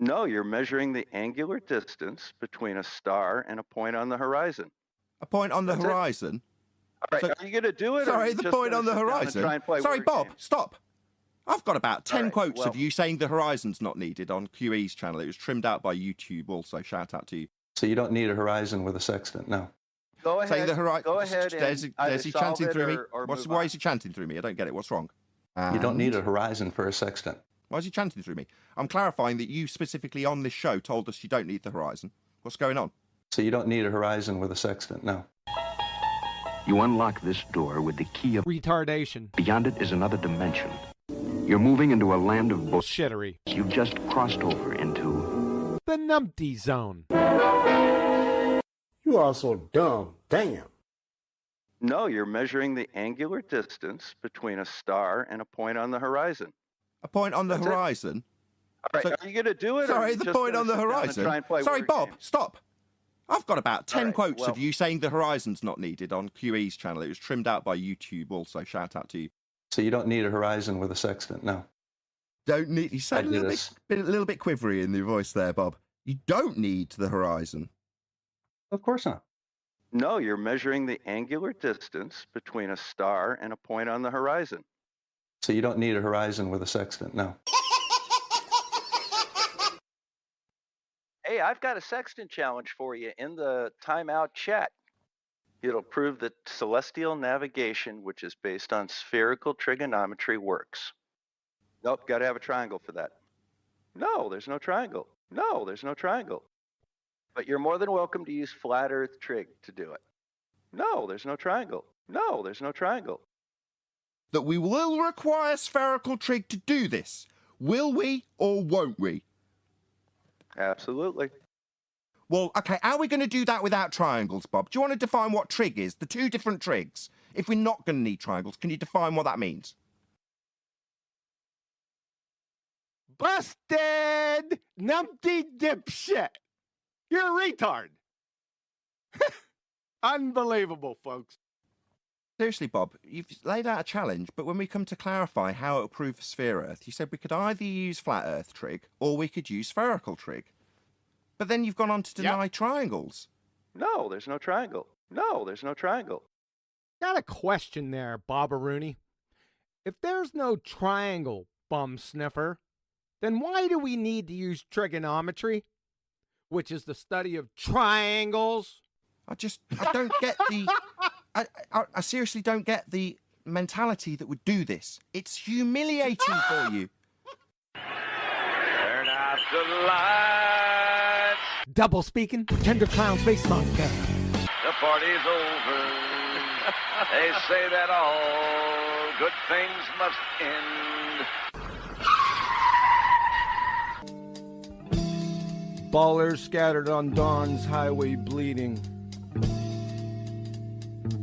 No, you're measuring the angular distance between a star and a point on the horizon. A point on the That's it. horizon? All right, So- are you going to do it? Or Sorry, are you the just point gonna on the sit down and horizon? try and play Sorry, word Bob, games? stop. I've got about 10 right, quotes well- of you saying the horizon's not needed on QE's channel. It was trimmed out by YouTube also. Shout out to you. So you don't need a horizon with a sextant, no. Go ahead. Saying the horizon. Go ahead There's and he solve chanting it through me. or Why move is he chanting through me? I don't get it. What's wrong? You don't need And- a horizon for a sextant. Why is he chanting through me? I'm clarifying that you specifically on this show told us you don't need the horizon. What's going on? So you don't need a horizon with a sextant, no. You unlock this door with the key of retardation. Beyond it is another dimension. You're moving into a land of Bullshittery. You've just crossed over into The numpty zone. You are so dumb. Damn. No, you're measuring the angular distance between a star and a point on the horizon. A point on the That's it. horizon? All right, So- are you going to do it? or are Sorry, you the just point gonna on the sit down and horizon? try and play Sorry, word Bob, games? stop. I've got about 10 right, quotes well- of you saying the horizon's not needed on QE's channel. It was trimmed out by YouTube also. Shout out to you. So you don't need a horizon with a sextant, no. Don't need. You sound I do this. a little bit quivery in your voice there, Bob. You don't need the horizon. Of course not. No, you're measuring the angular distance between a star and a point on the horizon. So you don't need a horizon with a sextant, no. Hey, I've got a sextant challenge for you in the timeout chat. It'll prove that celestial navigation, which is based on spherical trigonometry, works. Nope, got to have a triangle for that. No, there's no triangle. No, there's no triangle. But you're more than welcome to use flat earth trig to do it. No, there's no triangle. No, there's no triangle. That we will require spherical trig to do this. Will we or won't we? Absolutely. Well, okay, how are we going to do that without triangles, Bob? Do you want to define what trig is? The two different trigs. If we're not going to need triangles, can you define what that means? Busted! Numpty dipshit! You're a retard! Unbelievable, folks. Seriously, Bob, you've laid out a challenge, but when we come to clarify how it will prove for sphere Earth, you said we could either use flat Earth trig or we could use spherical trig. But then you've gone on to deny triangles. No, there's no triangle. No, there's no triangle. Got a question there, Bobberoonie. If there's no triangle, bum sniffer, then why do we need to use trigonometry, which is the study of triangles? I don't get the... I seriously don't get the mentality that would do this. It's humiliating for you. Turn out the lights. Double speaking, tender clown space monkey. The party's over. They say that all good things must end. Ballers scattered on dawn's highway bleeding.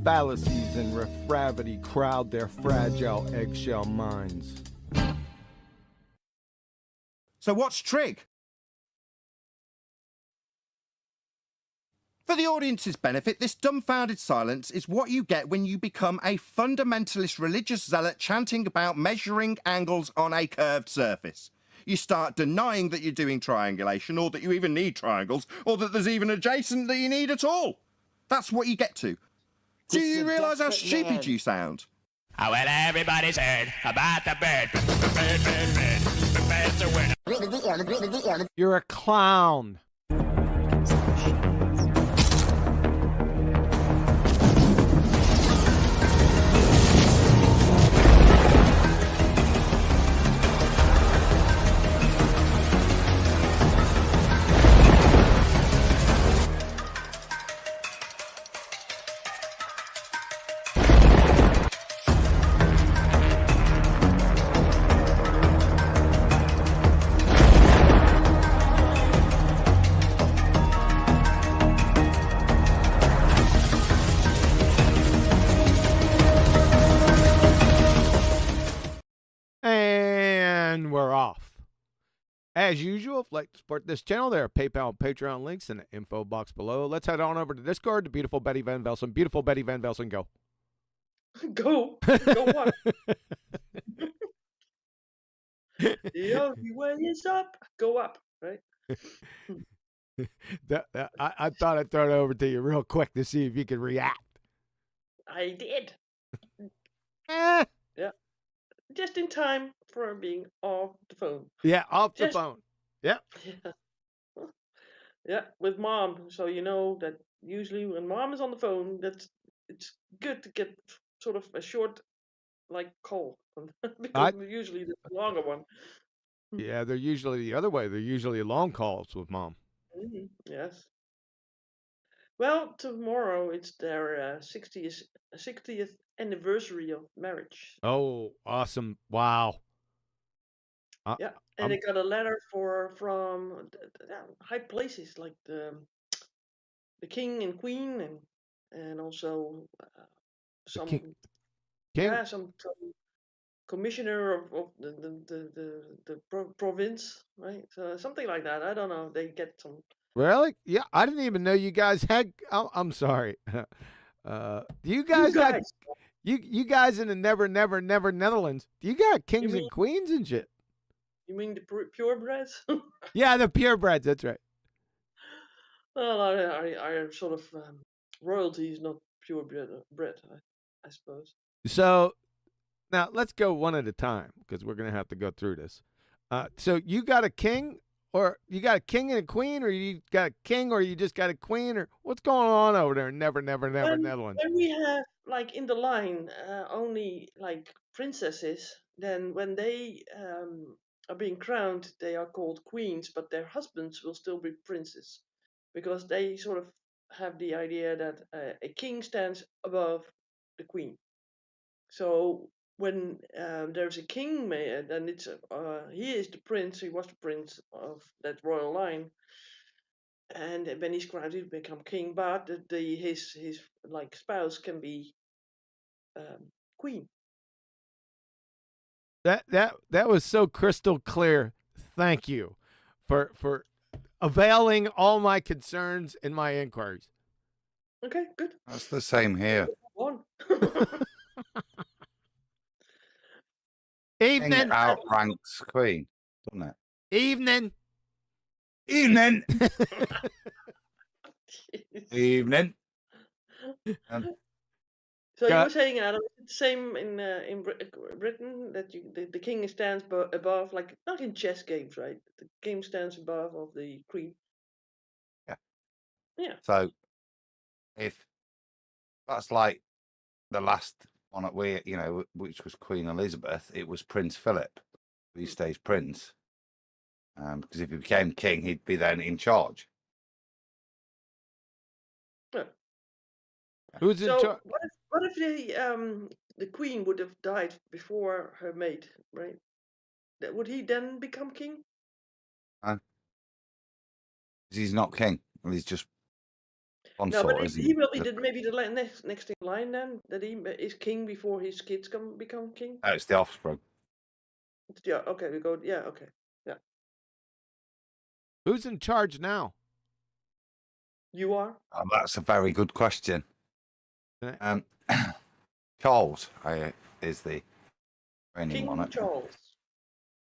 Fallacies and refravity crowd their fragile eggshell minds. So what's trig? For the audience's benefit, this dumbfounded silence is what you get when you become a fundamentalist religious zealot chanting about measuring angles on a curved surface. You start denying that you're doing triangulation, or that you even need triangles, or that there's even adjacent that you need at all. That's what you get to. Do you realise how stupid you sound? Oh, well, everybody's heard about the bird. The bird's a winner. You're a clown. And we're off. As usual, if you'd like to support this channel, there are PayPal and Patreon links in the info box below. Let's head on over to Discord to beautiful Betty Van Velsen. Beautiful Betty Van Velsen, go. Go what? The only way is up. Go up, right? I thought I'd throw it over to you real quick to see if you could react. I did. Eh. Yeah. Just in time for being off the phone. Yeah, off the Just phone. Yeah. yeah. Yeah, with mom. So you know that usually when mom is on the phone, it's good to get sort of a short like call because I usually the longer one. Yeah, they're usually the other way. They're usually long calls with mom. Yes. Well, tomorrow it's their 60th anniversary of marriage. Oh, awesome. Wow. Yeah, and I'm they got a letter from high places like the king and queen and also the some king. some commissioner of the province, right? So something like that. I don't know. They get some. Really? Yeah, I didn't even know you guys had. I'm sorry. You You guys got guys, you guys in the never Netherlands? You got you kings mean and queens and shit. you mean the purebreds? Yeah, the purebreds. That's right. Well, I sort of royalty is not bread, I suppose. So now let's go one at a time because we're gonna have to go through this. So you got a king, or you got a king and a queen, or you got a king, or you just got a queen, or what's going on over there in never Netherlands? When we have like in the line only like princesses, then when they are being crowned, they are called queens, but their husbands will still be princes, because they sort of have the idea that a king stands above the queen. So when there's a king, then it's he is the prince. He was the prince of that royal line, and when he's crowned, he become king. But his like spouse can be queen. That was so crystal clear. Thank you for availing all my concerns and my inquiries. Okay, good. That's the same here. One. King Evening. outranks queen, doesn't it? Evening. Evening. Evening. So you were saying, Adam, it's the same in Britain that the king stands above, like not in chess games, right? The king stands above of the queen. Yeah. Yeah. So if that's like the last one that we, which was Queen Elizabeth, it was Prince Philip, who stays prince. Because if he became king, he'd be then in charge. Yeah. Who's in charge? What if the queen would have died before her mate, right? Would he then become king? Because he's not king. Well, he's just No, but consort, he will be maybe the next in line then, that he is king before his kids become king. Oh, it's the offspring. Yeah. Okay. We go. Yeah. Okay. Yeah. Who's in charge now? You are. Oh, that's a very good question. Charles is the reigning King monarch. Charles.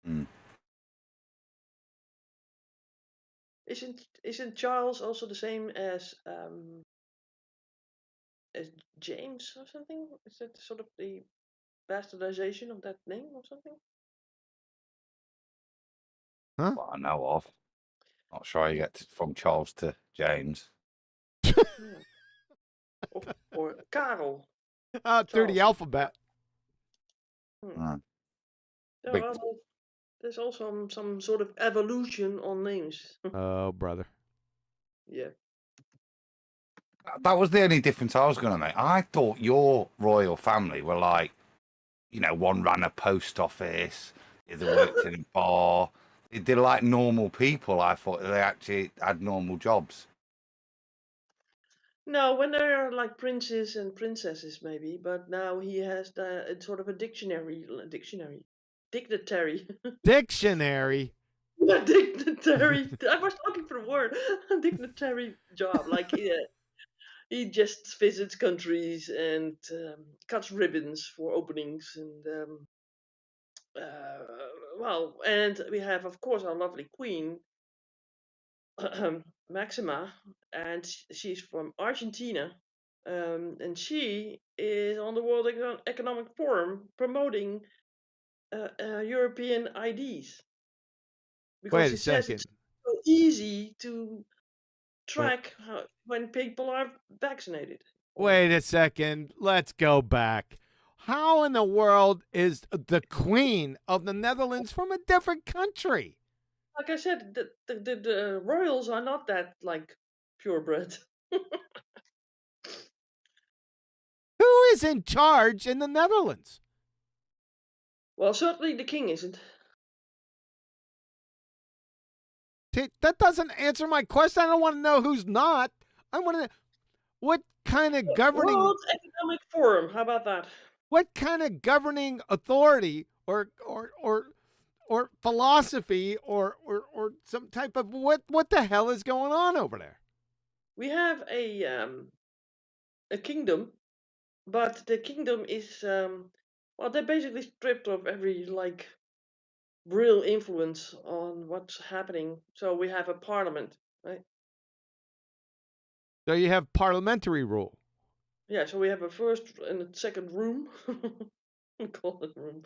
Mm. Isn't Charles also the same as James or something? Is that sort of the bastardization of that name or something? Huh? What I know of. Not sure you get from Charles to James. or Karel. Through the alphabet. There's also some sort of evolution on names. Oh, brother. Yeah. That was the only difference I was going to make. I thought your royal family were like, one ran a post office, the other worked in a bar. They're like normal people. I thought they actually had normal jobs. No, when they're like princes and princesses, maybe. But now he has sort of a dignitary. Dictionary. Dignitary. I was looking for a word. Dignitary job. Like he just visits countries and cuts ribbons for openings and and we have, of course, our lovely queen, Maxima, and she's from Argentina, and she is on the World Economic Forum promoting European IDs because Wait she a says it's second. so easy to Wait, track when people are vaccinated. wait a second. Let's go back. How in the world is the Queen of the Netherlands from a different country? Like I said, the royals are not that like purebred. Who is in charge in the Netherlands? Well, certainly the king isn't. That doesn't answer my question. I don't want to know who's not. I want to know what kind of governing World Economic Forum. How about that? what kind of governing authority or philosophy or some type of what the hell is going on over there? We have a kingdom, but the kingdom is well, they're basically stripped of every like real influence on what's happening. So we have a parliament, right? So you have parliamentary rule. Yeah, so we have a first and a second room. We call it room.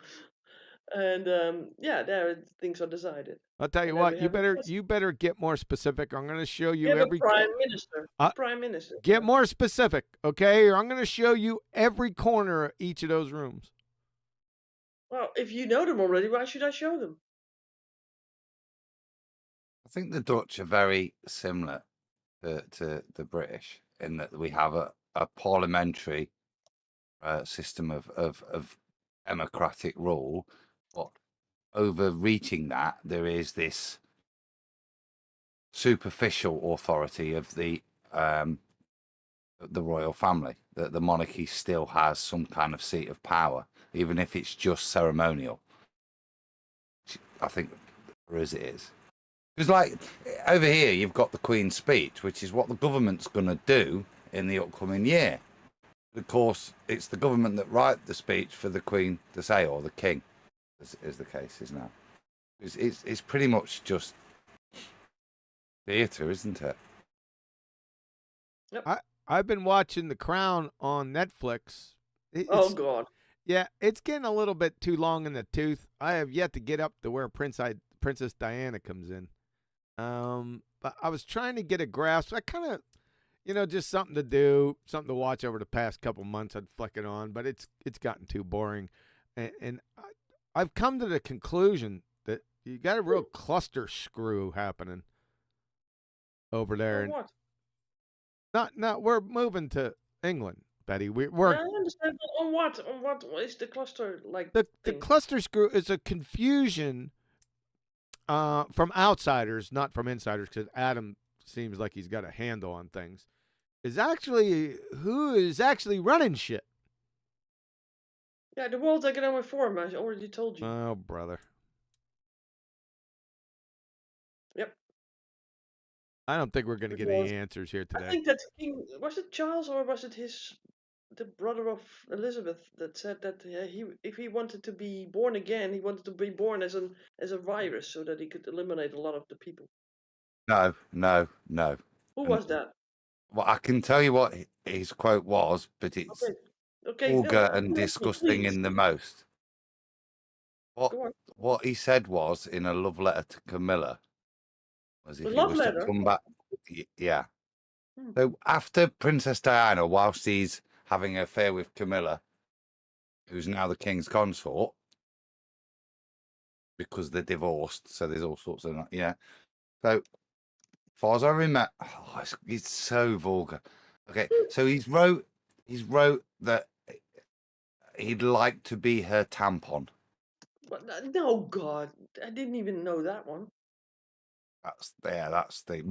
And yeah, there things are decided. I'll tell you And then what, we have a president. you better get more specific. I'm going to show We you have a every prime minister. Prime minister. Get more specific, okay? Or I'm going to show you every corner of each of those rooms. Well, if you know them already, why should I show them? I think the Dutch are very similar to the British in that we have a parliamentary system of democratic rule, but overreaching that, there is this superficial authority of the royal family. That the monarchy still has some kind of seat of power, even if it's just ceremonial. I think as it is. Because, like, over here, you've got the Queen's speech, which is what the government's going to do in the upcoming year. Of course, it's the government that write the speech for the Queen to say, or the King, as the case is now. It's pretty much just theatre, isn't it? Yep. I've been watching The Crown on Netflix. Oh, God. Yeah, it's getting a little bit too long in the tooth. I have yet to get up to where Princess Diana comes in. But I was trying to get a grasp. I kind of, just something to do, something to watch over the past couple months. I'd flick it on, but it's gotten too boring. And I've come to the conclusion that you got a real cluster screw happening over there. On what? Not we're moving to England, Betty. I We're understand, but on what? On what is the cluster like? the cluster screw is a confusion from outsiders, not from insiders, because Adam seems like he's got a handle on things. Is actually who is actually running shit. Yeah, the World Economic Forum. I already told you. Oh, brother. Yep. I don't think we're going to get any answers here today. I think that King, was it Charles or was it the brother of Elizabeth that said that if he wanted to be born again, he wanted to be born as a virus so that he could eliminate a lot of the people. No. Who was that? Well, I can tell you what his quote was, but it's vulgar and disgusting in the most. What he said was in a love letter to Camilla was if he was to come back. Yeah. So after Princess Diana, whilst he's having an affair with Camilla, who's now the king's consort, because they're divorced, so there's all sorts of So, as far as I remember, it's so vulgar. Okay, so he's wrote that he'd like to be her tampon. No, God, I didn't even know that one. That's the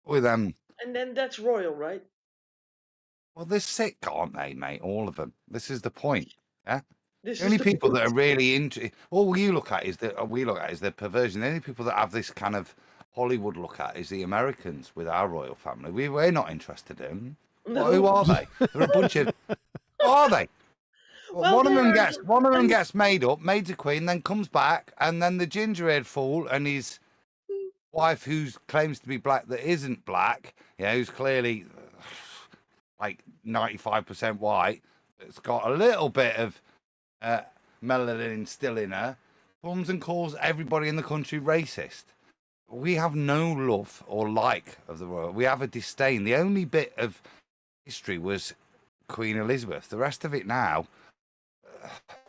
with them. And then that's royal, right? Well, they're sick, aren't they, mate? All of them. This is the point. Yeah. The only people that are really into all we look at is the perversion. The only people that have this kind of Hollywood look at is the Americans with our royal family. We're not interested in them. No. Well, who are they? They're a bunch of. Are they? Well, one of them gets made a queen, then comes back, and then the gingerhead fool and his wife who claims to be black that isn't black, who's clearly like 95% white, it's got a little bit of melanin still in her, comes and calls everybody in the country racist. We have no love or like of the royal. We have a disdain. The only bit of history was Queen Elizabeth. The rest of it now,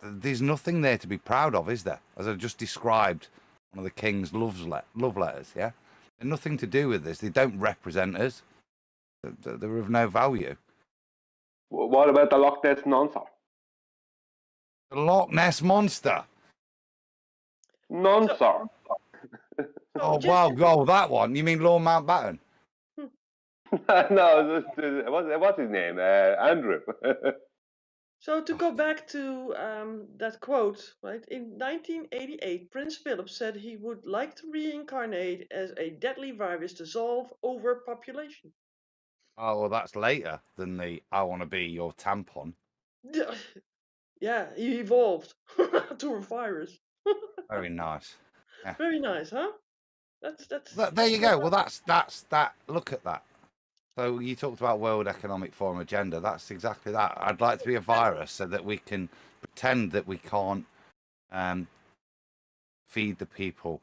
there's nothing there to be proud of, is there? As I just described, one of the king's love letters, yeah? And nothing to do with this. They don't represent us. They're of no value. What about the Loch Ness Monster? The Loch Ness Monster. Monster. Oh, wow, go that one. You mean Lord Mountbatten? No, what's his name? Andrew. So to go back to that quote, right? In 1988, Prince Philip said he would like to reincarnate as a deadly virus to solve overpopulation. Oh, well, that's later than the "I want to be your tampon." Yeah, he evolved to a virus. Very nice. Yeah. Very nice, huh? That's There you go. Well, that's that. Look at that. So you talked about World Economic Forum agenda. That's exactly that. I'd like to be a virus so that we can pretend that we can't feed the people.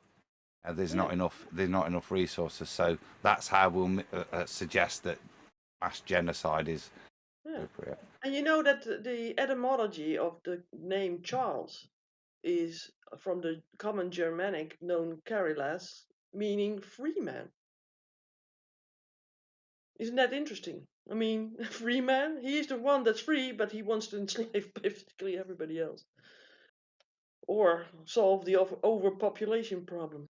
There's not enough. There's not enough resources. So that's how we'll suggest that mass genocide is appropriate. And you know that the etymology of the name Charles is from the common Germanic known Carilas, meaning free man. Isn't that interesting? I mean, free man, he's the one that's free, but he wants to enslave basically everybody else. Or solve the overpopulation problem.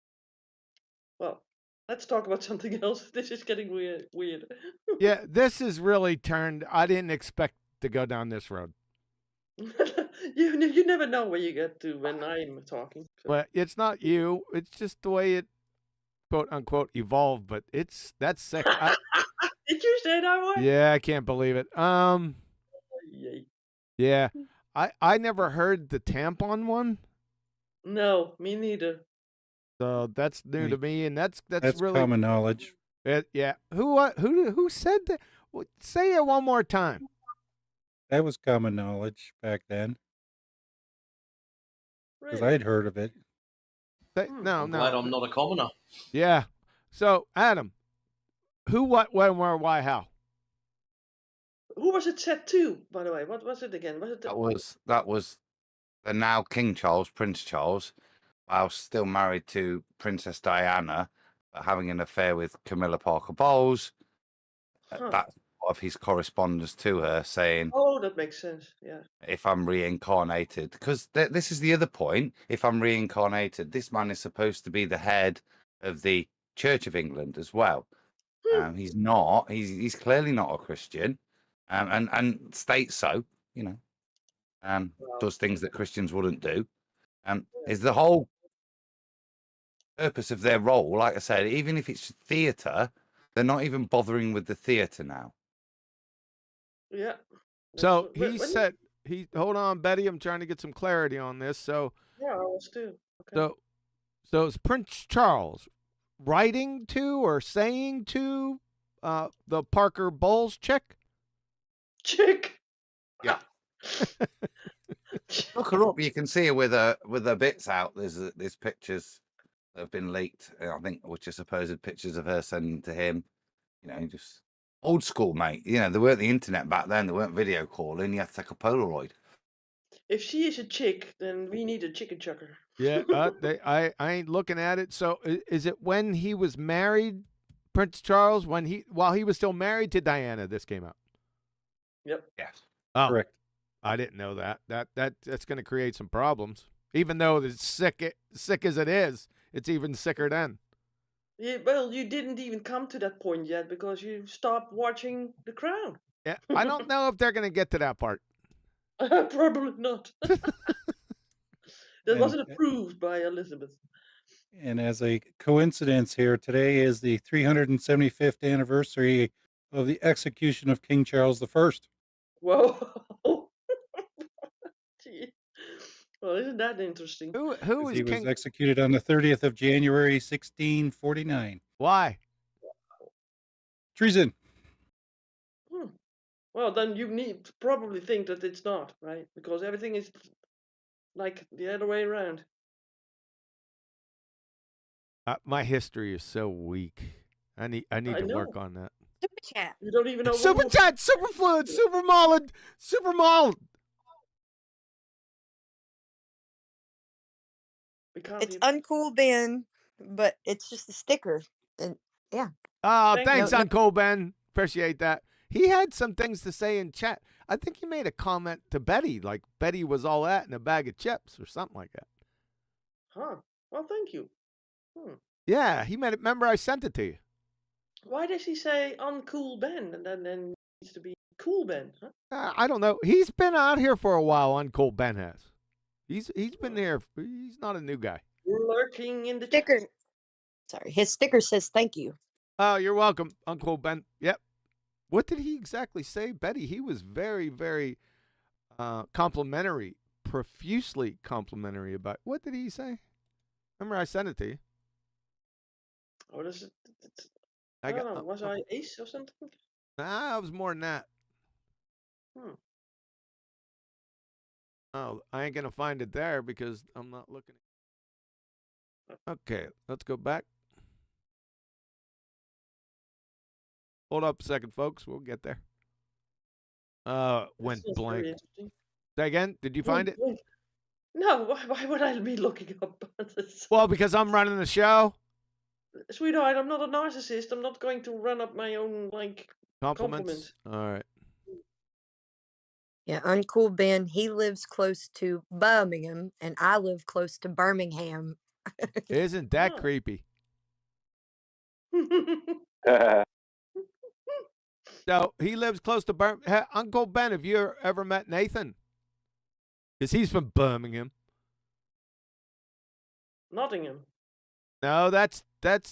Well, let's talk about something else. This is getting weird. Yeah, this is really turned. I didn't expect to go down this road. You never know where you get to when I'm talking. So. But it's not you. It's just the way it, quote unquote, evolved. But that's sick. Did you say that one? Yeah, I can't believe it. Yeah, I never heard the tampon one. No, me neither. So that's new to me, and that's really common knowledge. Yeah. Who said that? Say it one more time. That was common knowledge back then, because I'd heard of it. No, I'm glad I'm not a commoner. Yeah. So Adam, who, what, when, where, why, how? Who was it said to, by the way? What was it again? Was it That was the now King Charles, Prince Charles, while still married to Princess Diana, but having an affair with Camilla Parker Bowles. That's part of his correspondence to her, saying, "Oh, that makes sense. Yeah. If I'm reincarnated," because this is the other point. If I'm reincarnated, this man is supposed to be the head of the Church of England as well. He's not. He's clearly not a Christian, and states so. Does things that Christians wouldn't do. Is the whole purpose of their role, like I said, even if it's theatre, they're not even bothering with the theatre now. Yeah. So he said, hold on, Betty, I'm trying to get some clarity on this. So yeah, I was too. Okay. So is Prince Charles writing to or saying to the Parker Bowles chick? Yeah. Look her up. You can see her with her bits out. There's pictures that have been leaked, I think, which are supposed pictures of her sending to him. Just old school, mate. There weren't the internet back then. There weren't video calling. You had to take a Polaroid. If she is a chick, then we need a chicken chucker. Yeah, I ain't looking at it. So is it when he was married, Prince Charles, while he was still married to Diana, this came out? Yep. Yes. Oh, correct. I didn't know that. That's going to create some problems. Even though it's sick as it is, it's even sicker then. Yeah, well, you didn't even come to that point yet because you stopped watching The Crown. Yeah, I don't know if they're going to get to that part. Probably not. That wasn't approved by Elizabeth. And as a coincidence here, today is the 375th anniversary of the execution of King Charles I. Whoa. Gee. Well, isn't that interesting? Who Because is he was King? executed on the 30th of January, 1649. Why? Treason. Hmm. Well, then you need to probably think that it's not, right? Because everything is like the other way around. My history is so weak. I need I to know. work on that. Superchat. You don't even know what Super was. chat, super fluid, super molid, super mold. We can't It's even. uncool Ben, but it's just a sticker. And yeah. Oh, Thank thanks, No, no. Uncle Ben. Appreciate that. He had some things to say in chat. I think he made a comment to Betty, like Betty was all that in a bag of chips or something like that. Huh. Well, thank you. Hmm. Yeah, he made it. Remember, I sent it to you. Why does he say uncool Ben and then it needs to be cool Ben? Huh? I don't know. He's been out here for a while. Uncle Ben has. He's been here. He's not a new guy. Lurking in the Sticker. chat. Sorry. His sticker says thank you. Oh, you're welcome, Uncle Ben. Yep. What did he exactly say, Betty? He was very, very complimentary, profusely complimentary about. What did he say? Remember, I sent it to you. What is it? I don't got. know. Was I ace or something? Nah, it was more than that. Hmm. Oh, I ain't gonna find it there because I'm not looking. Okay, let's go back. Hold up a second, folks. We'll get there. Went That's blank. very interesting. Say again? Did you find it? Blank. No, why would I be looking up this? Well, because I'm running the show. Sweetheart, I'm not a narcissist. I'm not going to run up my own Compliments. All right. Yeah, uncool Ben. He lives close to Birmingham, and I live close to Birmingham. Isn't that creepy? So he lives close to Birmingham. Uncle Ben, have you ever met Nathan? Because he's from Birmingham. Nottingham. No, that's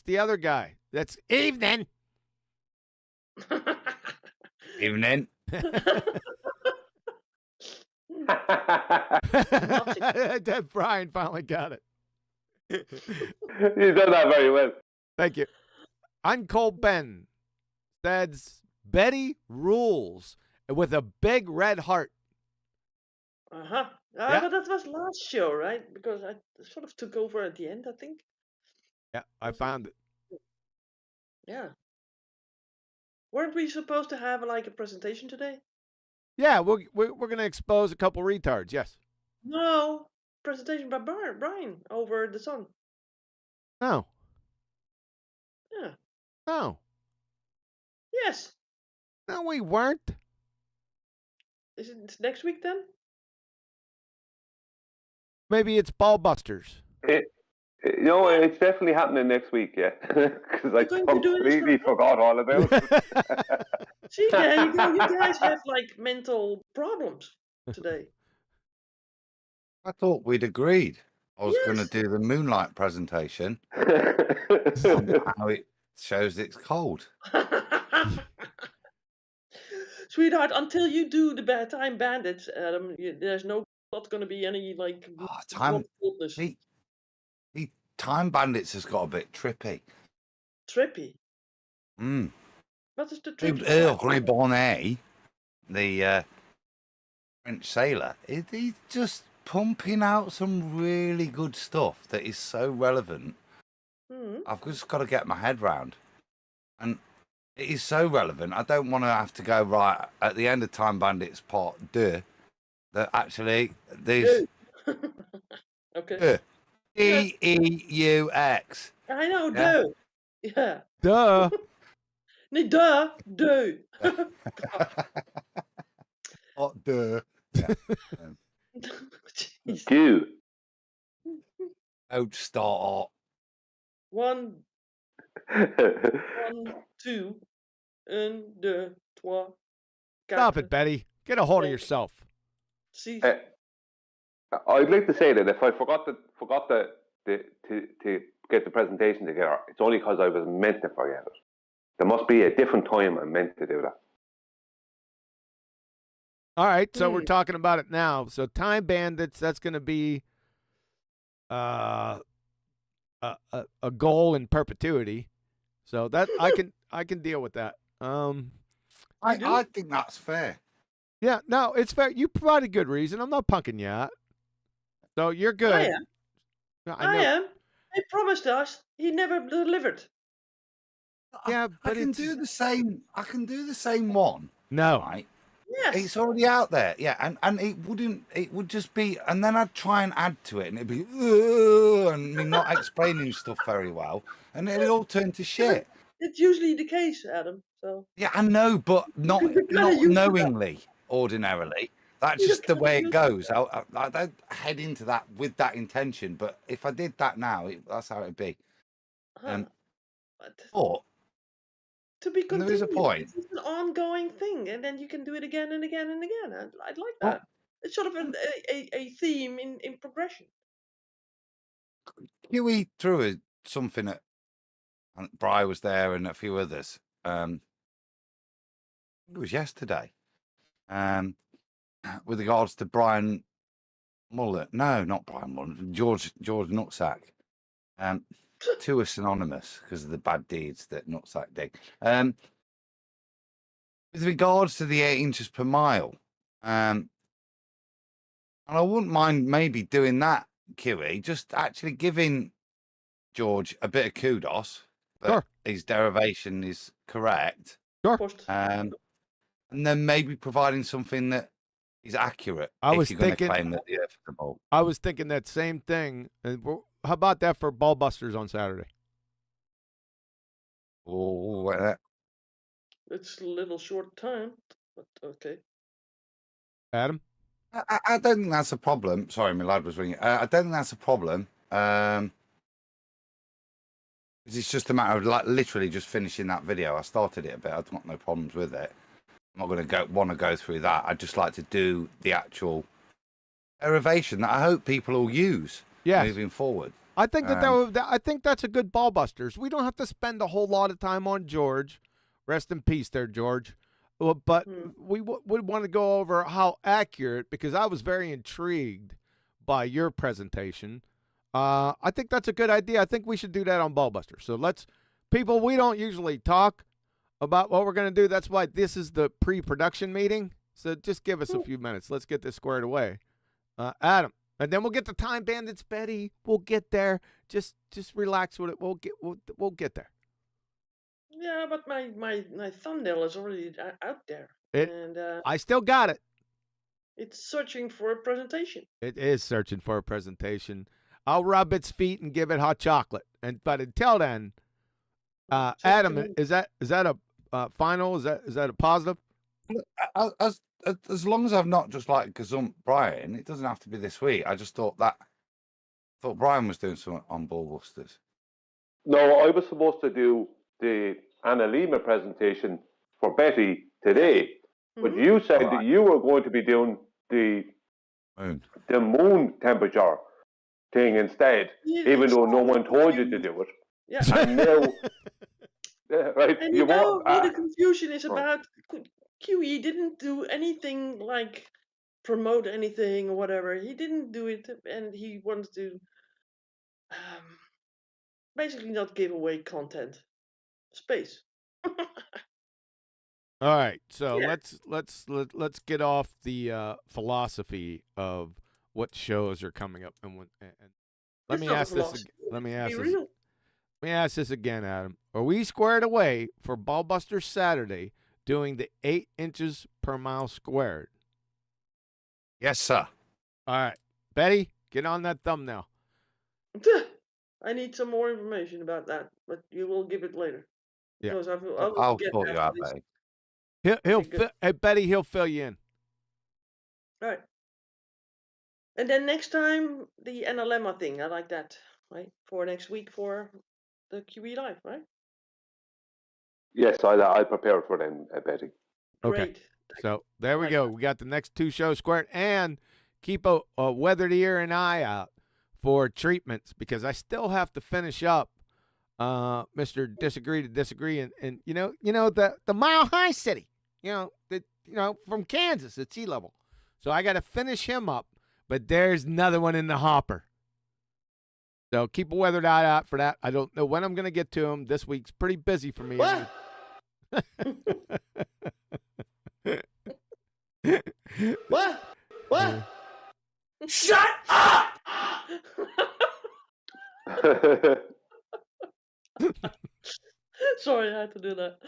the other guy. That's evening. Evening. That Brian finally got it. You've done that very well. Thank you. Uncle Ben says Betty rules with a big red heart. Uh-huh. Yeah. But that was last show, right? Because I sort of took over at the end, I think. Yeah, I found it. Yeah. Weren't we supposed to have a presentation today? Yeah, we're going to expose a couple retards, yes. No. Presentation by Brian over the sun. No. Yeah. No. Yes. No, we weren't. Is it next week then? Maybe it's Ballbusters. It's definitely happening next week, yeah. Because I completely forgot all about it. See, there you go. You guys have mental problems today. I thought we'd agreed. I was going to do the moonlight presentation on how it shows it's cold. Sweetheart, until you do the Time Bandits, there's not going to be any coldness. Time Bandits has got a bit trippy. Trippy? Hmm. What is the trippy? Earl Bonnet, the French sailor, he's just pumping out some really good stuff that is so relevant. I've just got to get my head round. And it is so relevant, I don't want to have to go right at the end of Time Bandits Part 2 that actually there's okay. DEUX. I know, Yeah. duh. Yeah. Duh. Nee, duh. Duh. What duh? Yeah. Do. Don't start. 1, 2, 1, 2, 3. Stop it, Betty. Get a hold of yourself. See. I'd like to say that if I forgot to get the presentation together, it's only because I was meant to forget it. There must be a different time I'm meant to do that. All right, so we're talking about it now. So Time Bandits, that's going to be a goal in perpetuity. So that I can deal with that. I think that's fair. Yeah, no, it's fair. You provided good reason. I'm not punking you out. So you're good. I am. I am. He promised us. He never delivered. Yeah, I but can do the same. I can do the same one. No. Right. Yes. It's already out there. Yeah, and it wouldn't. It would just be, and then I'd try and add to it, and it'd be, and me not explaining stuff very well, and it'd all turn to shit. It's usually the case, Adam. So. Yeah, I know, but not knowingly. Ordinarily, that's just the way it goes. I don't head into that with that intention, but if I did that now, that's how it'd be. But to be there is a point. It's an ongoing thing, and then you can do it again and again and again. I'd like that. It's sort of a theme in progression. Huey threw something at, and Bri was there, and a few others. It was yesterday. With regards to Brian Mullet, no, not Brian Mullet, George Nutsack. Two are synonymous because of the bad deeds that Nutsack did. With regards to the 8 inches per mile, and I wouldn't mind maybe doing that, QE, just actually giving George a bit of kudos that his derivation is correct. Sure. And then maybe providing something that is accurate. I was thinking, claim that the Earth is a ball. I was thinking that same thing. And how about that for BALLBUSTERS on Saturday? Oh, it's a little short time, but okay. Adam? I don't think that's a problem. Sorry, my lad was ringing. I don't think that's a problem. It's just a matter of literally just finishing that video. I started it a bit. I've got no problems with it. I'm not going to want to go through that. I'd just like to do the actual derivation that I hope people will use moving forward. I think I think that's a good BALLBUSTERS. We don't have to spend a whole lot of time on George. Rest in peace there, George. But we would want to go over how accurate, because I was very intrigued by your presentation. I think that's a good idea. I think we should do that on BALLBUSTERS. So people, we don't usually talk about what we're going to do. That's why this is the pre-production meeting. So just give us a few minutes. Let's get this squared away. Adam, and then we'll get the Time Bandits, Betty. We'll get there. Just relax with it. We'll get there. Yeah, but my thumbnail is already out there. I still got it. It's searching for a presentation. It is searching for a presentation. I'll rub its feet and give it hot chocolate. But until then, Adam, is that a final? Is that a positive? As long as I've not just gazumped Brian, it doesn't have to be this week. I just thought Brian was doing something on BALLBUSTERS. No, I was supposed to do the Anna Lima presentation for Betty today, but you said that you were going to be doing the moon temperature thing instead, even though no one told you to do it. Yeah. And now, right? And you know what the confusion is about? QE didn't do anything like promote anything or whatever. He didn't do it, and he wants to basically not give away content space. All right, so let's get off the philosophy of what shows are coming up, and let me ask this. Let me ask this again, Adam. Are we squared away for BALLBUSTERS Saturday doing the 8 inches per mile squared? Yes, sir. All right, Betty, get on that thumbnail. I need some more information about that, but you will give it later. Yeah, because I'll sort you out, Betty. Hey, Betty, he'll fill you in. All right. And then next time, the NLMA thing. I like that, right? For next week for the QE Live, right? Yes, I'll prepare it for them, Betty. Okay. Great. So there we go. We got the next 2 shows squared, and keep a weathered ear and eye out for treatments, because I still have to finish up Mr. Disagree to Disagree, and you know the Mile High City. You know, from Kansas at sea level. So I got to finish him up, but there's another one in the hopper. So keep a weathered eye out for that. I don't know when I'm going to get to him. This week's pretty busy for me. What? What? Shut up! Sorry, I had to do that.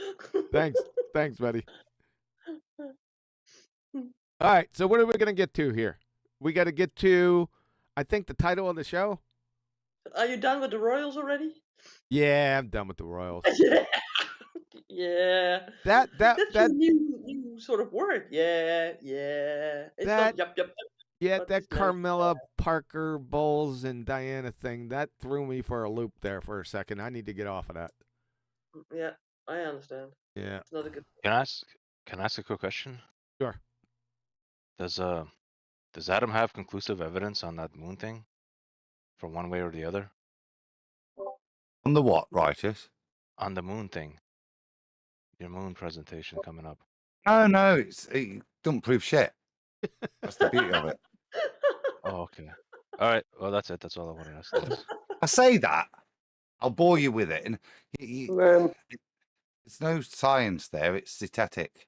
Thanks, buddy. All right, so what are we going to get to here? We got to get to, I think, the title of the show. Are you done with the Royals already? Yeah, I'm done with the Royals. Yeah. That's a new sort of word. Yeah. It's not yup. Yeah, but that it's nice. Carmela Parker Bowles and Diana thing, that threw me for a loop there for a second. I need to get off of that. Yeah, I understand. Yeah. It's not a good. Can I ask a quick question? Sure. Does Adam have conclusive evidence on that moon thing, for one way or the other? On the what, Righteous? On the moon thing. Your moon presentation coming up. Oh no, it don't prove shit. That's the beauty of it. Oh, okay. All right. Well, that's it. That's all I wanted to ask. Thanks. I say that, I'll bore you with it, and there's no science there. It's synthetic.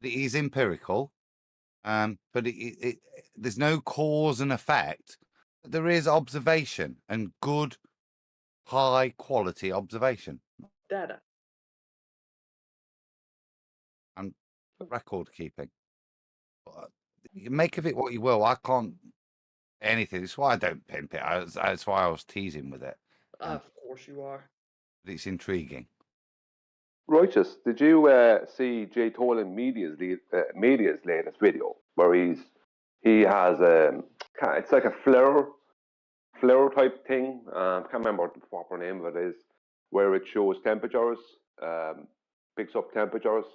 It is empirical, but there's no cause and effect. There is observation and good, high quality observation. Data. And record keeping. You make of it what you will. I can't anything. That's why I don't pimp it. That's why I was teasing with it. Of course you are. It's intriguing. Righteous, did you see Jay Tolan media's latest video where he has it's like a flare type thing. Can't remember what the proper name of it is, where it shows temperatures, picks up temperatures,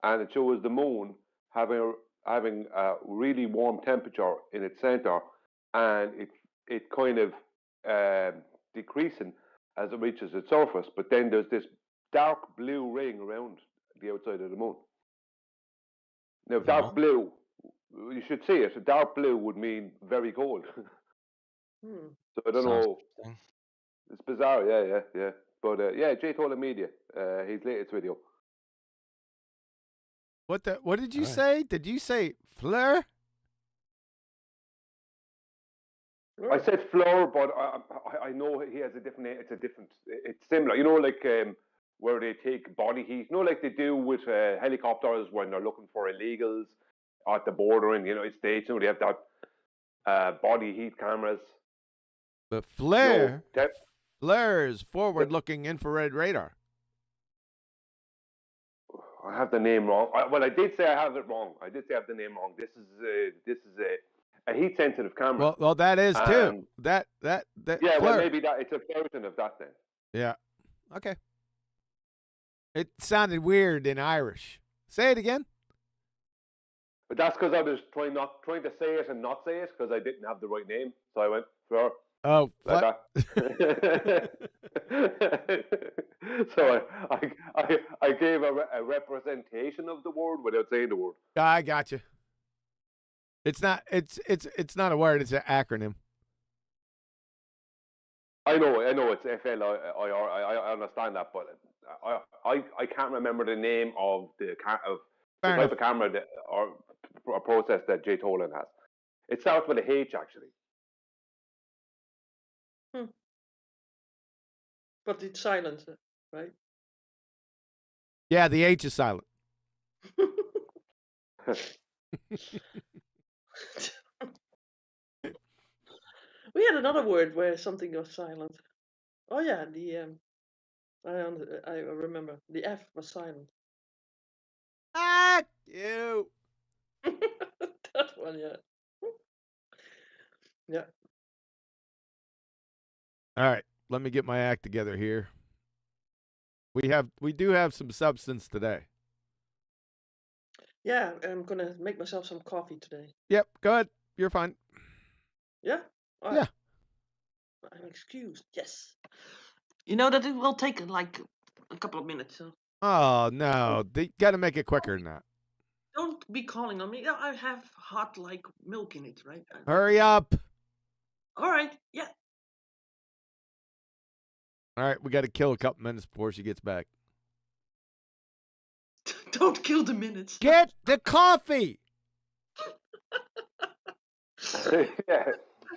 and it shows the moon having a really warm temperature in its center, and it kind of decreasing as it reaches its surface. But then there's this dark blue ring around the outside of the moon. Now, dark blue, you should see it. Dark blue would mean very cold. So I don't know. It's bizarre, yeah. But yeah, Jay Tolan Media, his latest video. What did you say? Did you say flare? I said floor, but I know he has a different name. It's similar. You know, like where they take body heat. You know, like they do with helicopters when they're looking for illegals at the border in the United States. You know, they have that body heat cameras. But flare, flare is forward-looking infrared radar. I have the name wrong. Well, I did say I have it wrong. I did say I have the name wrong. This is a heat-sensitive camera. Well, that is too. That yeah, flare. well, maybe it's a version of that then. Yeah. Okay. It sounded weird in Irish. Say it again. But that's because I was trying to say it and not say it because I didn't have the right name. So I went for like that. So I gave a representation of the word without saying the word. I got you. It's not not a word. It's an acronym. I know. It's FLIR. I understand that, but I can't remember the name of the type of camera or process that Jay Tolan has. It starts with a H actually. But it's silent, right? Yeah, the H is silent. We had another word where something was silent. Oh yeah, I remember the F was silent. Ah, you. That one, yeah. Yeah. All right, let me get my act together here. We do have some substance today. Yeah, I'm gonna make myself some coffee today. Yep, go ahead. You're fine. Yeah? All Yeah. right. I'm excused. Yes. You know that it will take like a couple of minutes. So. Oh no, they got to make it quicker than that. Don't be calling on me. I have hot like milk in it, right? Hurry up. All right. Yeah. All right, we got to kill a couple minutes before she gets back. Don't kill the minutes. Get the coffee. Yeah,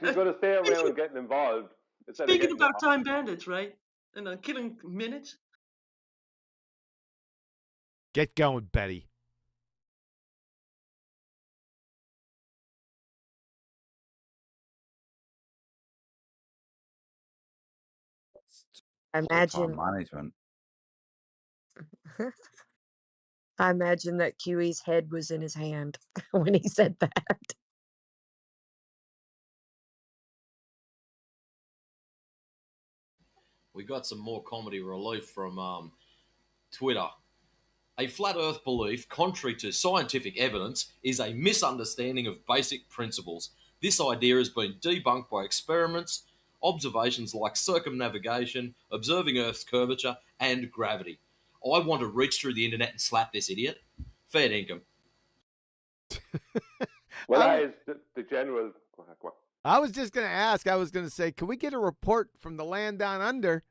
she's going to stay around getting involved instead of Speaking getting about time bandits, right? And killing minutes. Get going, Betty. I Time imagine. management. I imagine that QE's head was in his hand when he said that. We got some more comedy relief from Twitter. A flat earth belief, contrary to scientific evidence, is a misunderstanding of basic principles. This idea has been debunked by experiments, observations like circumnavigation, observing Earth's curvature, and gravity. I want to reach through the internet and slap this idiot. Fair income. Well, that is the general. Go ahead, go on. I was just going to ask, I was going to say, can we get a report from the land down under?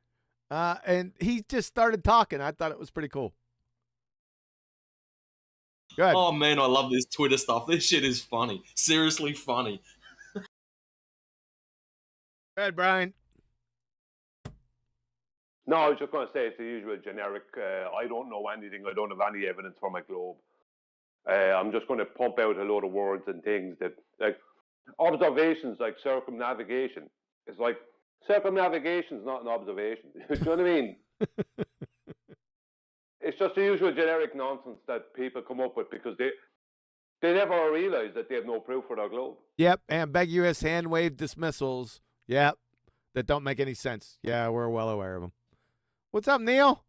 And he just started talking. I thought it was pretty cool. Good. Oh man, I love this Twitter stuff. This shit is funny. Seriously funny. Good, Brian. No, I was just going to say it's the usual generic. I don't know anything. I don't have any evidence for my globe. I'm just going to pump out a load of words and things that, like, observations like circumnavigation. It's like circumnavigation is not an observation. Do you know what I mean? It's just the usual generic nonsense that people come up with because they never realize that they have no proof for their globe. Yep, ambiguous hand wave dismissals. Yep, that don't make any sense. Yeah, we're well aware of them. What's up, Neil?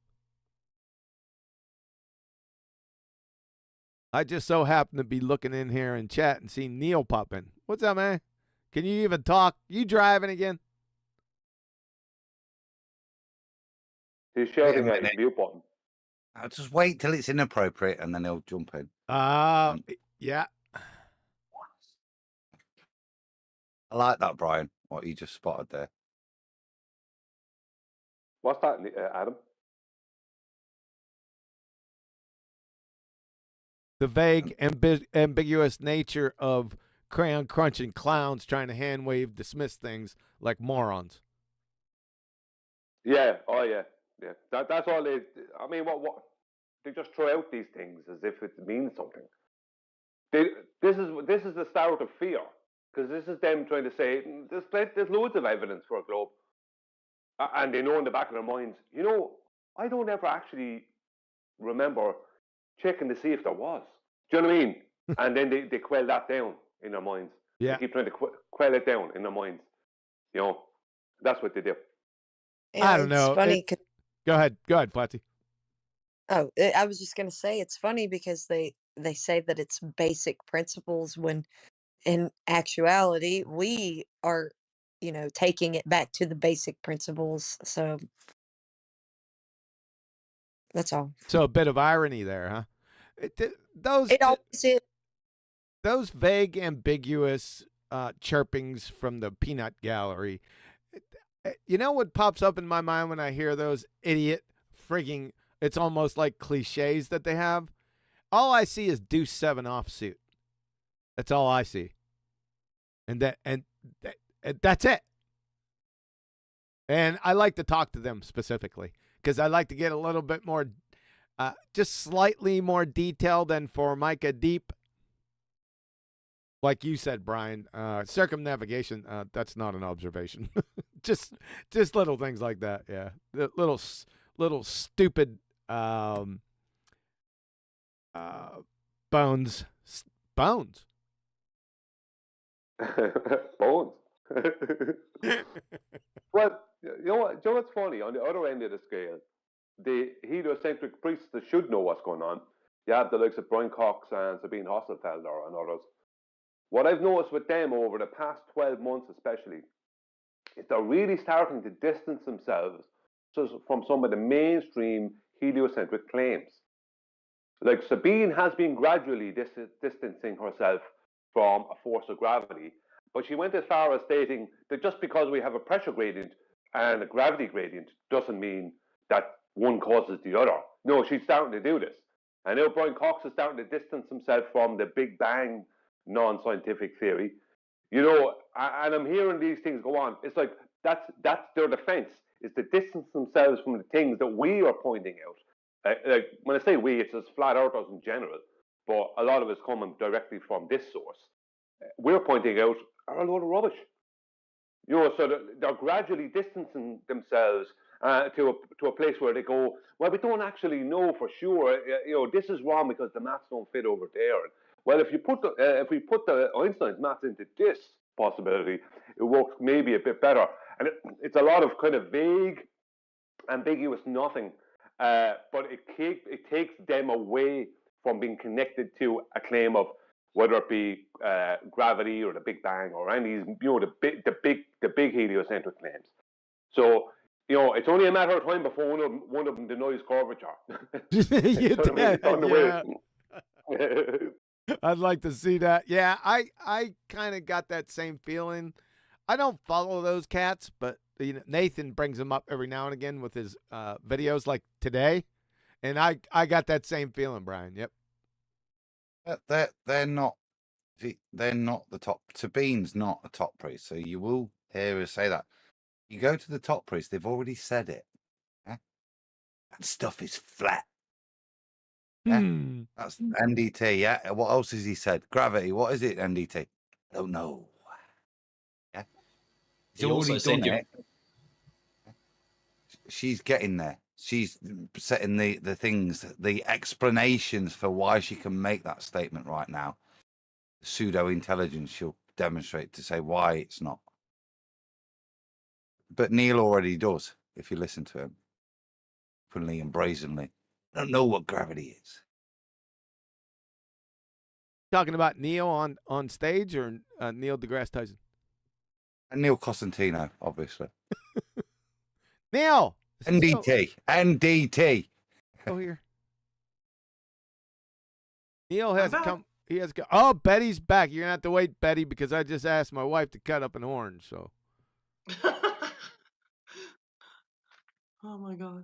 I just so happen to be looking in here in chat and see Neil pop in. What's up, man? Can you even talk? You driving again? He's shouting at his mute button. I'll just wait till it's inappropriate and then he'll jump in. Yeah. I like that, Brian, what you just spotted there. What's that, Adam? The vague, ambiguous nature of crayon crunching clowns trying to hand wave dismiss things like morons. Yeah. Oh, yeah. Yeah. That's all they. I mean, what they just throw out these things as if it means something. This is the start of fear, because this is them trying to say there's loads of evidence for a globe, and they know in the back of their minds, you know, I don't ever actually remember checking to see if there was. Do you know what I mean? And then they quell that down in their minds. Yeah. They keep trying to quell it down in their minds. You know, that's what they do. Yeah, I don't know. It's funny. Go ahead, Flatty. Oh, I was just going to say it's funny because they say that it's basic principles when in actuality we are, taking it back to the basic principles. So that's all. So a bit of irony there, huh? It always is. Those vague, ambiguous chirpings from the peanut gallery. You know what pops up in my mind when I hear those idiot frigging, it's almost like cliches that they have? All I see is Deuce 7 offsuit. That's all I see. And that's it. And I like to talk to them specifically because I like to get a little bit more, just slightly more detail than Formica Deep. Like you said, Brian, circumnavigation, that's not an observation. just little things like that, yeah. The little stupid bones. Bones. Well, you know what's funny? On the other end of the scale, the heliocentric priests that should know what's going on, you have the likes of Brian Cox and Sabine Hostelfelder and others. What I've noticed with them over the past 12 months especially, is they're really starting to distance themselves from some of the mainstream heliocentric claims. Like Sabine has been gradually distancing herself from a force of gravity, but she went as far as stating that just because we have a pressure gradient and a gravity gradient doesn't mean that one causes the other. No, she's starting to do this. And now Brian Cox is starting to distance himself from the Big Bang non-scientific theory. You know, and I'm hearing these things go on. It's like that's their defense, is to distance themselves from the things that we are pointing out. Like when I say we, it's as flat earthers in general, but a lot of it's coming directly from this source. We're pointing out are a load of rubbish. You know, so they're gradually distancing themselves to a place where they go, well, we don't actually know for sure. You know, this is wrong because the maths don't fit over there. Well, if we put the Einstein's maths into this possibility, it works maybe a bit better. And it's a lot of kind of vague, ambiguous nothing, but it takes them away from being connected to a claim of whether it be gravity or the Big Bang or any, you know, the big heliocentric claims. So, you know, it's only a matter of time before one of them denies curvature. You what I mean? It's on the way. I'd like to see that. Yeah, I kind of got that same feeling. I don't follow those cats, but you know, Nathan brings them up every now and again with his videos, like today, and I got that same feeling, Brian. Yep. They're not the top. Sabine's not a top priest, so you will hear us say that. You go to the top priest, they've already said it. Yeah? That stuff is flat. Yeah? That's NDT. Yeah. What else has he said? Gravity. What is it? NDT. I don't know. Yeah. He's already done it. She's getting there. She's setting the things, the explanations for why she can make that statement right now. Pseudo intelligence she'll demonstrate to say why it's not. But Neil already does, if you listen to him, openly and brazenly. I don't know what gravity is. Talking about Neil on stage or Neil deGrasse Tyson? And Neil Cosentino, obviously. Neil! NDT. NDT. Go here. Neil has come. He has come. Oh, Betty's back. You're going to have to wait, Betty, because I just asked my wife to cut up an orange, so. Oh, my God.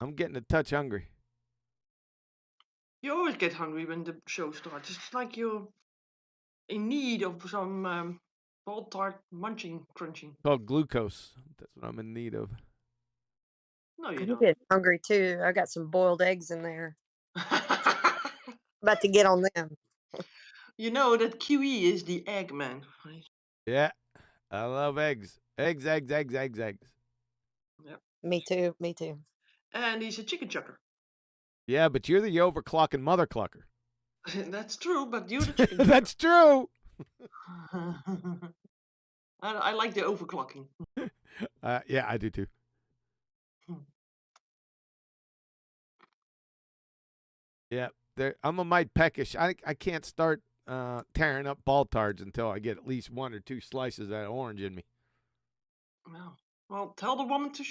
I'm getting a touch hungry. You always get hungry when the show starts. It's like you're in need of some ball tart munching, crunching. Called glucose. That's what I'm in need of. No, you I'm don't. getting hungry too. I got some boiled eggs in there. About to get on them. You know that QE is the egg man, right? Yeah, I love eggs. Eggs. Yep. Me too. Me too. And he's a chicken chucker. Yeah, but you're the overclocking mother clucker. That's true, but you're the chicken chucker. That's true. I like the overclocking. Yeah, I do too. Yeah, I'm a mite peckish. I can't start tearing up ball tards until I get at least 1 or 2 slices of that orange in me. No. Well, tell the woman to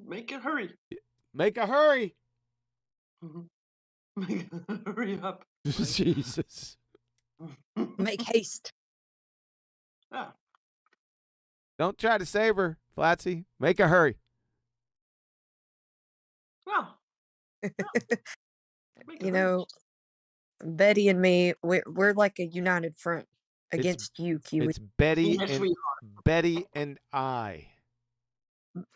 make a hurry. Make a hurry. Hurry up. Jesus. Make haste. Yeah. Don't try to save her, Flatsy. Make a hurry. Well. You know, Betty and me, we're like a united front against you, Kiwi. It's Betty and I.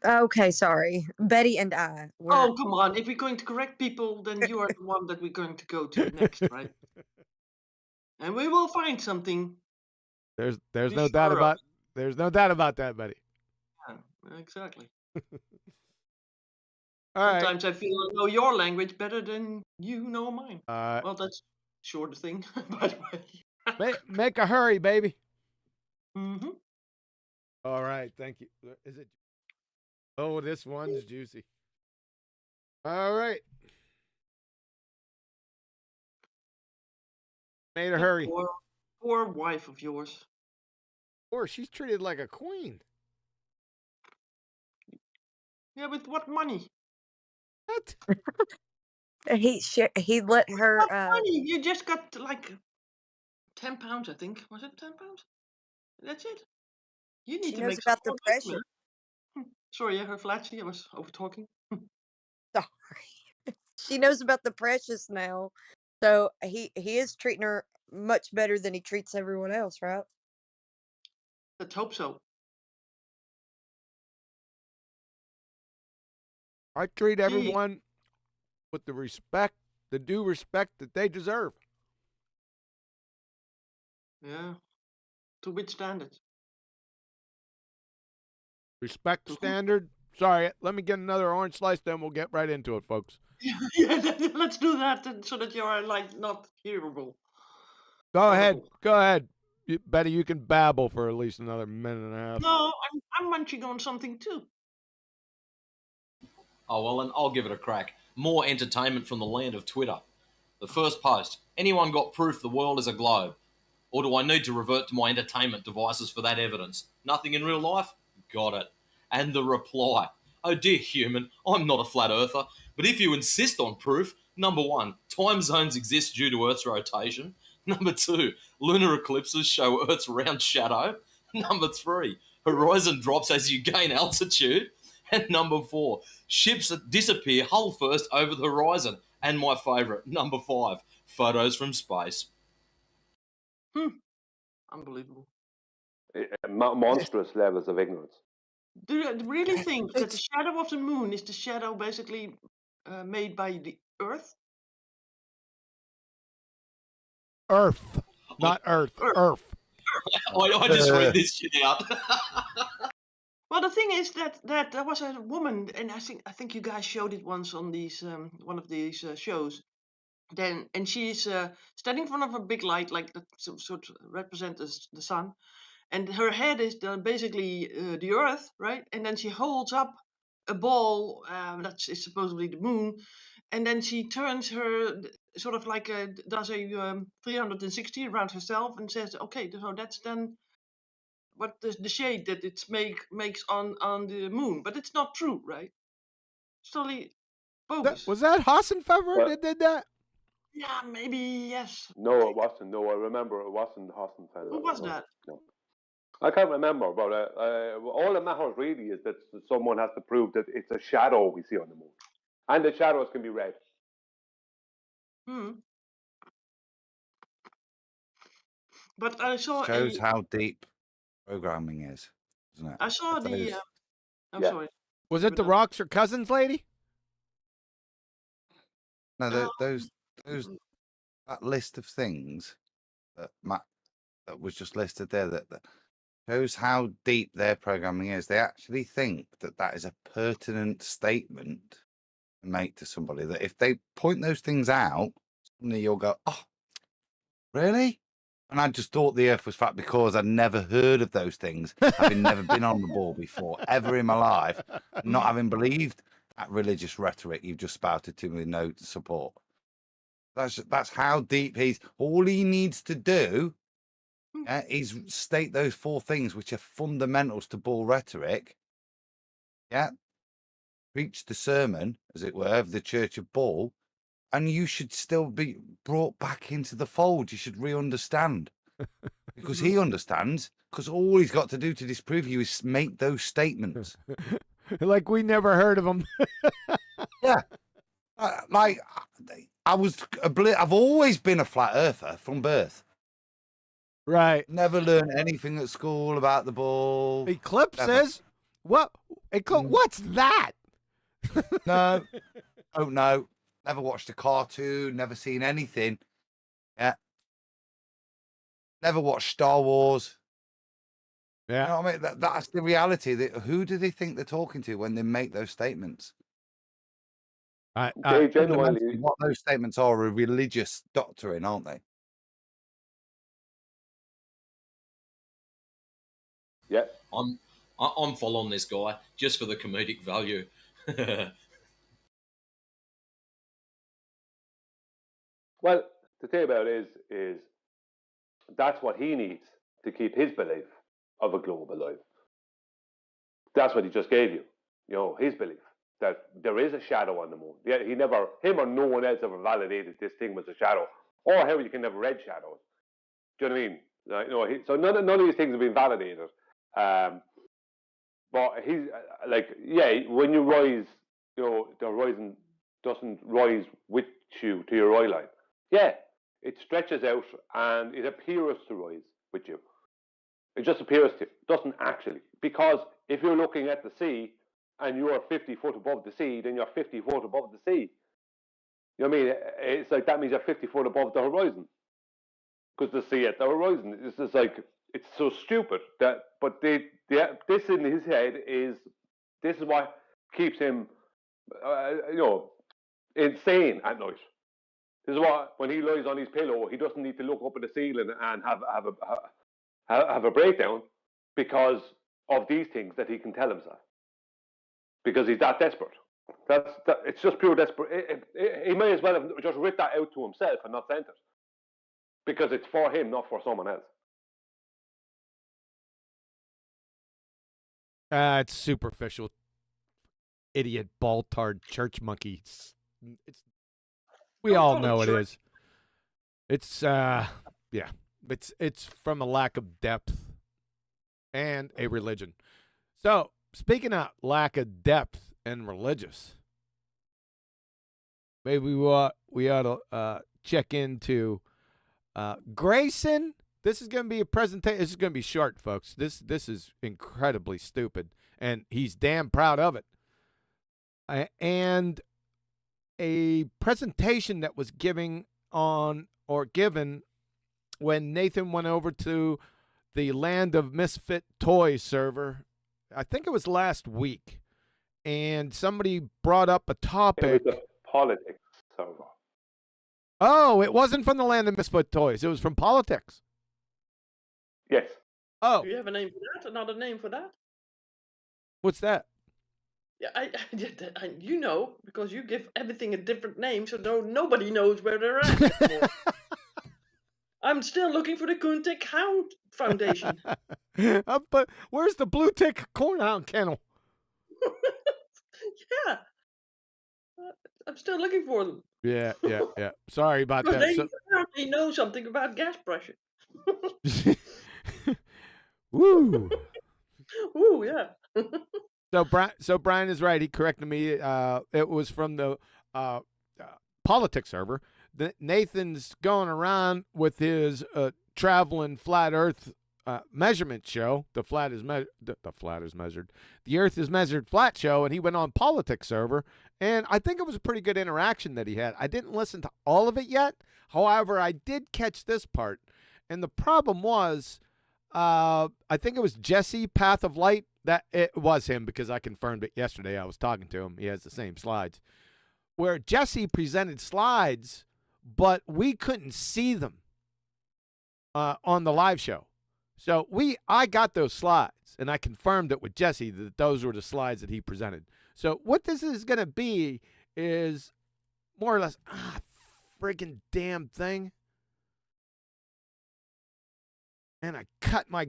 Okay, sorry. Betty and I. Oh, come on. If we're going to correct people, then you are the one that we're going to go to next, right? And we will find something. There's no doubt about that, Betty. Yeah, exactly. All right. Sometimes I feel I know your language better than you know mine. Well, that's sure the thing, by the way. Make a hurry, baby. Mm-hmm. All right, thank you. Is it? Oh, this one's juicy. All right. Made a hurry. Poor wife of yours. Or she's treated like a queen. Yeah, with what money? What? He let her. Not money. You just got like £10, I think. Was it £10? That's it. You need She to knows make some about the more money, precious. man. Sorry, I heard Flatchy. I was over talking. Sorry. She knows about the precious now. So he is treating her much better than he treats everyone else, right? Let's hope so. I treat Gee. everyone with the due respect that they deserve. Yeah. To which standard? Respect To who? standard. Sorry, let me get another orange slice, then we'll get right into it, folks. Yeah, let's do that so that you are like not hearable. Go ahead. Go ahead. Betty, you can babble for at least another minute and a half. No, I'm munching on something too. Oh, well, then I'll give it a crack. More entertainment from the land of Twitter. The first post. Anyone got proof the world is a globe? Or do I need to revert to my entertainment devices for that evidence? Nothing in real life? Got it. And the reply. Oh dear human, I'm not a flat earther, but if you insist on proof, number 1, time zones exist due to Earth's rotation. Number 2, lunar eclipses show Earth's round shadow. Number 3, horizon drops as you gain altitude. And number 4, ships disappear hull first over the horizon. And my favourite, number 5, photos from space. Unbelievable. Monstrous levels of ignorance. Do you really think that the shadow of the moon is the shadow basically made by the Earth? Earth, not Earth. Earth. I just read this shit out. Well, the thing is that there was a woman, and I think you guys showed it once on these one of these shows. And she's standing in front of a big light, like that sort of represents the sun, and her head is basically the Earth, right? And then she holds up a ball that is supposedly the moon, and then she turns her sort of like does a 360 around herself and says, "Okay, so that's then what the shade that it makes on the moon." But it's not true, right? It's totally bogus. Was that Hassenpfeffer that did that? Yeah, maybe yes. No, it wasn't. No, I remember it wasn't Hassenfeld. Who was No, that? no. I can't remember, but all that matters really is that someone has to prove that it's a shadow we see on the moon. And the shadows can be red. But I saw Shows how deep programming is, doesn't it? I saw If the. those- I'm sorry. Was it the Rocks or Cousins lady? No, those that list of things that Matt that was just listed there that shows how deep their programming is. They actually think that that is a pertinent statement to make to somebody. That if they point those things out, suddenly you'll go, "Oh, really?" And I just thought the Earth was flat because I'd never heard of those things, having never been on the ball before, ever in my life, not having believed that religious rhetoric you've just spouted to me with no support. That's how deep he's. All he needs to do is state those 4 things which are fundamentals to ball rhetoric. Yeah, preach the sermon, as it were, of the Church of Ball, and you should still be brought back into the fold. You should re-understand, because he understands. Because all he's got to do to disprove you is make those statements. Like we never heard of them. Yeah, like I've always been a flat earther from birth. Right. Never learned anything at school about the ball. Eclipses? What? What's that? No. Oh no. Never watched a cartoon. Never seen anything. Yeah. Never watched Star Wars. Yeah. You know what I mean? That's the reality. Who do they think they're talking to when they make those statements? They genuinely. What those statements are a religious doctrine, aren't they? Yeah. I'm following this guy just for the comedic value. Well, the thing about it is that's what he needs to keep his belief of a globe alive. That's what he just gave you, his belief. that there is a shadow on the moon. Yeah, him or no one else ever validated this thing was a shadow, or how you can never read shadows. Do you know what I mean? So none of these things have been validated. But he's when you rise, the horizon doesn't rise with you to your eye line. Yeah, it stretches out and it appears to rise with you. It just appears to. It doesn't actually. Because if you're looking at the sea and you are 50 foot above the sea, then you're 50 foot above the sea. You know what I mean? It's like that means you're 50 foot above the horizon. Because the sea at the horizon. It's just like, it's so stupid. But this in his head this is what keeps him, insane at night. This is why when he lies on his pillow, he doesn't need to look up at the ceiling and have a breakdown because of these things that he can tell himself. Because he's that desperate. It's just pure desperate. He may as well have just written that out to himself and not sent it. Because it's for him, not for someone else. It's superficial. Idiot, ball-tard church monkey. We all know it is. It's it's from a lack of depth and a religion. So, speaking of lack of depth and religious, maybe we ought to check into Grayson. This is going to be a presentation. This is going to be short, folks. This is incredibly stupid, and he's damn proud of it. And a presentation that was given when Nathan went over to the Land of Misfit Toys server. I think it was last week, and somebody brought up a topic. It was a politics server. Oh, it wasn't from the Land of Misfit Toys. It was from politics. Yes. Oh. Do you have a name for that? Another name for that? What's that? Yeah, because you give everything a different name, so nobody knows where they're at anymore. I'm still looking for the Coontick Hound Foundation. But where's the Blue Tick Cornhound Kennel? Yeah. I'm still looking for them. Yeah. Sorry about that. They apparently know something about gas pressure. Woo. Woo, yeah. So Brian is right. He corrected me. It was from the politics server. Nathan's going around with his traveling flat Earth measurement show. The flat is measured. The Earth is measured flat show, and he went on politics server. And I think it was a pretty good interaction that he had. I didn't listen to all of it yet. However, I did catch this part. And the problem was, I think it was Jesse, Path of Light. That it was him because I confirmed it yesterday. I was talking to him. He has the same slides. Where Jesse presented slides, but we couldn't see them on the live show. So I got those slides, and I confirmed it with Jesse that those were the slides that he presented. So what this is going to be is more or less, friggin' damn thing. And I cut my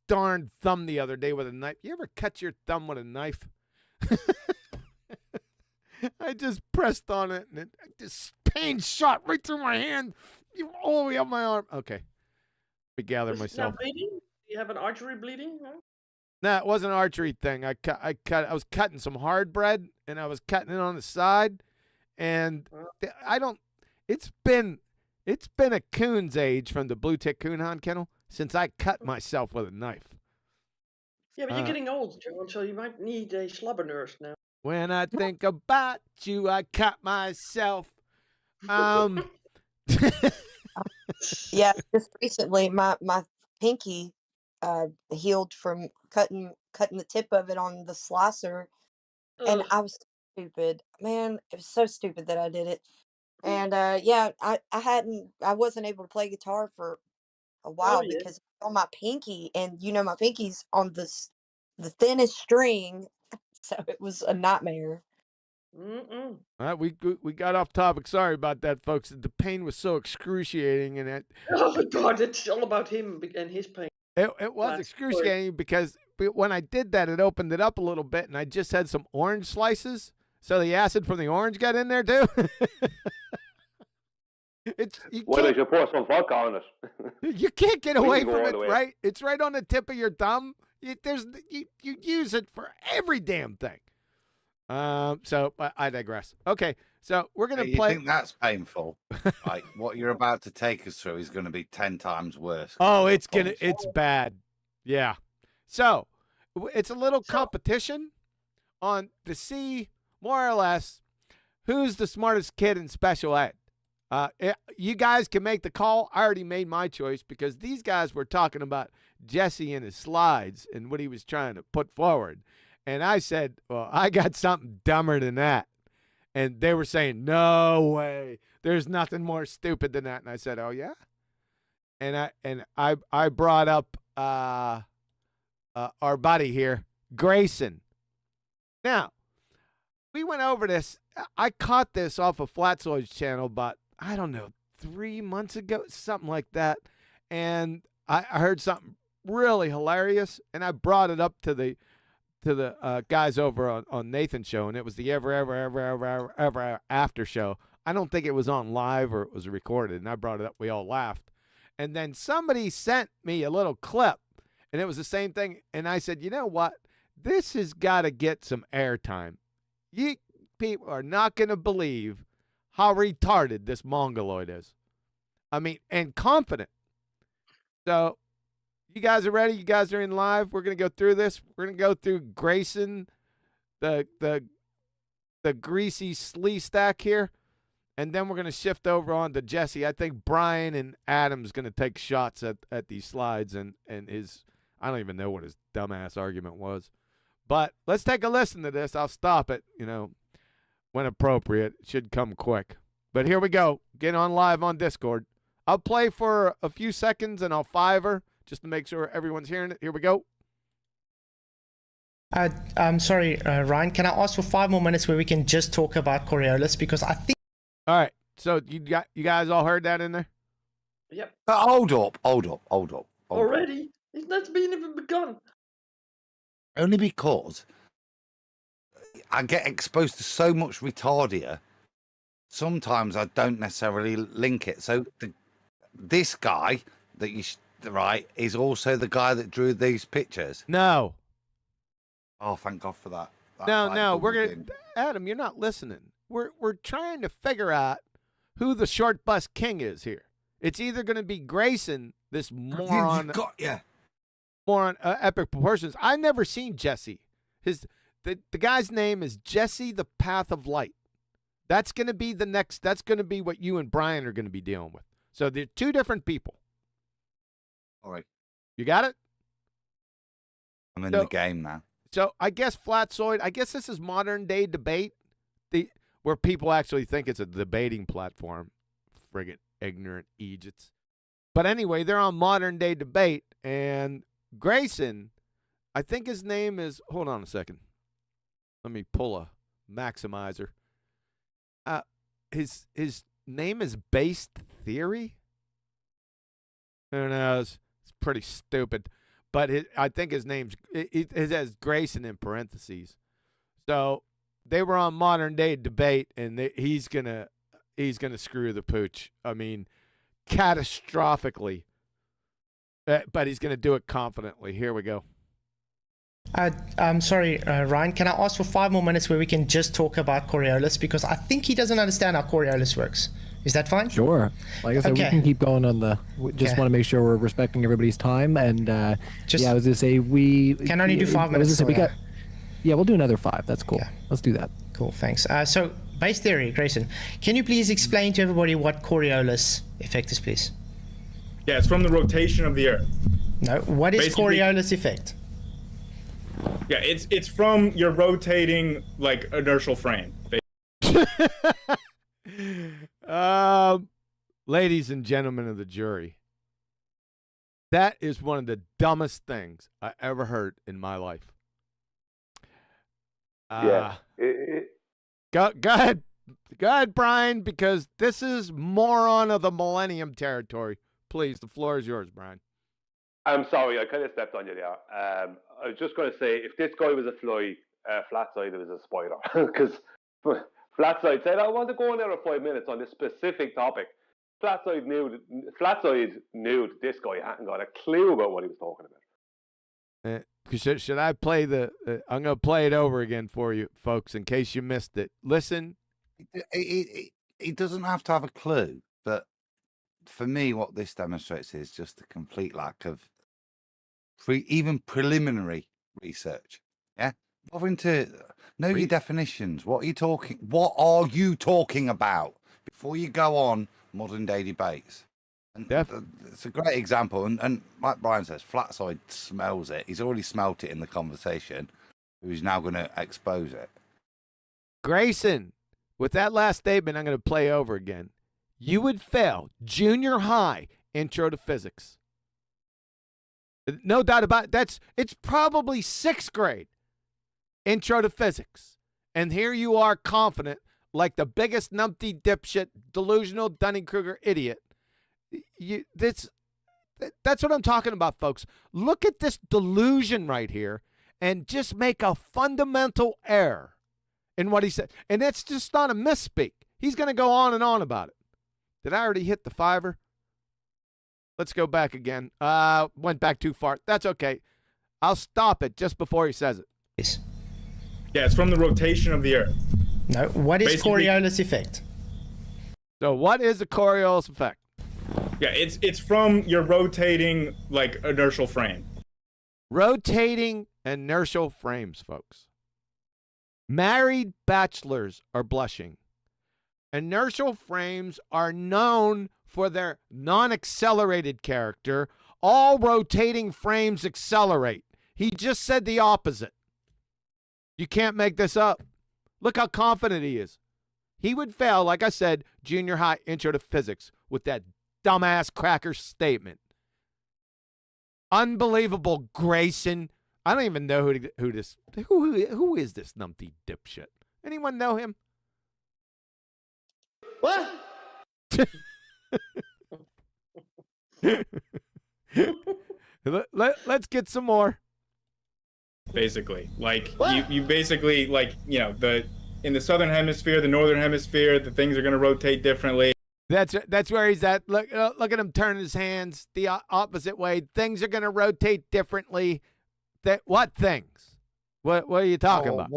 darn thumb the other day with a knife. You ever cut your thumb with a knife? I just pressed on it, and this pain shot right through my hand, all the way up my arm. Okay. Let me gather myself. Now bleeding? Do you have an artery bleeding? Huh? No, it wasn't an archery thing. I was cutting some hard bread, and I was cutting it on the side, and it's been a coon's age from the Blue Tick Coonhound Kennel since I cut myself with a knife. Yeah, but you're getting old, John, so you might need a slobber nurse now. When I think about you, I cut myself. Yeah, just recently, my pinky healed from cutting the tip of it on the slicer, and I was stupid. Man, it was so stupid that I did it. And I wasn't able to play guitar for a while because on my pinky, and my pinky's on the thinnest string, so it was a nightmare. Mm-mm. All right, we got off topic. Sorry about that, folks. The pain was so excruciating, and oh God, it's all about him and his pain. It was excruciating because when I did that, it opened it up a little bit, and I just had some orange slices. So the acid from the orange got in there too. Well, they should pour some vodka on it. You can't get We away can go from all it, the way. right? It's right on the tip of your thumb. You use it for every damn thing. So I digress. Okay, so we're gonna You play. think that's painful? Like what you're about to take us through is going to be 10 times worse. Oh, it's bad. Yeah. So it's a little competition to see more or less who's the smartest kid in special ed. You guys can make the call. I already made my choice because these guys were talking about Jesse and his slides and what he was trying to put forward. And I said, well, I got something dumber than that. And they were saying, no way. There's nothing more stupid than that. And I said, oh, yeah? And I brought up our buddy here, Grayson. Now, we went over this. I caught this off of Flatsoid's channel, but I don't know, 3 months ago, something like that. And I heard something really hilarious, and I brought it up to the guys over on Nathan's show, and it was the ever after show. I don't think it was on live or it was recorded, and I brought it up. We all laughed. And then somebody sent me a little clip, and it was the same thing. And I said, you know what? This has got to get some airtime. You people are not going to believe how retarded this mongoloid is. I mean, and confident. So you guys are ready? You guys are in live? We're going to go through this. We're going to go through Grayson, the greasy slee stack here, and then we're going to shift over on to Jesse. I think Brian and Adam's going to take shots at these slides and his, I don't even know what his dumbass argument was. But let's take a listen to this. I'll stop it, when appropriate. It should come quick. But here we go. Get on live on Discord. I'll play for a few seconds and I'll fiver just to make sure everyone's hearing it. Here we go. I'm sorry, Ryan. Can I ask for 5 more minutes where we can just talk about Coriolis? Because I think... All right. So you guys all heard that in there? Yep. Hold up. Already? It's not been even begun. Only because I get exposed to so much retardia. Sometimes I don't necessarily link it. So this guy that you right is also the guy that drew these pictures. No. Oh, thank God for that. No. We're gonna, Adam, you're not listening. We're trying to figure out who the short bus king is here. It's either going to be Grayson, this moron. Moron, epic proportions. I've never seen Jesse. The guy's name is Jesse the Path of Light. That's going to be the next. That's going to be what you and Brian are going to be dealing with. So they're two different people. All right. You got it? I'm in the game now. So I guess Flatsoid, I guess this is modern day debate, where people actually think it's a debating platform. Friggin' ignorant Egypts. But anyway, they're on modern day debate, and Grayson, I think his name is, hold on a second. Let me pull a maximizer. His name is Based Theory? Who knows? It's pretty stupid. But I think his name's, it has Grayson in parentheses. So they were on modern day debate, and he's gonna screw the pooch. I mean, catastrophically. But he's gonna do it confidently. Here we go. I'm sorry, Ryan. Can I ask for 5 more minutes where we can just talk about Coriolis? Because I think he doesn't understand how Coriolis works. Is that fine? Sure. Like I said, we can keep going on the. We just want to make sure we're respecting everybody's time. And I was going to say we can only do 5 minutes. We'll do another 5. That's cool. Let's do that. Cool. Thanks. So, base theory, Grayson. Can you please explain to everybody what Coriolis effect is, please? Yeah, it's from the rotation of the Earth. No. What is Coriolis effect? Yeah, it's from your rotating inertial frame. Ladies and gentlemen of the jury, that is one of the dumbest things I ever heard in my life. Yeah. Go ahead, Brian, because this is moron of the millennium territory. Please, the floor is yours, Brian. I'm sorry, I kind of stepped on you there. I was just going to say, if this guy was a fly, Flatsoid was a spider, because Flatside said, I want to go on there for 5 minutes on this specific topic. Flatside knew that this guy hadn't got a clue about what he was talking about. Should I play I'm going to play it over again for you, folks, in case you missed it. Listen. He doesn't have to have a clue, but for me, what this demonstrates is just a complete lack of even preliminary research. Yeah, bothering to know your definitions. What are you talking about before you go on modern day debates? And it's a great example. And like Brian says, Flatside smells it. He's already smelt it in the conversation. He's now going to expose it. Grayson, with that last statement, I'm going to play over again. You would fail junior high intro to physics. No doubt about it. It's probably 6th grade intro to physics. And here you are confident, like the biggest numpty dipshit, delusional Dunning-Kruger idiot. That's what I'm talking about, folks. Look at this delusion right here and just make a fundamental error in what he said. And it's just not a misspeak. He's going to go on and on about it. Did I already hit the 5-er? Let's go back again. Went back too far. That's okay. I'll stop it just before he says it. Yeah, it's from the rotation of the Earth. No, what is Coriolis effect? So what is the Coriolis effect? Yeah, it's from your rotating like inertial frame. Rotating inertial frames, folks. Married bachelors are blushing. Inertial frames are known for their non-accelerated character. All rotating frames accelerate. He just said the opposite. You can't make this up. Look how confident he is. He would fail, like I said, junior high intro to physics with that dumbass cracker statement. Unbelievable, Grayson. I don't even know who is this numpty dipshit. Anyone know him? What? Let's get some more. Basically, like you basically like in the southern hemisphere, the northern hemisphere, the things are going to rotate differently. That's where he's at. Look at him turning his hands the opposite way. Things are going to rotate differently. What things? What are you talking about?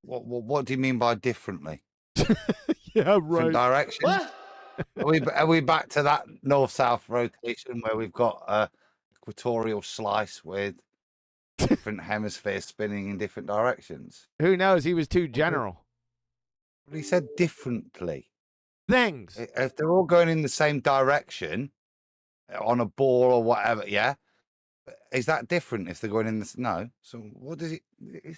What do you mean by differently? Yeah, right. Different directions. Are we back to that north-south rotation where we've got a equatorial slice with different hemispheres spinning in different directions? Who knows? He was too general. But he said differently. Things. If they're all going in the same direction on a ball or whatever, yeah. Is that different if they're going in this? No. So what does it?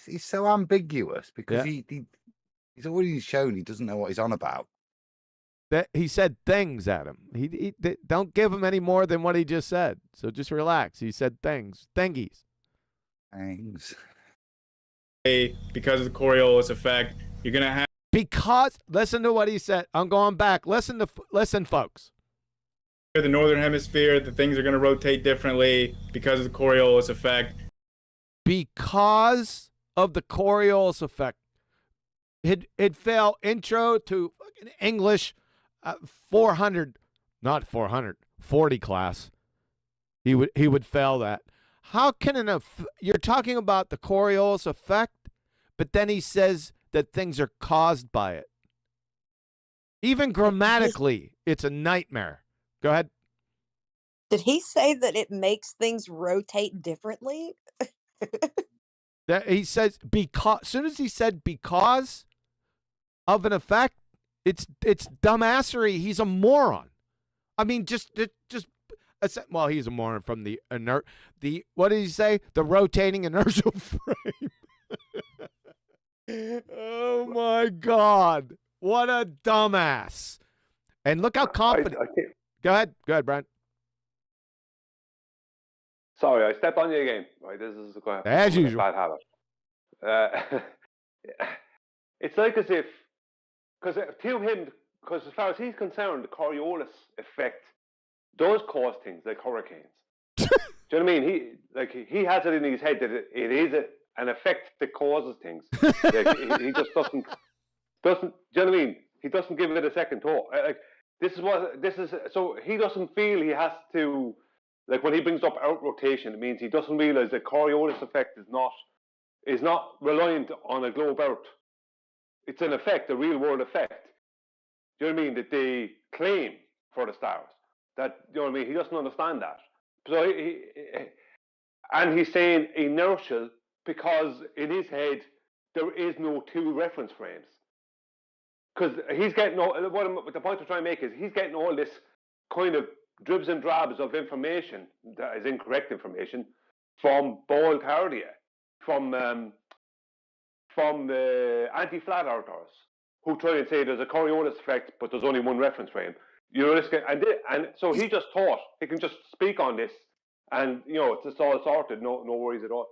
He's so ambiguous because he's already shown he doesn't know what he's on about. That he said things at him. He don't give him any more than what he just said. So just relax. He said things, thingies. Things. Because of the Coriolis effect, you're gonna have. Because listen to what he said. I'm going back. Listen, folks. The northern hemisphere, the things are going to rotate differently because of the Coriolis effect. Because of the Coriolis effect. It fell intro to English 40 class. He would fail that. How can you're talking about the Coriolis effect, but then he says that things are caused by it. Even grammatically, it's a nightmare. Go ahead. Did he say that it makes things rotate differently? That he says because. As soon as he said because of an effect, it's dumbassery. He's a moron. I mean, just. Well, he's a moron from the what did he say? The rotating inertial frame. Oh my God! What a dumbass! And look how confident. Go ahead, Brian. Sorry, I stepped on you again. Right, this is as usual. Bad habit. It's like as if, because as far as he's concerned, the Coriolis effect does cause things like hurricanes. Do you know what I mean? He has it in his head that it is an effect that causes things. He just doesn't. Do you know what I mean? He doesn't give it a second thought. Like this is. So he doesn't feel he has to. Like when he brings up out rotation, it means he doesn't realize that Coriolis effect is not reliant on a globe out. It's an effect, a real world effect. Do you know what I mean? That they claim for the stars. That, you know what I mean? He doesn't understand that. So and he's saying inertial because in his head there is no two reference frames. Because he's getting all, the point I'm trying to make is he's getting all this kind of dribs and drabs of information that is incorrect information from Ball Cardia, from the anti-flat earthers who try and say there's a Coriolis effect, but there's only one reference frame. You know, and so he just thought he can just speak on this, and you know, it's all sorted, no worries at all.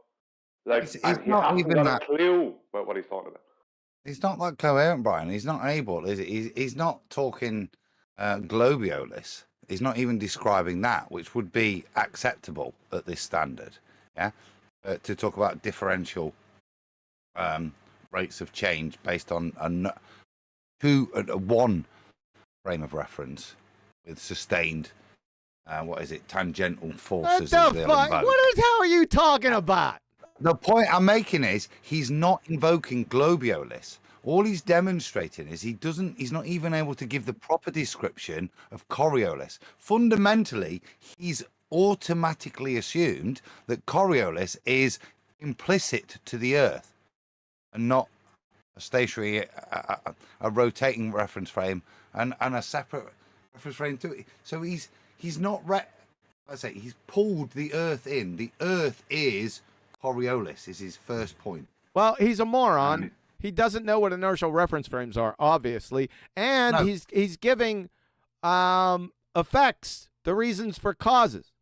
Like It's he not hasn't even got that. a clue about what he's talking about. He's not like coherent, Brian. He's not able, is it? He's not talking globiolis. He's not even describing that, which would be acceptable at this standard. Yeah, to talk about differential rates of change based on one frame of reference with sustained tangential forces. What the fuck? What the hell are you talking about? The point I'm making is he's not invoking globiolis. All he's demonstrating is he's not even able to give the proper description of Coriolis. Fundamentally, he's automatically assumed that Coriolis is implicit to the Earth and not a stationary, a rotating reference frame and a separate reference frame to it. So he's not he's pulled the Earth in. The Earth is Coriolis is his first point. Well, he's a moron. He doesn't know what inertial reference frames are, obviously, and No. he's giving effects the reasons for causes.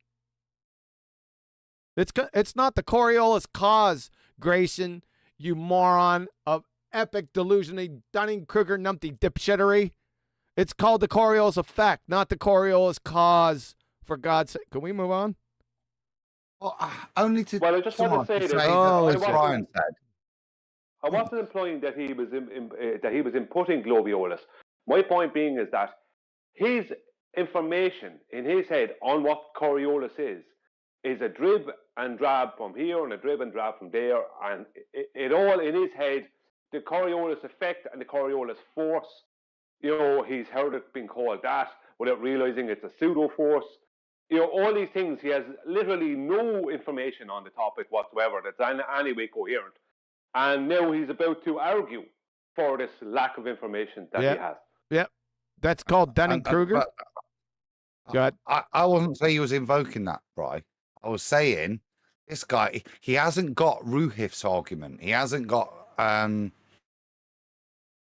It's not the Coriolis cause, Grayson, you moron of epic delusionary Dunning-Kruger numpty dipshittery. It's called the Coriolis effect, not the Coriolis cause. For God's sake, can we move on? Well, only to. Well, I just want to say that Brian said. I wasn't implying that he was inputting globiolis. My point being is that his information in his head on what Coriolis is a drib and drab from here and a drib and drab from there, and it all in his head, the Coriolis effect and the Coriolis force. You know, he's heard it being called that without realizing it's a pseudo force. You know, all these things, he has literally no information on the topic whatsoever that's any way coherent. And now he's about to argue for this lack of information that he has. Yep. That's called Dunning-Kruger. I wasn't saying he was invoking that, Bri. I was saying this guy, he hasn't got Ruhif's argument. He hasn't got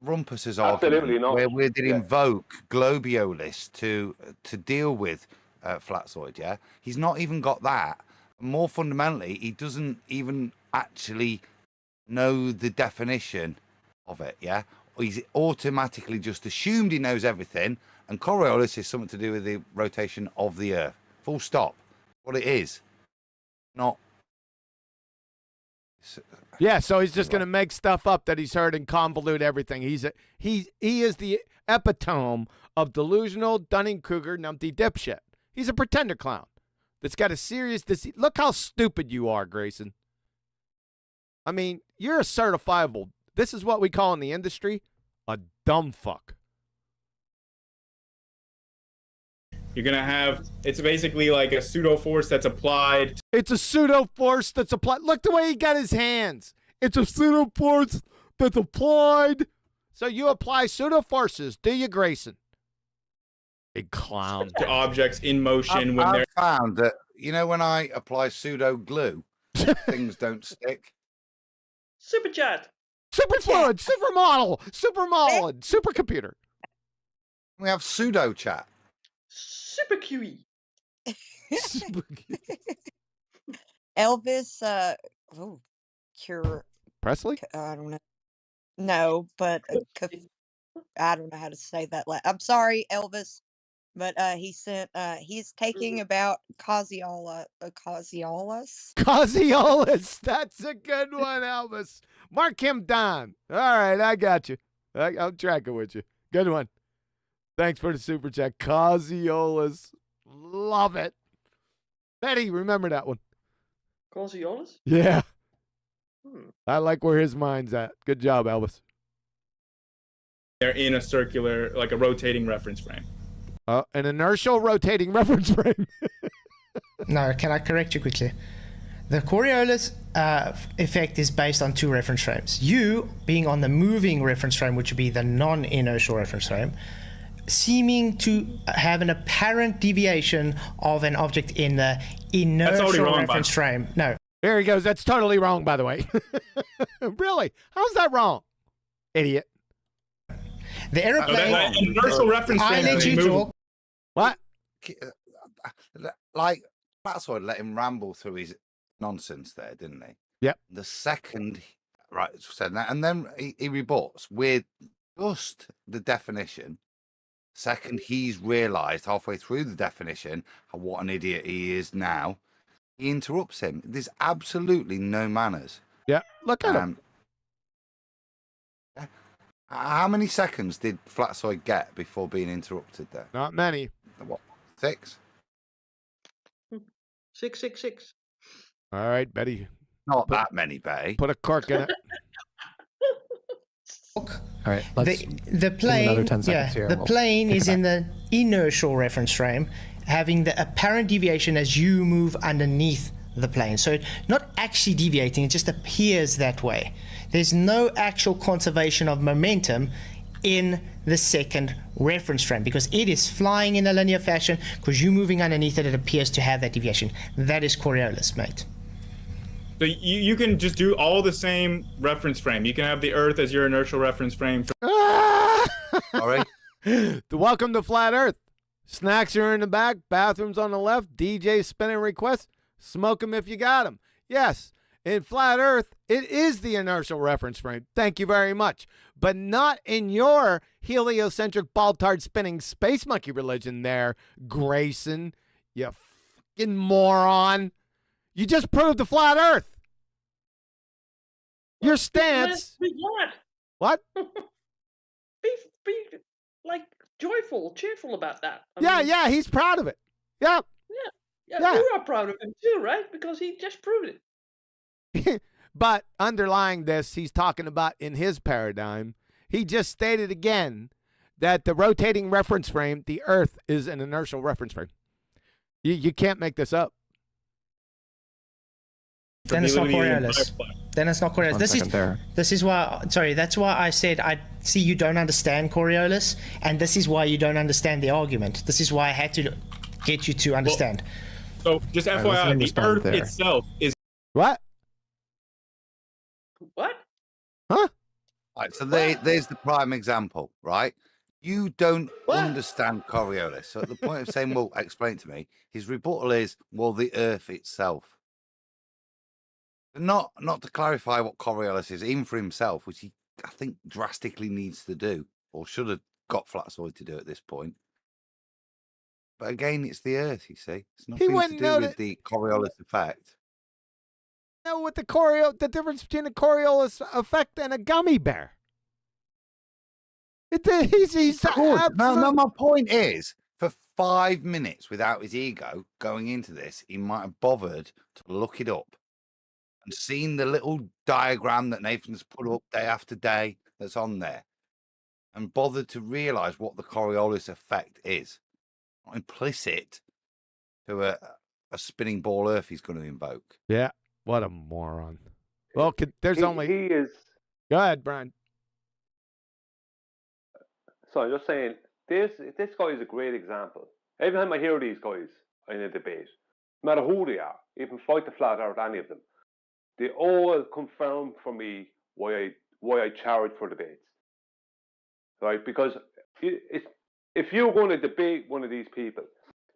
Rumpus's argument. Where we did invoke globiolis to deal with flatzoid, yeah? He's not even got that. More fundamentally, he doesn't even actually know the definition of it, yeah? He's automatically just assumed he knows everything, and Coriolis is something to do with the rotation of the Earth. Full stop. What it is. Not... Yeah, so he's just going to make stuff up that he's heard and convolute everything. He is the epitome of delusional Dunning-Kruger numpty dipshit. He's a pretender clown that's got a serious disease. Look how stupid you are, Grayson. I mean, you're a certifiable. This is what we call in the industry a dumb fuck. You're going to have, it's basically like a pseudo force that's applied. It's a pseudo force that's applied. Look the way he got his hands. It's a pseudo force that's applied. So you apply pseudo forces, do you, Grayson? Big clown. To objects in motion when I've they're. found that, you know, when I apply pseudo glue, things don't stick. Superchat. Superfluid, supermodel, supermodel, supercomputer. We have pseudo chat. Super QE. Elvis, Cure. Presley? I don't know. No, but I don't know how to say that. I'm sorry, Elvis, but he sent. He's taking about Casiolus. Casiolus. That's a good one, Elvis. Mark him down. All right, I got you. I'm tracking with you. Good one. Thanks for the super chat. Cosiolas. Love it. Betty, remember that one. Cosiolas? Yeah. Hmm. I like where his mind's at. Good job, Elvis. They're in a circular, like a rotating reference frame. An inertial rotating reference frame. No, can I correct you quickly? The Coriolis effect is based on two reference frames. You being on the moving reference frame, which would be the non-inertial reference frame, seeming to have an apparent deviation of an object in the inertial reference frame. No. There he goes. That's totally wrong, by the way. Really? How's that wrong? Idiot. The airplane. Inertial reference frame. I let you talk. What? Like, Platzoid let him ramble through his nonsense there, didn't he? Yep. The second, right, said that, and then he rebuts with just the definition. Second, he's realised halfway through the definition what an idiot he is now. He interrupts him. There's absolutely no manners. Yeah, look at him. How many seconds did Flatsoid get before being interrupted there? Not many. What? 6? 666. All right, Betty. Not that many, Betty. Put a cork in it. All right, let's the plane, another 10 seconds here. The plane is in the inertial reference frame, having the apparent deviation as you move underneath the plane. So not actually deviating, it just appears that way. There's no actual conservation of momentum in the second reference frame because it is flying in a linear fashion. Because you're moving underneath it, it appears to have that deviation. That is Coriolis, mate. So you can just do all the same reference frame. You can have the Earth as your inertial reference frame. All right. Welcome to Flat Earth. Snacks are in the back, bathrooms on the left, DJ spinning requests. Smoke them if you got them. Yes, in Flat Earth, it is the inertial reference frame. Thank you very much. But not in your heliocentric ball-tard spinning space monkey religion there, Grayson. You fucking moron. You just proved the Flat Earth. Your stance. Be glad. What? Be like joyful, cheerful about that. Yeah, he's proud of it. Yeah. Yeah, you are proud of him too, right? Because he just proved it. But underlying this, he's talking about in his paradigm, he just stated again that the rotating reference frame, the Earth, is an inertial reference frame. You can't make this up. Then it's not Coriolis. Then it's not Coriolis. This is why. Sorry, that's why I said I see you don't understand Coriolis, and this is why you don't understand the argument. This is why I had to get you to understand. So just FYI, the Earth itself is what? What? Huh? Right, so there's the prime example, right? You don't understand Coriolis. So at the point of saying, well, explain to me, his rebuttal is, well, the Earth itself. Not to clarify what Coriolis is, even for himself, which he, I think, drastically needs to do, or should have got Flatsoid to do at this point. But again, it's the Earth, you see. It's nothing to do with the Coriolis effect. Know what the difference between a Coriolis effect and a gummy bear? He's No, my point is, for 5 minutes without his ego going into this, he might have bothered to look it up and seen the little diagram that Nathan's put up day after day that's on there and bothered to realise what the Coriolis effect is. Not implicit to a spinning ball Earth he's going to invoke. Yeah, what a moron. Well, there's only... He is... Go ahead, Brian. So I'm just saying, this guy is a great example. Every time I hear these guys in a debate, no matter who they are, even Fight the Flat Earth, any of them, they all confirm for me why I charge for debates, right? Because if you're going to debate one of these people,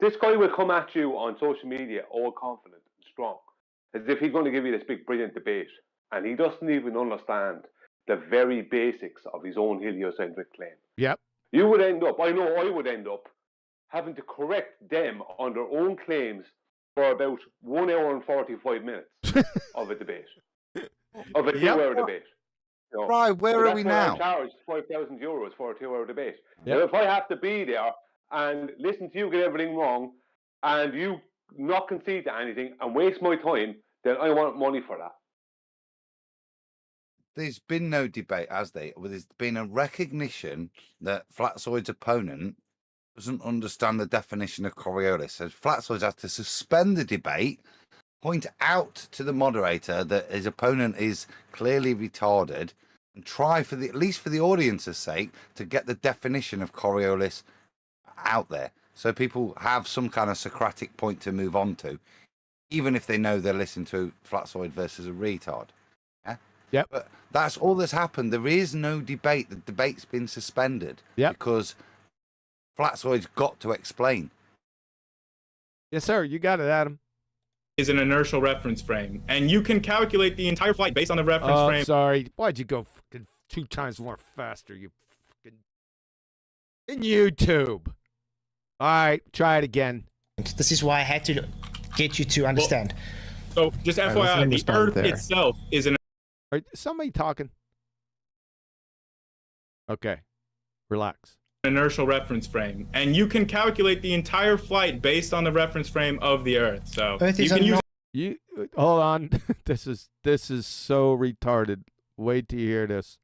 this guy will come at you on social media all confident and strong, as if he's going to give you this big brilliant debate, and he doesn't even understand the very basics of his own heliocentric claim. Yep. You would end up, I know I would end up, having to correct them on their own claims for about 1 hour and 45 minutes of a debate, of a 2-hour debate. You know? Right, where So are that's we why now? I charge €5,000 for a 2-hour debate. Yep. Now, if I have to be there and listen to you get everything wrong, and you not concede to anything and waste my time, then I want money for that. There's been no debate, has there? Well, there's been a recognition that Flatsoid's opponent doesn't understand the definition of Coriolis. So Flatsoid has to suspend the debate, point out to the moderator that his opponent is clearly retarded, and try for at least for the audience's sake to get the definition of Coriolis out there, so people have some kind of Socratic point to move on to, even if they know they're listening to Flatsoid versus a retard. Yeah. Yep. But that's all that's happened. There is no debate. The debate's been suspended. Yep. Because Flatsoid's got to explain. Yes, sir. You got it, Adam. Is an inertial reference frame, and you can calculate the entire flight based on the reference frame. Sorry. Why'd you go fucking 2 times more faster, you fucking... In YouTube. All right, try it again. This is why I had to get you to understand. So, just FYI, the Earth itself is an... Is somebody talking? Okay, relax. Inertial reference frame, and you can calculate the entire flight based on the reference frame of the Earth. So you can use. You hold on. This is so retarded. Wait till you hear this.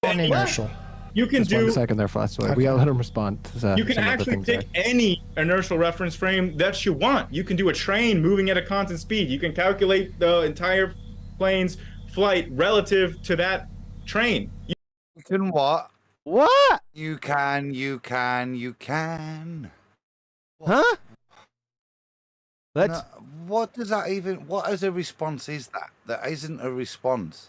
Inertial. You can Just do. 1 second there, Flatsoid. We gotta let him respond. To, you can some of the actually things pick any inertial reference frame that you want. You can do a train moving at a constant speed. You can calculate the entire plane's flight relative to that train. You can what? What? You can. What? Huh? Let's. No, what does that even? What as a response is that? That isn't a response.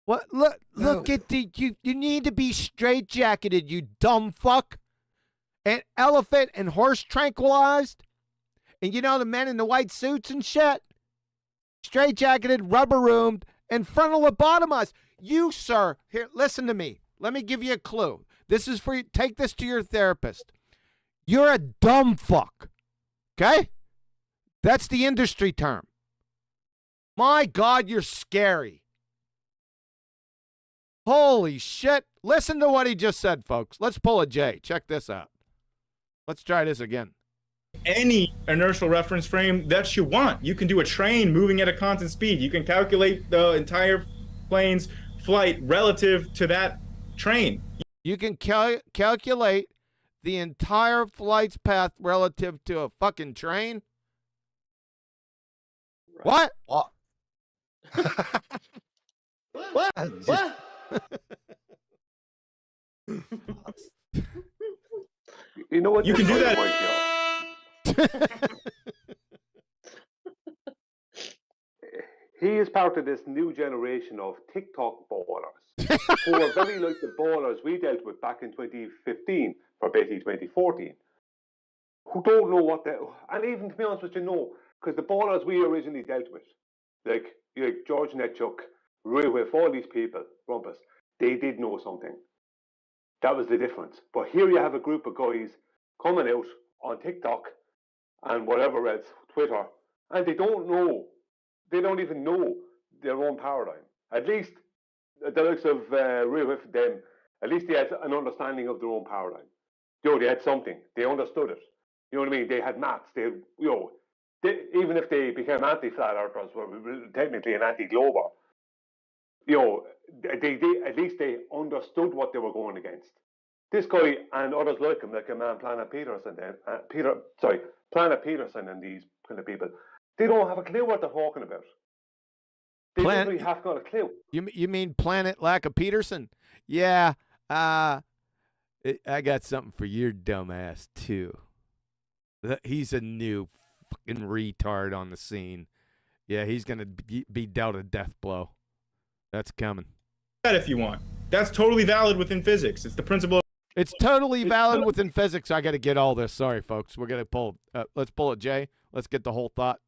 What? Look at the you need to be straitjacketed, you dumb fuck. And elephant and horse tranquilized. And you know the men in the white suits and shit? Straitjacketed, rubber roomed, and frontal lobotomized. You, sir, here, listen to me. Let me give you a clue. This is for you. Take this to your therapist. You're a dumb fuck. Okay? That's the industry term. My God, you're scary. Holy shit. Listen to what he just said, folks. Let's pull a J. Check this out. Let's try this again. Any inertial reference frame that you want. You can do a train moving at a constant speed. You can calculate the entire plane's flight relative to that train. You can calculate the entire flight's path relative to a fucking train? What? What? What? You know what? You can do that. He is part of this new generation of TikTok ballers who are very like the ballers we dealt with back in 2015 for Betty 2014, who don't know what they, and even to be honest with you, no, because the ballers we originally dealt with, like George Netchuk, Lieu, all these people, Rumpus, they did know something. That was the difference. But here you have a group of guys coming out on TikTok and whatever else, Twitter, and they don't even know their own paradigm. At least the likes of Lieu, them, at least they had an understanding of their own paradigm. They had something. They understood it. You know what I mean? They had maths. They had, even if they became anti-flat earthers, were technically an anti-glober, they at least they understood what they were going against. This guy and others like him, like a man Planet Peterson, Planet Peterson and these kind of people, they don't have a clue what they're talking about. They literally have got a clue. You mean Planet Lack of Peterson? Yeah. I got something for your dumb ass too. He's a new fucking retard on the scene. Yeah, he's gonna be dealt a death blow. That's coming. That if you want. That's totally valid within physics. It's the principle. It's totally valid within physics. I got to get all this. Sorry, folks. We're gonna pull. Let's pull it, Jay. Let's get the whole thought.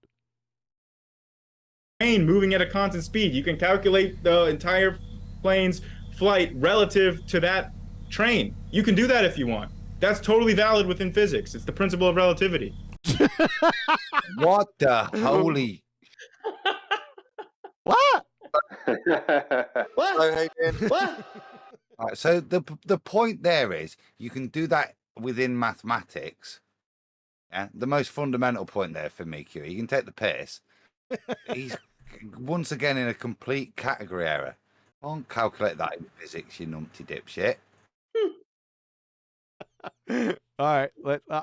Plane moving at a constant speed. You can calculate the entire plane's flight relative to that train. You can do that if you want. That's totally valid within physics. It's the principle of relativity. What the holy? What? What? Right, so the point there is you can do that within mathematics. Yeah, the most fundamental point there for me, Q. You can take the piss. He's once again in a complete category error. I won't calculate that in physics, you numpty dipshit. All right,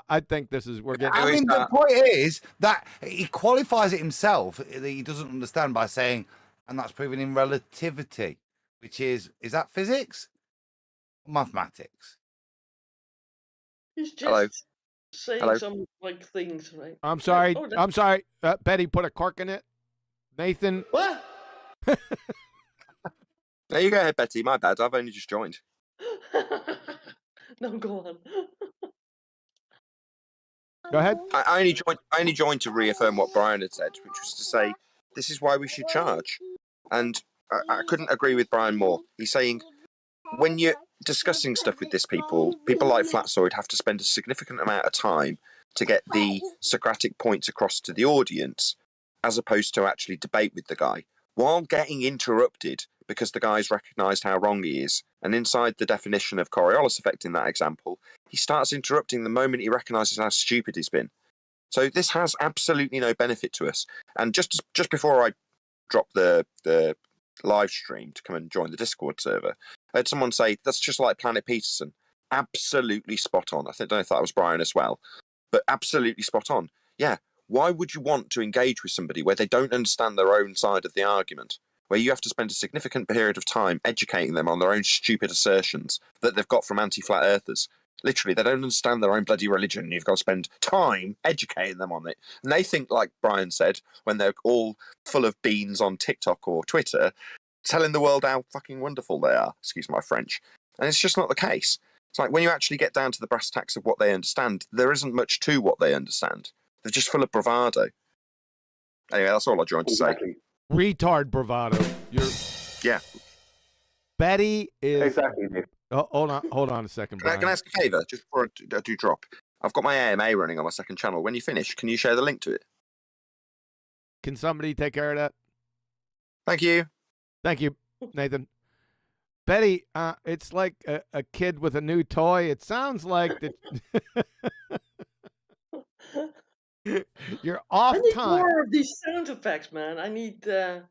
I think this is we're getting. I mean, the point is that he qualifies it himself that he doesn't understand by saying, and that's proven in relativity, which is that physics? Mathematics. He's just saying some like things, right? I'm sorry. Oh, I'm sorry. Betty put a cork in it. Nathan. What? There you go ahead, Betty. My bad. I've only just joined. No, go on. Go ahead. I only joined to reaffirm what Brian had said, which was to say this is why we should charge. And I couldn't agree with Brian more. He's saying when you're discussing stuff with this people like Flatsoid have to spend a significant amount of time to get the Socratic points across to the audience, as opposed to actually debate with the guy, while getting interrupted because the guy's recognised how wrong he is. And inside the definition of Coriolis effect in that example, he starts interrupting the moment he recognises how stupid he's been. So this has absolutely no benefit to us. And just before I drop the live stream to come and join the Discord server, I heard someone say, that's just like Planet Peterson. Absolutely spot on. I don't know if that was Brian as well, but absolutely spot on. Yeah, why would you want to engage with somebody where they don't understand their own side of the argument? Where you have to spend a significant period of time educating them on their own stupid assertions that they've got from anti-flat earthers. Literally, they don't understand their own bloody religion. You've got to spend time educating them on it. And they think, like Brian said, when they're all full of beans on TikTok or Twitter, telling the world how fucking wonderful they are. Excuse my French. And it's just not the case. It's like when you actually get down to the brass tacks of what they understand, there isn't much to what they understand. They're just full of bravado. Anyway, that's all I joined to say. Retard bravado. Yeah. Betty is exactly. Oh, hold on a second, Brian. Can I ask a favour just before I do drop? I've got my AMA running on my second channel. When you finish, can you share the link to it? Can somebody take care of that? Thank you. Thank you, Nathan. Betty, it's like a kid with a new toy. It sounds like that. You're off I need time. more of these sound effects, man. I need a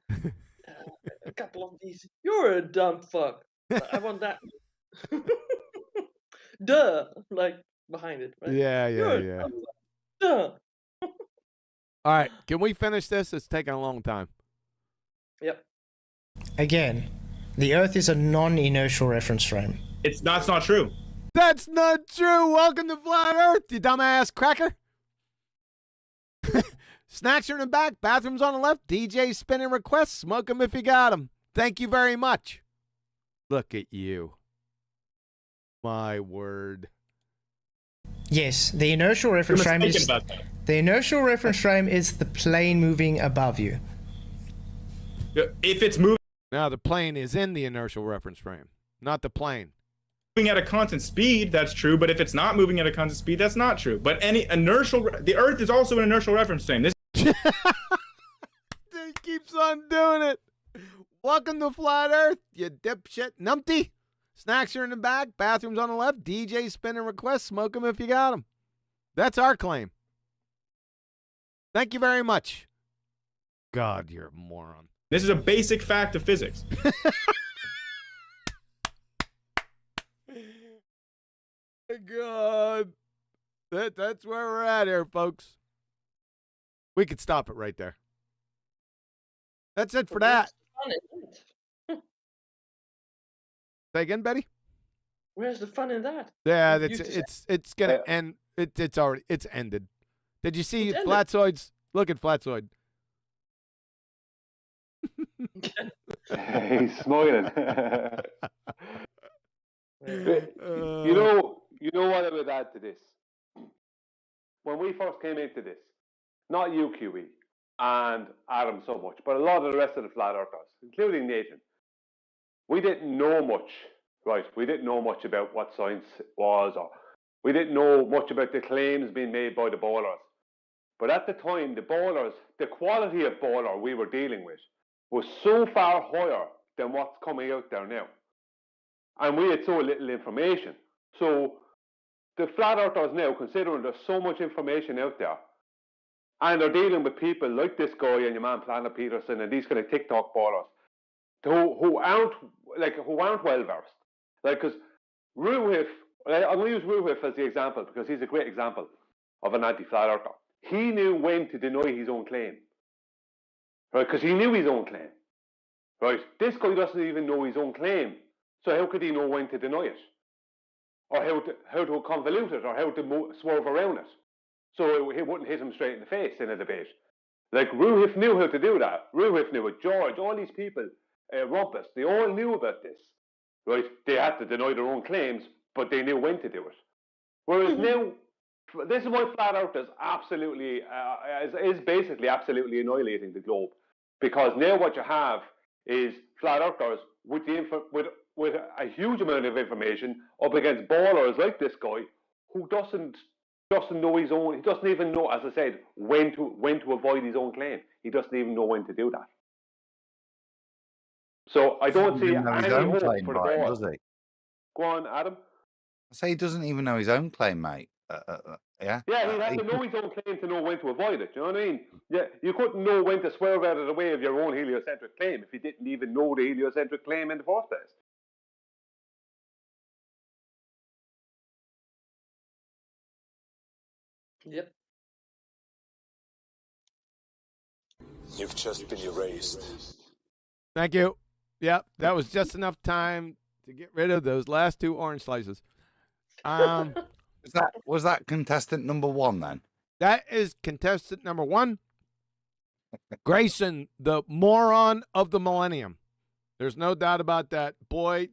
couple of these. You're a dumb fuck. I want that. Duh, like behind it. Right? Yeah. You're a dumb fuck. Duh. All right, can we finish this? It's taking a long time. Yep. Again, the Earth is a non-inertial reference frame. That's not true. That's not true. Welcome to Flat Earth, you dumbass cracker. Snacks are in the back, bathrooms on the left, DJ spinning requests, smoke them if you got them. Thank you very much. Look at you. My word. Yes, the inertial reference frame is the inertial reference frame is the plane moving above you. If it's moving Now the plane is in the inertial reference frame, not the plane. Moving at a constant speed, that's true. But if it's not moving at a constant speed, that's not true. But any inertial, the Earth is also an inertial reference frame. This He keeps on doing it. Welcome to Flat Earth, you dipshit numpty. Snacks are in the back, bathrooms on the left, DJ spinning requests, smoke them if you got them. That's our claim. Thank you very much. God, you're a moron. This is a basic fact of physics. God. That's where we're at here, folks. We could stop it right there. That's it for that. Say again, Betty? Where's the fun in that? Yeah, it's gonna end. It's ended. Did you see Flatsoid's? Look at Flatsoid. He's smiling. You know what I would add to this? When we first came into this, not you, QE, and Adam so much, but a lot of the rest of the flat earthers, including Nathan, we didn't know much, right? We didn't know much about what science was, or we didn't know much about the claims being made by the ballers. But at the time, the ballers, the quality of baller we were dealing with was so far higher than what's coming out there now. And we had so little information. So the flat earthers now, considering there's so much information out there, and they're dealing with people like this guy and your man Planet Peterson and these kind of TikTok ballers who aren't well versed. Like, because Ruhif, I'm going to use Ruhif as the example because he's a great example of an anti-flat earther. He knew when to deny his own claim, right? Because he knew his own claim, right? This guy doesn't even know his own claim, so how could he know when to deny it, or how to convolute it, or how to swerve around it, so it wouldn't hit him straight in the face in a debate? Like, Ruhif knew how to do that. Ruhif knew it. George, all these people, Rumpus, they all knew about this, right? They had to deny their own claims, but they knew when to do it. Whereas now, this is why flat Earth is absolutely, is basically absolutely annihilating the globe. Because now what you have is flat Earthers with a huge amount of information up against ballers like this guy who doesn't know his own. He doesn't even know, as I said, when to avoid his own claim. He doesn't even know when to do that. So I don't see any hope for the ball. Does he? Go on, Adam. I say he doesn't even know his own claim, mate. Yeah. Yeah, he'd have to know his own claim to know when to avoid it. You know what I mean? Yeah, you couldn't know when to swerve out of the way of your own heliocentric claim if you didn't even know the heliocentric claim in the first place. Yep. You've just been erased. Thank you. Yep, that was just enough time to get rid of those last 2 orange slices. Was that contestant number 1 then? That is contestant number 1. Grayson, the moron of the millennium. There's no doubt about that. Boy,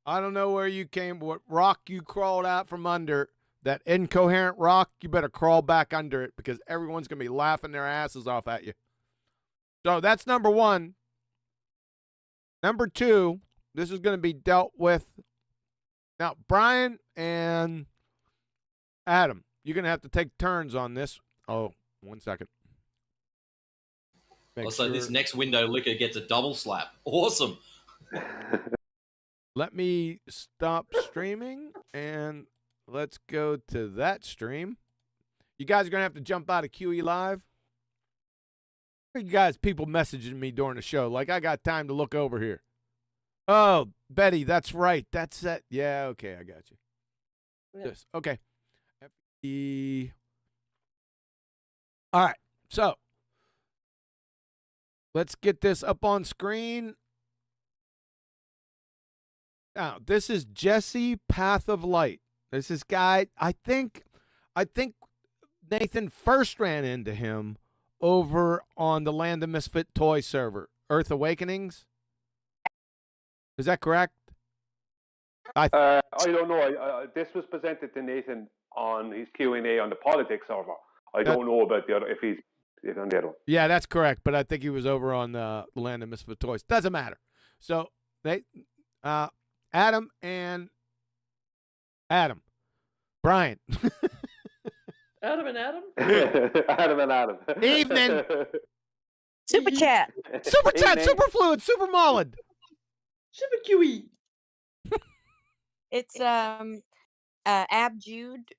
I don't know where you came, what rock you crawled out from under. That incoherent rock, you better crawl back under it because everyone's going to be laughing their asses off at you. So that's number 1. Number 2, this is going to be dealt with. Now, Brian and Adam, you're going to have to take turns on this. Oh, 1 second. So this next window liquor gets a double slap. Awesome. Let me stop streaming and let's go to that stream. You guys are going to have to jump out of QE Live. You guys, people messaging me during the show. Like, I got time to look over here. Oh, Betty, that's right. That's it. Yeah, okay, I got you. Yeah. Yes, okay. All right, so let's get this up on screen. Now, this is Jesse Path of Light. This is guy, I think Nathan first ran into him over on the Land of Misfit Toy server, Earth Awakenings. Is that correct? I don't know. This was presented to Nathan on his Q&A on the politics server. I don't know about the other, if he's on the other one. Yeah, that's correct. But I think he was over on the Land of Misfit Toys. Doesn't matter. So Adam, Brian. Adam and Adam? Adam and Adam. Evening. Superchat. Superchat, Superfluid, Super Mullen. Super QE. It's Ab Jude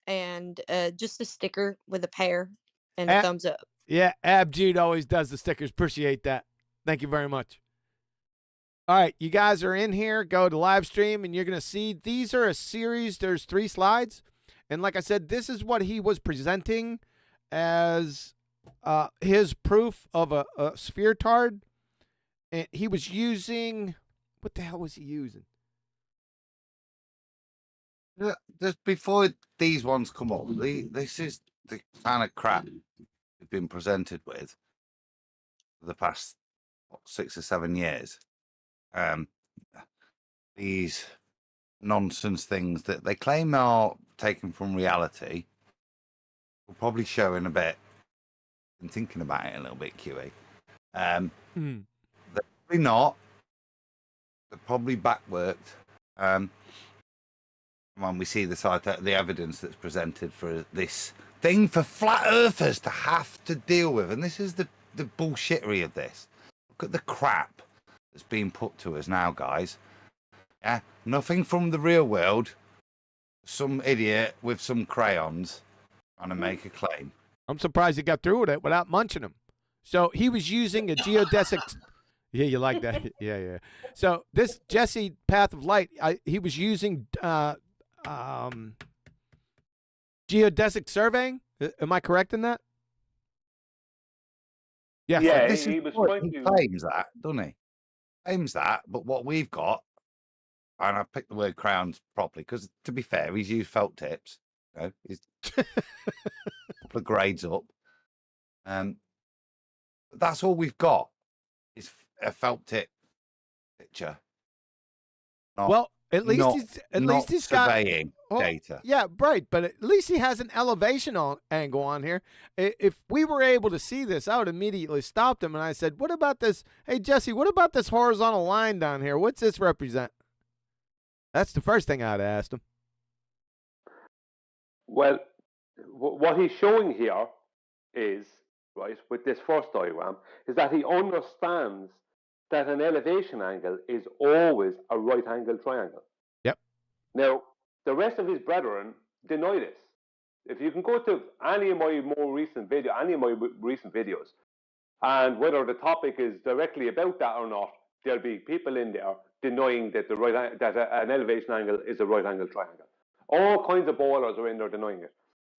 and just a sticker with a pear and a thumbs up. Yeah, Ab Jude always does the stickers. Appreciate that. Thank you very much. All right, you guys are in here. Go to live stream, and you're going to see these are a series. There's 3 slides. And like I said, this is what he was presenting as his proof of a spheretard. And he was using, what the hell was he using? Just before these ones come up, this is the kind of crap we've been presented with for the past 6 or 7 years. These nonsense things that they claim are taken from reality will probably show in a bit. I'm thinking about it a little bit, QE. They're probably not. They're probably backworked. When we see the evidence that's presented for this thing for flat earthers to have to deal with, and this is the bullshittery of this. Look at the crap that's being put to us now, guys. Yeah, nothing from the real world. Some idiot with some crayons trying to make a claim. I'm surprised he got through with it without munching them. So he was using a geodesic. Yeah, you like that? Yeah. So this Jesse Path of Light, he was using geodesic surveying. Am I correct in that? Yes. Yeah, This he is was what trying he to. claims that, doesn't he? Claims that, but what we've got, and I picked the word crayons properly because, to be fair, he's used felt tips. You know, he's a couple of grades up. That's all we've got is a felt tip picture. Well, at least he's got surveying data. Yeah, right. But at least he has an elevation angle on here. If we were able to see this, I would immediately stopped him and I said, "What about this? Hey, Jesse, what about this horizontal line down here? What's this represent?" That's the first thing I'd asked him. Well, what he's showing here is, right, with this first diagram, is that he understands that an elevation angle is always a right angle triangle. Yep. Now, the rest of his brethren deny this. If you can go to any of my recent videos, and whether the topic is directly about that or not, there'll be people in there denying that an elevation angle is a right angle triangle. All kinds of ballers are in there denying it.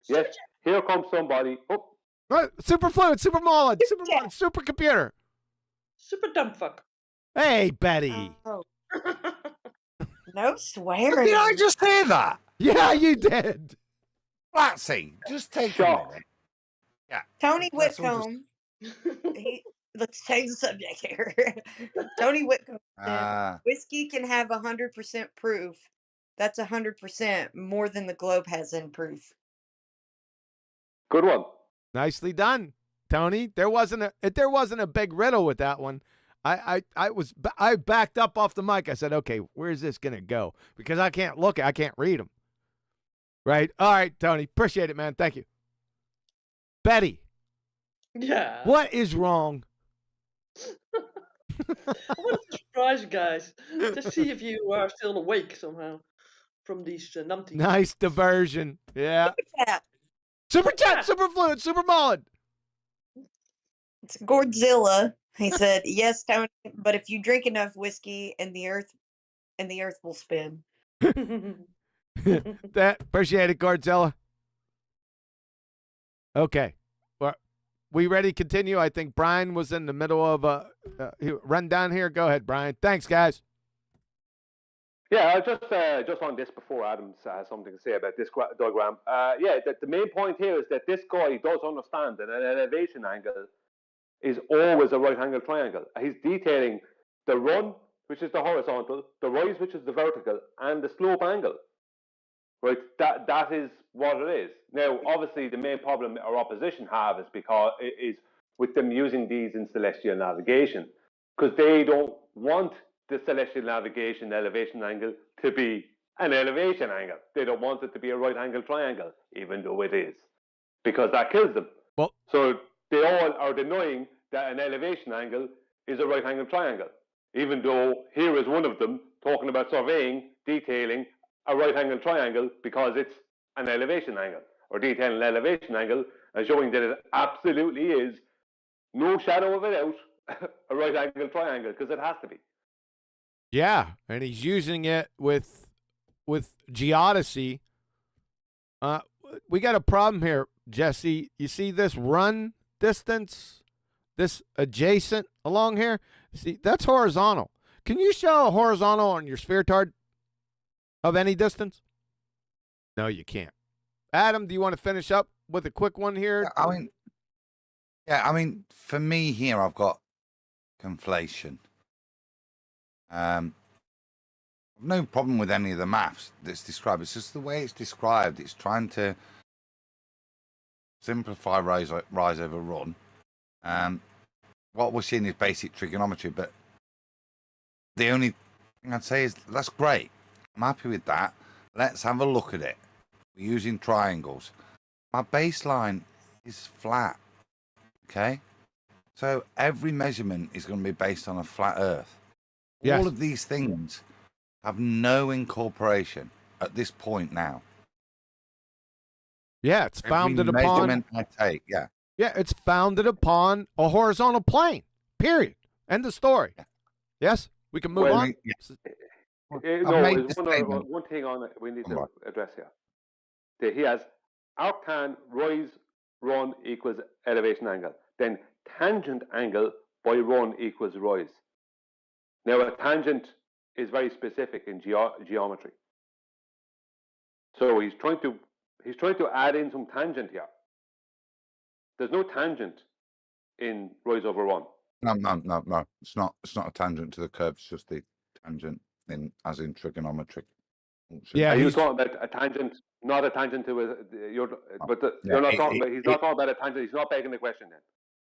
Yes, here comes somebody. Oh, right, super fluid, super mullet, super computer. Super dumb fuck. Hey, Betty. Oh. No swearing. Did I just hear that? Yeah, you did. Flatsy, just take a minute. Yeah. Tony Let's all Whitcomb. Let's change the subject here. Tony Whitcomb said, whiskey can have 100% proof. That's 100% more than the globe has in proof. Good one. Nicely done, Tony. There wasn't a big riddle with that one. I backed up off the mic. I said, okay, where's this gonna go? Because I can't I can't read them. Right. All right, Tony. Appreciate it, man. Thank you. Betty. Yeah. What is wrong? I want to surprise you guys to see if you are still awake somehow from these numpties. Nice diversion. Yeah. Super chat, super fluid, super mullet. It's Godzilla. He said, "Yes, Tony, but if you drink enough whiskey, and the earth will spin." That appreciate it, Godzilla. Okay, well, we ready to continue? I think Brian was in the middle of a rundown here. Go ahead, Brian. Thanks, guys. Yeah, just on this before Adam has something to say about this diagram. The main point here is that this guy does understand that an elevation angle is always a right angle triangle. He's detailing the run, which is the horizontal, the rise, which is the vertical, and the slope angle. Right, that is what it is. Now, obviously, the main problem our opposition have is with them using these in celestial navigation, because they don't want the celestial navigation elevation angle to be an elevation angle. They don't want it to be a right angle triangle, even though it is, because that kills them. Well, so they all are denying that an elevation angle is a right angle triangle, even though here is one of them talking about surveying, detailing a right angle triangle because it's an elevation angle, or detailing an elevation angle and showing that it absolutely is, no shadow of a doubt, a right angle triangle, because it has to be. Yeah, and he's using it with geodesy. We got a problem here, Jesse. You see this run distance, this adjacent along here? See, that's horizontal. Can you show a horizontal on your sphere tard of any distance? No, you can't. Adam, do you want to finish up with a quick one here? I mean, for me here, I've got conflation. I've no problem with any of the maths that's described. It's just the way it's described. It's trying to simplify rise over run. What we're seeing is basic trigonometry, but the only thing I'd say is that's great. I'm happy with that. Let's have a look at it. We're using triangles. My baseline is flat. Okay? So every measurement is going to be based on a flat Earth. Yes. All of these things have no incorporation at this point now. Yeah, it's founded Every upon. measurement I take, yeah. Yeah, it's founded upon a horizontal plane. Period. End of story. Yeah. Yes, we can move on. No, made there's the one, other, statement. one thing on it we need Come to on. address here. He has arctan rise run equals elevation angle. Then tangent angle by run equals rise. Now a tangent is very specific in geometry. So he's trying to add in some tangent here. There's no tangent in rise over run. No. It's not a tangent to the curve. It's just the tangent as in trigonometry. Yeah, Are you talking about a tangent, not a tangent to a? You're not talking about. He's not talking about a tangent. He's not begging the question then.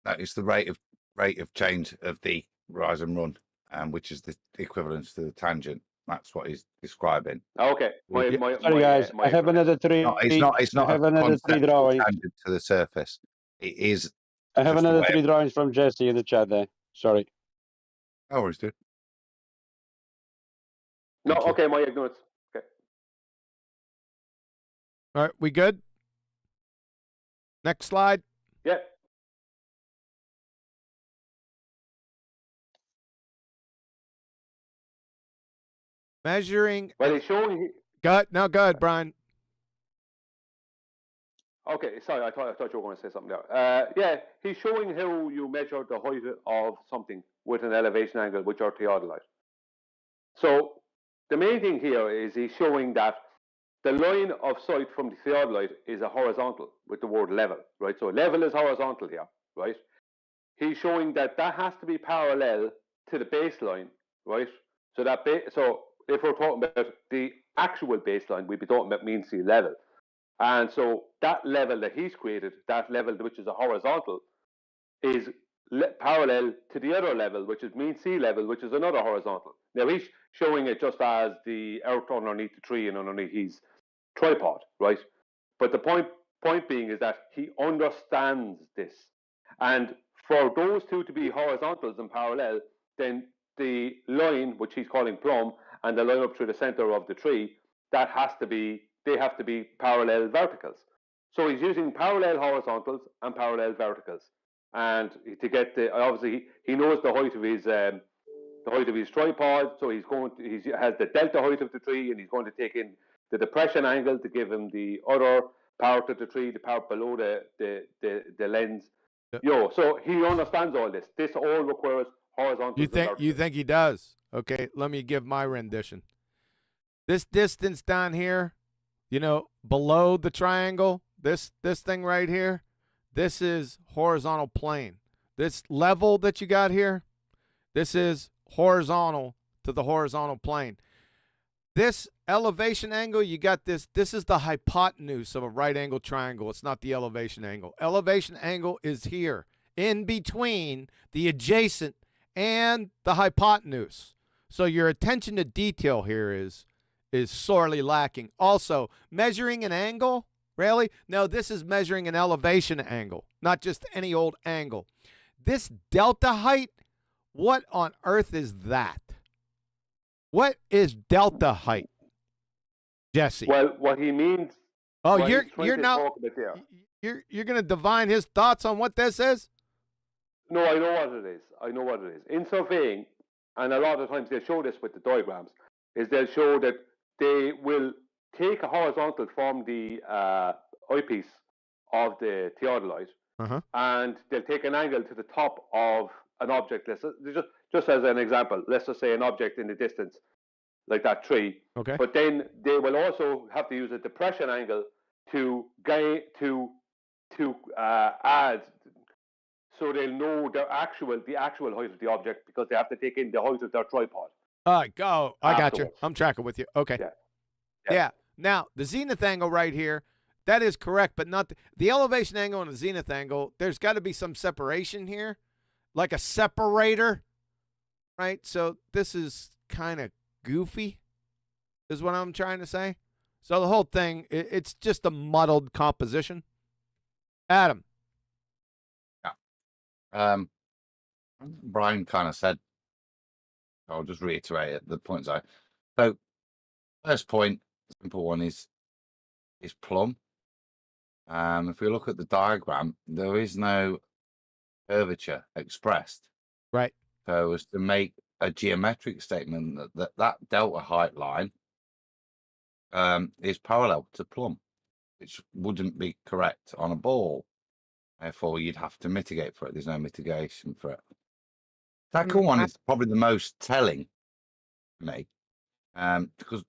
No, it's the rate of change of the rise and run, which is the equivalence to the tangent. That's what he's describing. Okay. Sorry, guys. I have another three. It's not I have a another three conceptual drawings. tangent to the surface. It is. I have just a another way three of- drawings from Jesse in the chat there. Sorry. No worries, dude. No, okay, my ignorance. Okay. All right, we good? Next slide. Yeah. Measuring. Well, he's showing. Go ahead, Brian. Okay, sorry, I thought you were going to say something there. Yeah, he's showing how you measure the height of something with an elevation angle with your theodolite. So the main thing here is he's showing that the line of sight from the theodolite is a horizontal with the word level, right? So level is horizontal here, right? He's showing that has to be parallel to the baseline, right? So so if we're talking about the actual baseline, we'd be talking about mean sea level. And so that level that he's created, that level which is a horizontal, is parallel to the other level, which is mean sea level, which is another horizontal. Now he's showing it just as the earth underneath the tree and underneath his tripod, right? But the point being is that he understands this. And for those two to be horizontals and parallel, then the line, which he's calling plumb, and the line up through the center of the tree, they have to be parallel verticals. So he's using parallel horizontals and parallel verticals. And to get obviously he knows the height of his tripod, so he has the delta height of the tree, and he's going to take in the depression angle to give him the other part of the tree, the part below the lens. So he understands all this. This all requires horizontal. You think he does? Okay, let me give my rendition. This distance down here, below the triangle, this thing right here, this is horizontal plane. This level that you got here, this is horizontal to the horizontal plane. This elevation angle, you got this is the hypotenuse of a right angle triangle. It's not the elevation angle. Elevation angle is here, in between the adjacent and the hypotenuse. So your attention to detail here is sorely lacking. Also, measuring an angle, really? No, this is measuring an elevation angle, not just any old angle. This delta height, what on earth is that? What is delta height, Jesse? Well, what he means. Oh, you're now you're going to divine his thoughts on what this is? No, I know what it is. In surveying, and a lot of times they'll show this with the diagrams, is they'll show that they will take a horizontal from the eyepiece of the theodolite, and they'll take an angle to the top of an object. Just as an example, let's just say an object in the distance, like that tree. Okay. But then they will also have to use a depression angle to add, so they'll know the actual height of the object, because they have to take in the height of their tripod. I got you. I'm tracking with you. Okay. Yeah. Now, the zenith angle right here, that is correct, but not the elevation angle and the zenith angle. There's got to be some separation here, like a separator, right? So this is kind of goofy, is what I'm trying to say. So the whole thing, it's just a muddled composition. Adam. Brian kind of said, I'll just reiterate it, the points I. So, first point, simple one is plumb. If we look at the diagram, there is no curvature expressed. Right. So, as to make a geometric statement that delta height line is parallel to plumb, which wouldn't be correct on a ball. Therefore, you'd have to mitigate for it. There's no mitigation for it. Second one is probably the most telling for me, because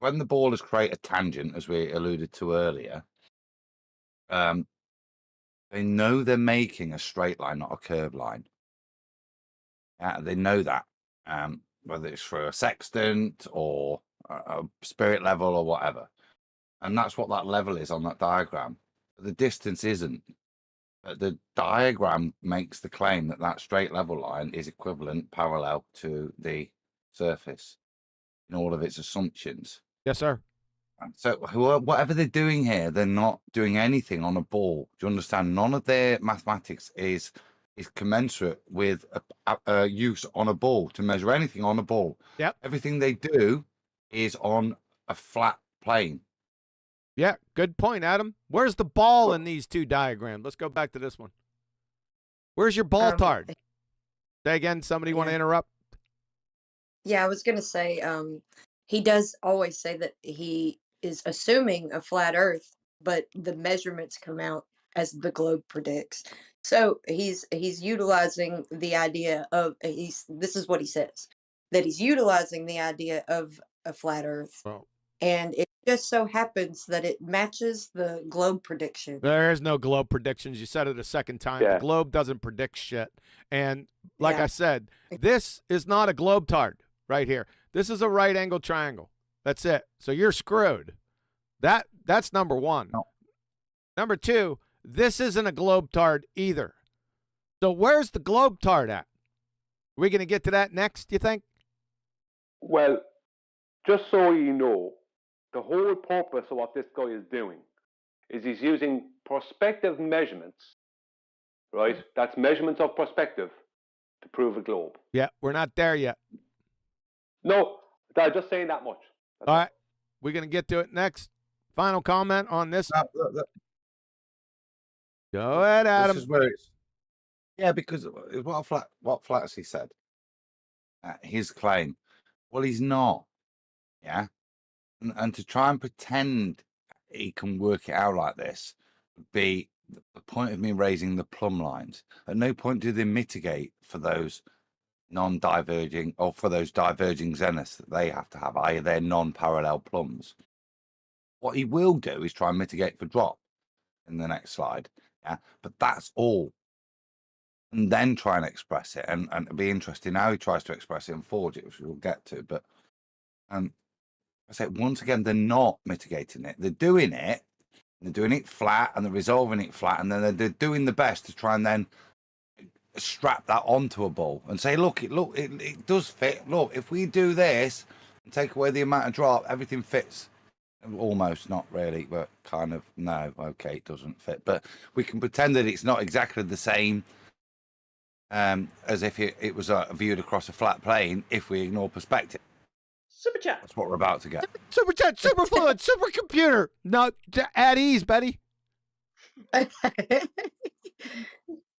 when the ballers create a tangent, as we alluded to earlier, they know they're making a straight line, not a curved line. They know that, whether it's through a sextant or a spirit level or whatever. And that's what that level is on that diagram. But the distance isn't. But the diagram makes the claim that that straight level line is equivalent, parallel to the surface in all of its assumptions. Yes, sir. So whatever they're doing here, they're not doing anything on a ball. Do you understand? None of their mathematics is commensurate with a use on a ball to measure anything on a ball. Yep. Everything they do is on a flat plane. Yeah, good point, Adam. Where's the ball in these two diagrams? Let's go back to this one. Where's your ball tard? Say again, somebody want to interrupt? Yeah, I was going to say, he does always say that he is assuming a flat Earth, but the measurements come out as the globe predicts. So he's utilizing the idea of this is what he says, that he's utilizing the idea of a flat Earth. Oh. And it just so happens that it matches the globe prediction. There is no globe predictions. You said it a second time. Yeah. The globe doesn't predict shit. And like I said, this is not a globe tard right here. This is a right angle triangle. That's it. So you're screwed. That's number one. No. Number two, this isn't a globe tard either. So where's the globe tard at? Are we going to get to that next, you think? Well, just so you know, the whole purpose of what this guy is doing is he's using perspective measurements, right? That's measurements of perspective to prove a globe. Yeah, we're not there yet. No, I'm just saying that much. All right, we're going to get to it next. Final comment on this. Go ahead, Adam. This is where it's, yeah, because what Flatsy said, his claim, well, he's not, yeah, and to try and pretend he can work it out like this would be the point of me raising the plumb lines. At no point do they mitigate for those non-diverging or for those diverging zeniths that they have to have, i.e. they're non-parallel plumbs. What he will do is try and mitigate for drop in the next slide, yeah, but that's all. And then try and express it, and it'll be interesting how he tries to express it and forge it, which we'll get to. But I say once again, they're not mitigating it. They're doing it. They're doing it flat, and they're resolving it flat, and then they're doing the best to try and then strap that onto a ball and say, look, it does fit. Look, if we do this and take away the amount of drop, everything fits. Almost, not really, but kind of. No, okay, it doesn't fit, but we can pretend that it's not exactly the same as if it was viewed across a flat plane if we ignore perspective. Superchat. That's what we're about to get. Superchat, superfluid, supercomputer. No, at ease, Betty.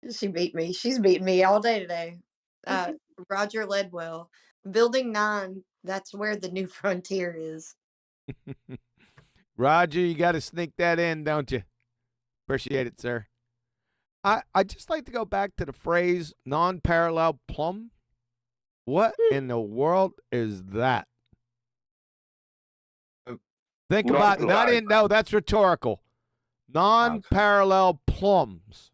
She beat me. She's beaten me all day today. Roger Ledwell, Building 9, that's where the new frontier is. Roger, you got to sneak that in, don't you? Appreciate it, sir. I just like to go back to the phrase non-parallel plumb. What in the world is that? Think about no, that's rhetorical. Non-parallel plumbs.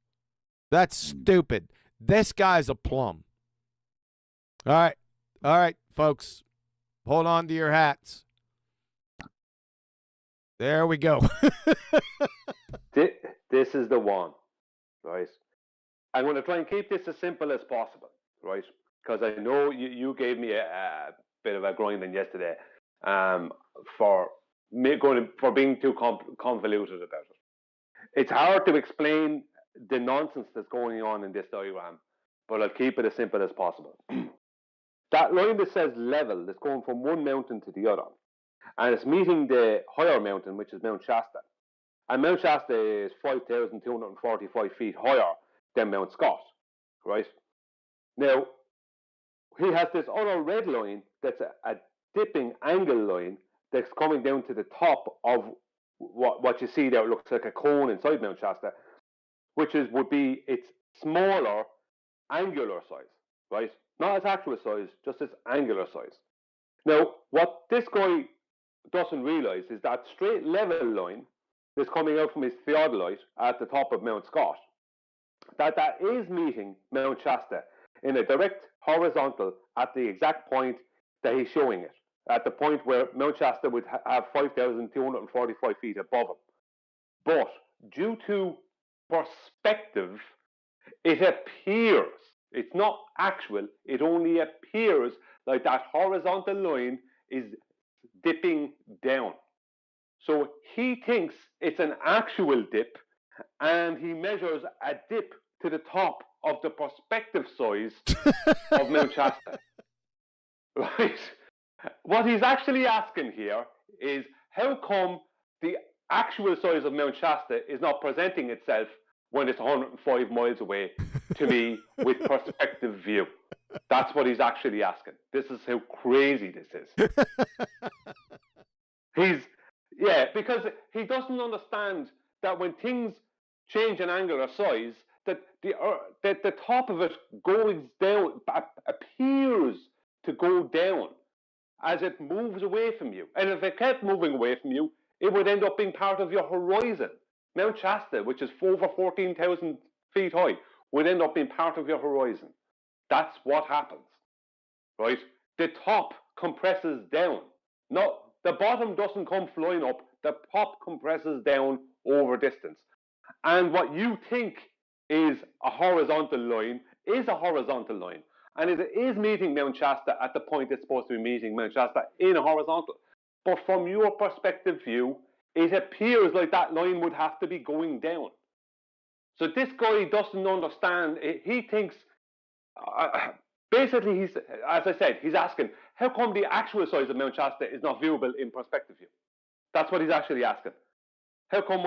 That's stupid. This guy's a plumb. All right, folks. Hold on to your hats. There we go. This is the one, right? I'm going to try and keep this as simple as possible, right? Because I know you gave me a bit of a grinding yesterday for being too convoluted about it. It's hard to explain the nonsense that's going on in this diagram but I'll keep it as simple as possible. That line that says level is going from one mountain to the other, and it's meeting the higher mountain, which is Mount Shasta. And Mount Shasta is 5,245 feet higher than Mount Scott, right? Now, he has this other red line that's a dipping angle line that's coming down to the top of what you see there. It looks like a cone inside Mount Shasta, which would be its smaller angular size, right? Not its actual size, just its angular size. Now, what this guy doesn't realize is that straight level line that's coming out from his theodolite at the top of Mount Scott, that is meeting Mount Shasta in a direct horizontal at the exact point that he's showing it, at the point where Mount Shasta would have 5,245 feet above him. But due to perspective, it appears, it's not actual, it only appears like that horizontal line is dipping down. So he thinks it's an actual dip, and he measures a dip to the top of the perspective size of Mount Shasta. Right? What he's actually asking here is, how come the actual size of Mount Shasta is not presenting itself when it's 105 miles away to me with perspective view? That's what he's actually asking. This is how crazy this is. Because he doesn't understand that when things change in angular size, that the top of it goes down, appears to go down as it moves away from you. And if it kept moving away from you, it would end up being part of your horizon. Mount Shasta, which is over 14,000 feet high, would end up being part of your horizon. That's what happens, right? The top compresses down. The bottom doesn't come flying up. The top compresses down over distance. And what you think is a horizontal line is a horizontal line. And it is meeting Mount Shasta at the point it's supposed to be meeting Mount Shasta in a horizontal. But from your perspective view, it appears like that line would have to be going down. So this guy doesn't understand. He thinks, basically, as I said, he's asking, how come the actual size of Mount Shasta is not viewable in perspective view? That's what he's actually asking. How come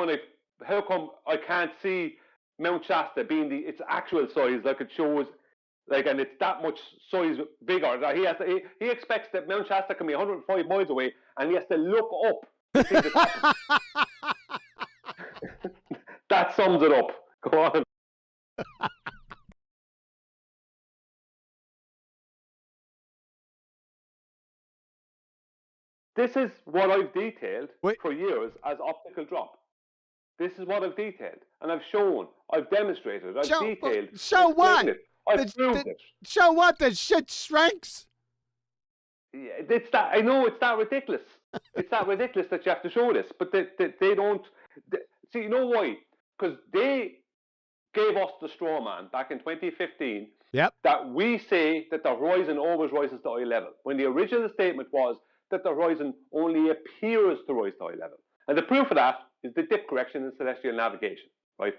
I can't see Mount Shasta being its actual size, like it shows, and it's that much size bigger? He expects that Mount Shasta can be 105 miles away, and he has to look up to see the top. That sums it up. Go on. This is what I've detailed for years as optical drop. This is what I've detailed, and I've shown, I've demonstrated, I've detailed. Show what? I've proved it. Show what? The shit shrinks. Yeah, it's that. I know it's that ridiculous. It's that ridiculous that you have to show this, but they don't. See, you know why? Because they gave us the straw man back in 2015. Yep. That we say that the horizon always rises to eye level, when the original statement was that the horizon only appears to rise to eye level. And the proof of that is the dip correction in celestial navigation, right?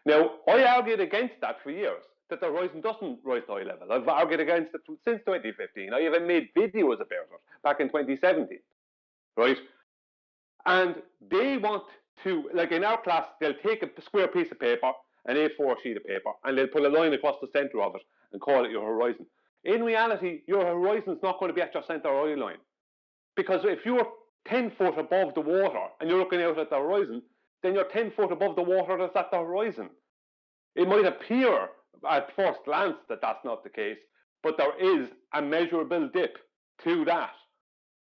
Now, I argued against that for years, that the horizon doesn't rise to eye level. I've argued against it since 2015. I even made videos about it back in 2017, right? And they want to, like in our class, they'll take a square piece of paper, an A4 sheet of paper, and they'll put a line across the center of it and call it your horizon. In reality, your horizon's not going to be at your center eye line. Because if you're 10 foot above the water and you're looking out at the horizon, then you're 10 foot above the water that's at the horizon. It might appear at first glance that that's not the case, but there is a measurable dip to that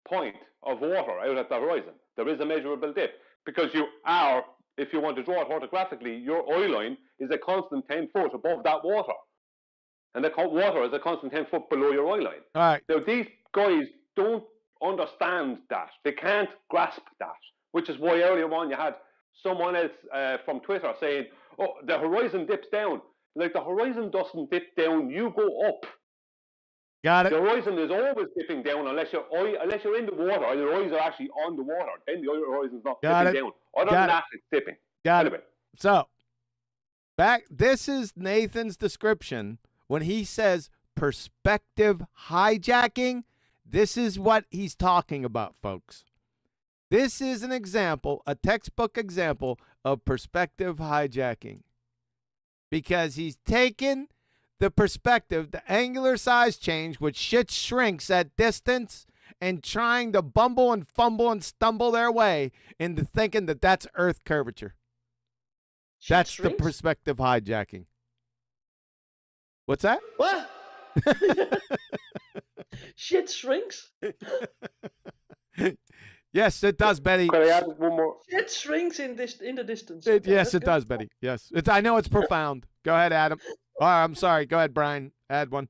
point of water out at the horizon. There is a measurable dip because you are, if you want to draw it photographically, your eye line is a constant 10 foot above that water. And the water is a constant 10 foot below your eye line. All right. Now, these guys don't understand that. They can't grasp that, which is why earlier on you had someone else from Twitter saying, oh, the horizon dips down. Like, the horizon doesn't dip down, you go up. Got it. The horizon is always dipping down unless you're in the water and your eyes are actually on the water. Then the horizon's not dipping down. Other than that, it's dipping. Got it. So, this is Nathan's description When he says perspective hijacking, this is what he's talking about, folks. This is an example, a textbook example of perspective hijacking. Because he's taken the perspective, the angular size change, which shit shrinks at distance, and trying to bumble and fumble and stumble their way into thinking that that's Earth curvature. That's the perspective hijacking. What's that? What? Shit shrinks? Yes, it does, Betty. Can I add one more? Shit shrinks in the distance. Yes, it does, Betty. Yes. I know it's profound. Go ahead, Adam. Oh, I'm sorry. Go ahead, Brian. Add one.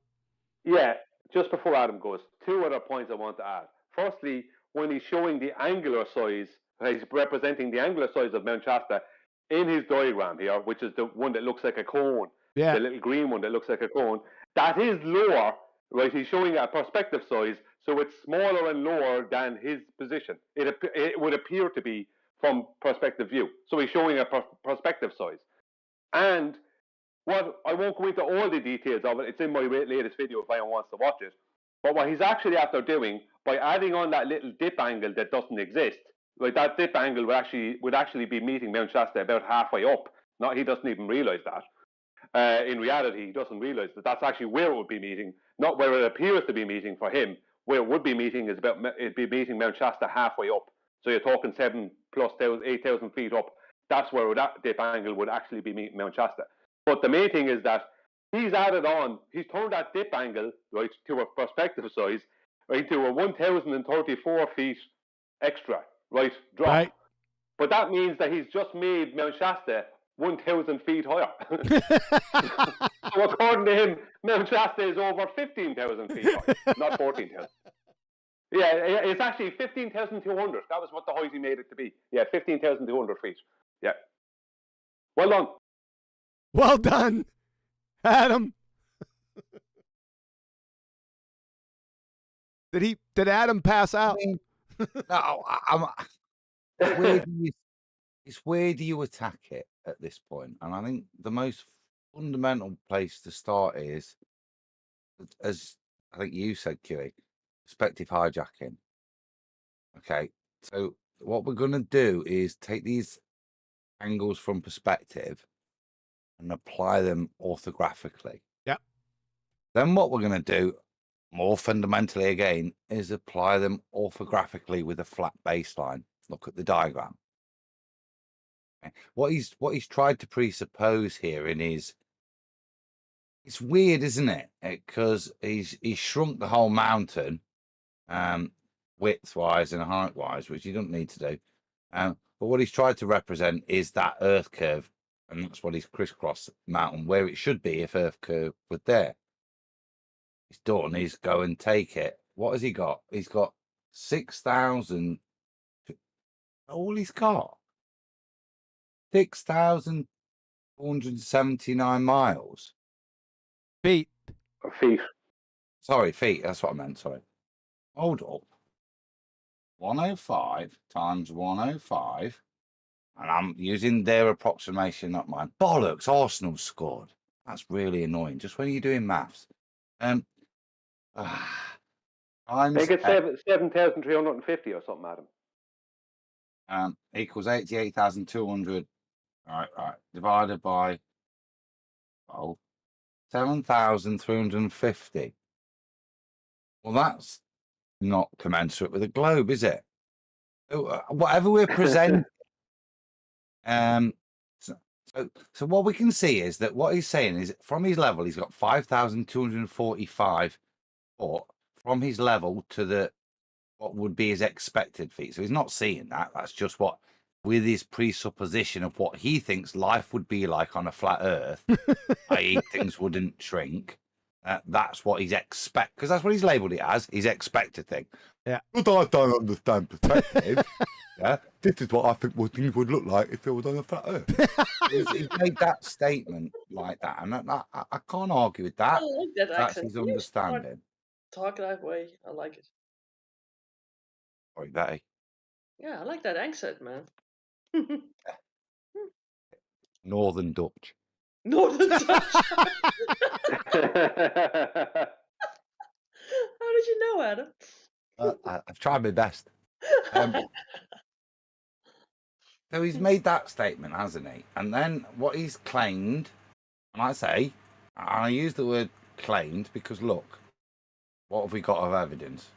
Yeah, just before Adam goes, two other points I want to add. Firstly, when he's showing the angular size, he's representing the angular size of Mount Shasta in his diagram here, which is the one that looks like a cone, the little green one that looks like a cone. That is lower, right? He's showing a perspective size, so it's smaller and lower than his position. It would appear to be from perspective view. So he's showing a perspective size. And what I won't go into all the details of it. It's in my latest video if anyone wants to watch it. But what he's actually after doing, by adding on that little dip angle that doesn't exist, like that dip angle would actually be meeting Mount Shasta about halfway up. He doesn't even realize that. In reality, he doesn't realize that that's actually where it would be meeting, not where it appears to be meeting for him. Where it would be meeting is it'd be meeting Mount Shasta halfway up. So you're talking 7 plus 8,000 feet up. That's where that dip angle would actually be meeting Mount Shasta. But the main thing is that he's turned that dip angle, right, to a perspective size, right, to a 1,034 feet extra, right, drop. Right. But that means that he's just made Mount Shasta 1,000 feet higher. So according to him, Mount Shasta is over 15,000 feet high, not 14,000. Yeah, it's actually 15,200. That was what the height he made it to be. Yeah, 15,200 feet. Yeah. Well done. Well done, Adam. Did Adam pass out? No, it's where do you attack it at this point? And I think the most fundamental place to start is, as I think you said, QE, perspective hijacking. Okay, so what we're going to do is take these angles from perspective and apply them orthographically. Yep. Then what we're going to do, more fundamentally again, is apply them orthographically with a flat baseline. Look at the diagram. Okay. What he's tried to presuppose here in his, it's weird, isn't it? Because he's shrunk the whole mountain, width-wise and height-wise, which you don't need to do. But what he's tried to represent is that Earth curve. And that's what he's crisscrossed mountain where it should be if Earth curve were there. He's done. He's go and take it. What has he got? He's got 6,000. All he's got 6,479 miles. Feet. Feet. Sorry, feet. That's what I meant. Sorry. Hold up. 105 times 105. And I'm using their approximation, not mine. Bollocks, Arsenal scored. That's really annoying. Just when you're doing maths. I think it's 7,350 or something, Adam. Equals 88,200. All right. Divided by 7,350. Well, that's not commensurate with a globe, is it? Whatever we're presenting. So what we can see is that what he's saying is from his level, he's got 5,245 foot from his level to what would be his expected feet. So he's not seeing that. That's just what, with his presupposition of what he thinks life would be like on a flat Earth, i.e. things wouldn't shrink. That's what he's because that's what he's labelled it as. His expected thing. Yeah. But I don't understand perspective. Yeah, this is what I think things would look like if it was on a flat Earth. He's made that statement like that, and I can't argue with that. I like that That's accent. his understanding. Talk that way. I like it. Sorry, Betty. Yeah, I like that accent, man. Northern Dutch. Northern sunshine. How did you know, Adam? I've tried my best. So he's made that statement, hasn't he? And then what he's claimed, and I use the word claimed because look, what have we got of evidence?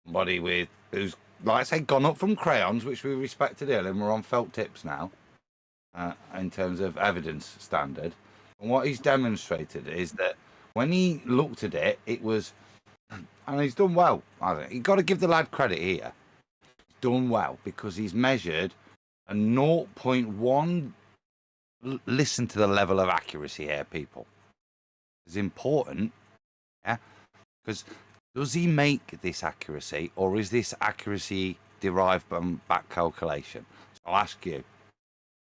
Somebody who's, like I say, gone up from crayons, which we respected earlier, and we're on felt tips now, in terms of evidence standard. And what he's demonstrated is that when he looked at it, it was, and he's done well. You've got to give the lad credit here. He's done well because he's measured a 0.1. Listen to the level of accuracy here, people. It's important, yeah, because does he make this accuracy, or is this accuracy derived from back calculation? So I'll ask you,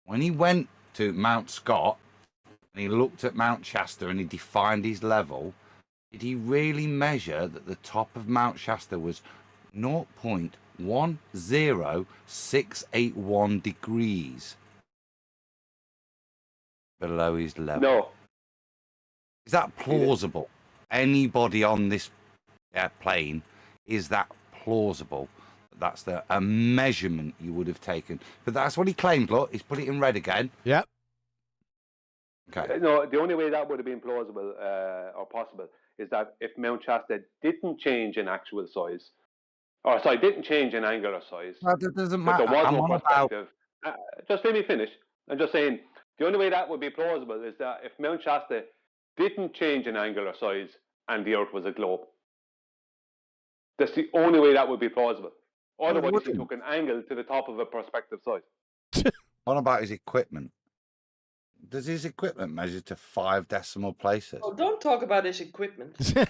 when he went to Mount Scott and he looked at Mount Shasta and he defined his level, did he really measure that the top of Mount Shasta was 0.10681 degrees below his level? No. Is that plausible? Anybody on this plane, is that plausible? That's a measurement you would have taken. But that's what he claimed. Look, he's put it in red again. Yep. Okay. No, the only way that would have been plausible or possible is that if Mount Shasta didn't change in actual size, or sorry, didn't change in angular size. Well, that doesn't But matter. there was I'm no on perspective. Just let me finish. I'm just saying the only way that would be plausible is that if Mount Shasta didn't change in angular size and the Earth was a globe. That's the only way that would be plausible. Otherwise, he took an angle to the top of a perspective size. What about his equipment? Does his equipment measure to 5 decimal places? Oh, don't talk about his equipment. It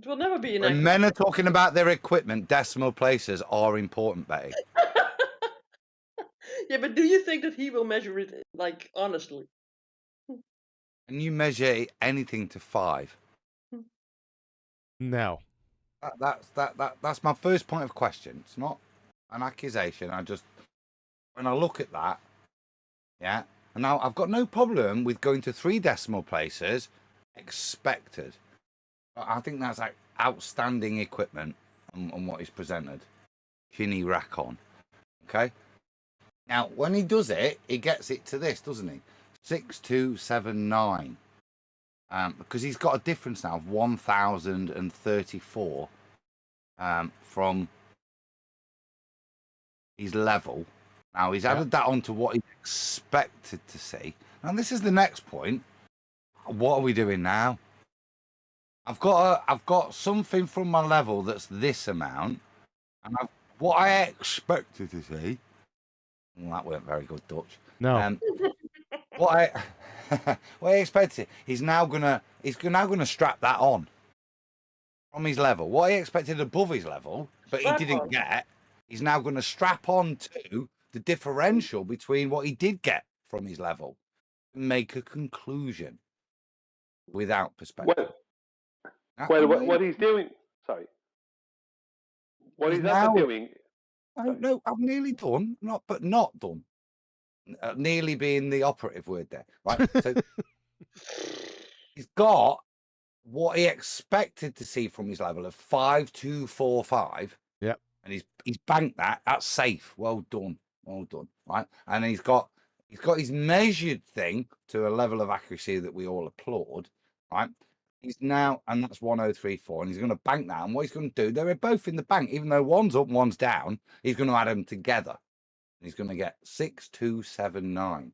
will never be an. When men are talking about their equipment, decimal places are important, Betty. Yeah, but do you think that he will measure it, like, honestly? Can you measure anything to 5? No. That's my first point of question. It's not an accusation. When I look at that, yeah, and now I've got no problem with going to 3 decimal places expected. But I think that's like outstanding equipment on what he's presented. Chinny rack on. Okay. Now, when he does it, he gets it to this, doesn't he? 6279. Because he's got a difference now of 1034 from his level. Now he's added that onto what he expected to see. Now this is the next point. What are we doing now? I've got something from my level that's this amount, and what I expected to see. Well, that weren't very good Dutch. No. What I expected, he's now gonna strap that on from his level. What he expected above his level, but he didn't get, he's now going to strap on to the differential between what he did get from his level and make a conclusion without perspective. What he's doing, sorry. What he's now doing. No, I'm nearly done, not done. Nearly being the operative word there, right? So he's got what he expected to see from his level of 5245. Yep. And he's banked that. That's safe. Well done, right? And he's got his measured thing to a level of accuracy that we all applaud, right? He's now, and that's 1034, and he's going to bank that. And what he's going to do, they're both in the bank, even though one's up and one's down. He's going to add them together. He's going to get 6279.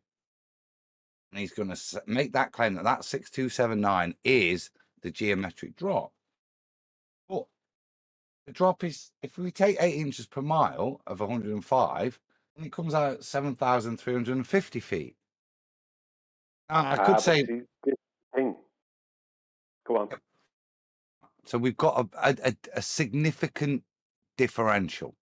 And he's going to make that claim that 6279 is the geometric drop. But the drop is, if we take 8 inches per mile of 105, and it comes out at 7,350 feet. I could say. Go on. So we've got a significant differential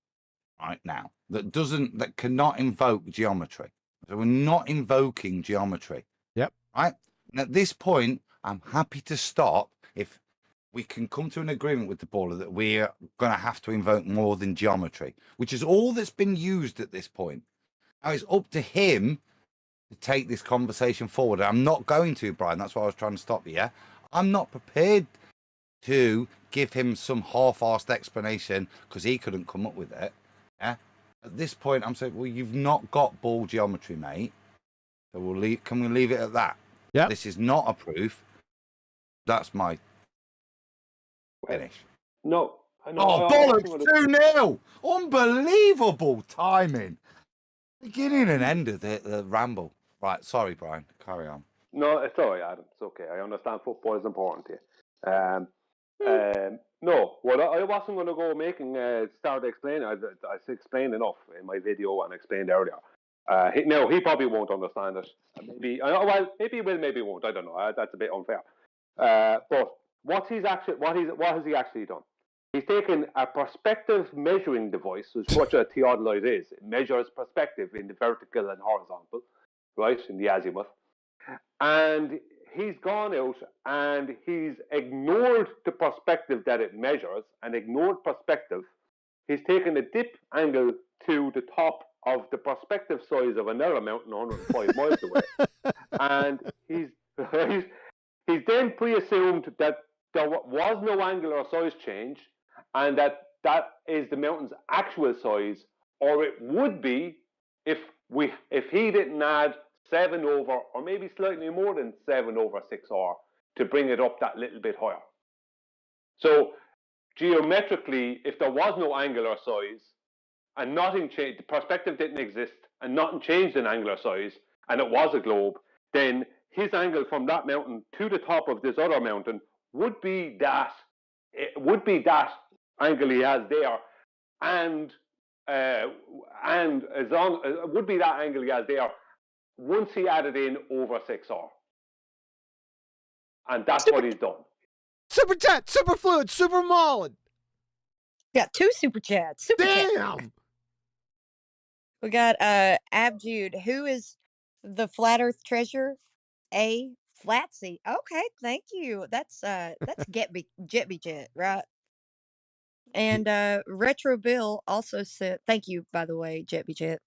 right now that cannot invoke geometry. So we're not invoking geometry. Yep. Right. And at this point, I'm happy to stop if we can come to an agreement with the baller that we're going to have to invoke more than geometry, which is all that's been used at this point. Now it's up to him to take this conversation forward. I'm not going to, Brian. That's why I was trying to stop you. Yeah? I'm not prepared to give him some half-arsed explanation because he couldn't come up with it. Yeah. At this point, I'm saying, well, you've not got ball geometry, mate. So we'll leave. Can we leave it at that? Yeah. This is not a proof. That's my finish. No. I know. Oh, bollocks! 2-0! Unbelievable timing. Beginning and end of the ramble. Right, sorry, Brian. Carry on. No, it's all right, Adam. It's okay. I understand football is important to you. No, what I wasn't going to go start explaining. I explained enough in my video and explained earlier. He probably won't understand it. Maybe he will, maybe he won't. I don't know. That's a bit unfair. But what has he actually done? He's taken a perspective measuring device, which is what a theodolite is. It measures perspective in the vertical and horizontal, right, in the azimuth. And he's gone out and he's ignored the perspective that it measures and ignored perspective. He's taken a dip angle to the top of the perspective size of another mountain 105 miles away. And he's then pre-assumed that there was no angular size change and that is the mountain's actual size, or it would be if he didn't add 7 over, or maybe slightly more than 7 over 6R to bring it up that little bit higher. So geometrically, if there was no angular size and nothing changed, the perspective didn't exist and nothing changed in angular size, and it was a globe, then his angle from that mountain to the top of this other mountain would be that angle he has there, and as long would be that angle he has there once he added in over 6R. And that's what he's done. Super chat, super fluid, super Mullen. Got 2 super chats. Damn. We got Abjude. Who is the flat Earth treasure? A Flatsy. Okay, thank you. That's Jetby, right? And Retro Bill also said, thank you, by the way, Jetby.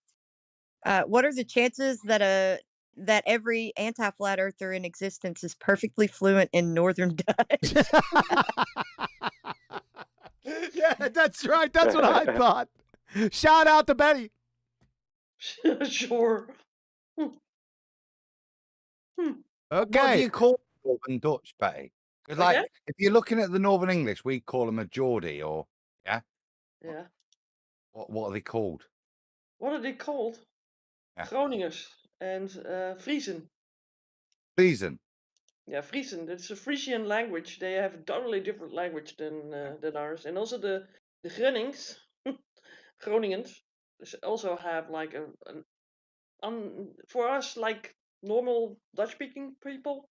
What are the chances that every anti-flat earther in existence is perfectly fluent in Northern Dutch? Yeah, that's right. That's what I thought. Shout out to Betty. Sure. Okay. What do you call Northern Dutch, Betty? Because, like, if you're looking at the Northern English, we call them a Geordie, or Yeah. What are they called? What are they called? Yeah. Groningers and Friesen. Friesen. Yeah, Friesen. It's a Frisian language. They have a totally different language than ours. And also the Gronings, Groningans, also have like for us, like normal Dutch-speaking people,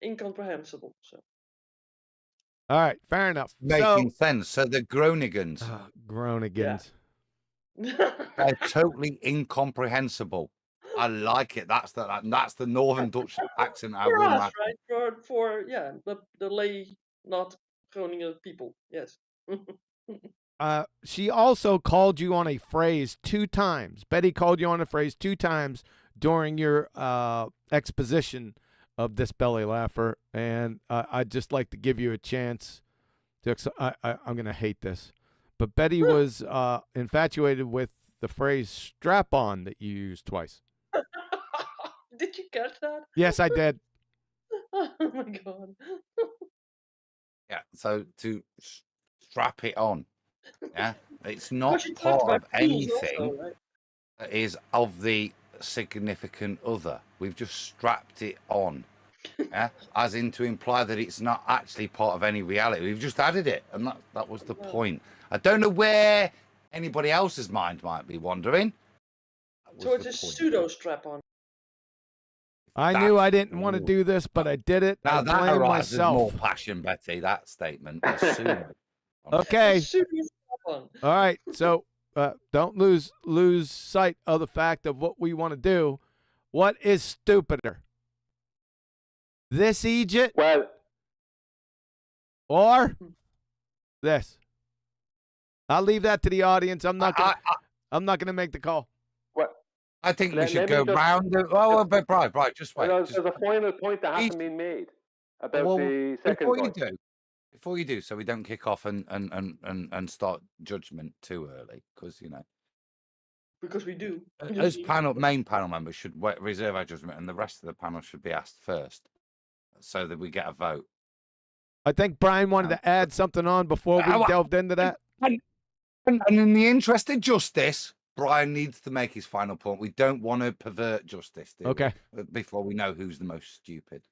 incomprehensible. So. All right, fair enough. Making sense. So the Groningans. Groningans. They're totally incomprehensible. I like it. That's the Northern Dutch accent. For us, right? For the lay, not Groningen people. Yes. She also called you on a phrase 2 times. Betty called you on a phrase 2 times during your exposition of this belly laugher, and I'd just like to give you a chance to. I'm going to hate this, but Betty was infatuated with the phrase "strap-on" that you used twice. Did you catch that? Yes, I did. Oh my god. Yeah. So to strap it on. Yeah, it's not she part talked of about tools anything also, right? that is of the significant other. We've just strapped it on, yeah, as in to imply that it's not actually part of any reality. We've just added it, and that was the point. I don't know where anybody else's mind might be wandering. So it's a pseudo strap-on. I knew I didn't want to do this, but I did it. Now I that blame arises myself. more passion, Betty. That statement. Okay. Pseudo-strap-on. All right. So don't lose sight of the fact of what we want to do. What is stupider? This Egypt? Or this? I'll leave that to the audience. I'm not gonna make the call. I think we should go round. But Brian, just wait. There's a final point that hasn't been made about the second voice. Before you do, so we don't kick off and start judgment too early, because Because we do. As main panel members should reserve our judgment, and the rest of the panel should be asked first, so that we get a vote. I think Brian wanted to add something on before we delved into that. And in the interest of justice, Brian needs to make his final point. We don't want to pervert justice, do Okay. we? Before we know who's the most stupid.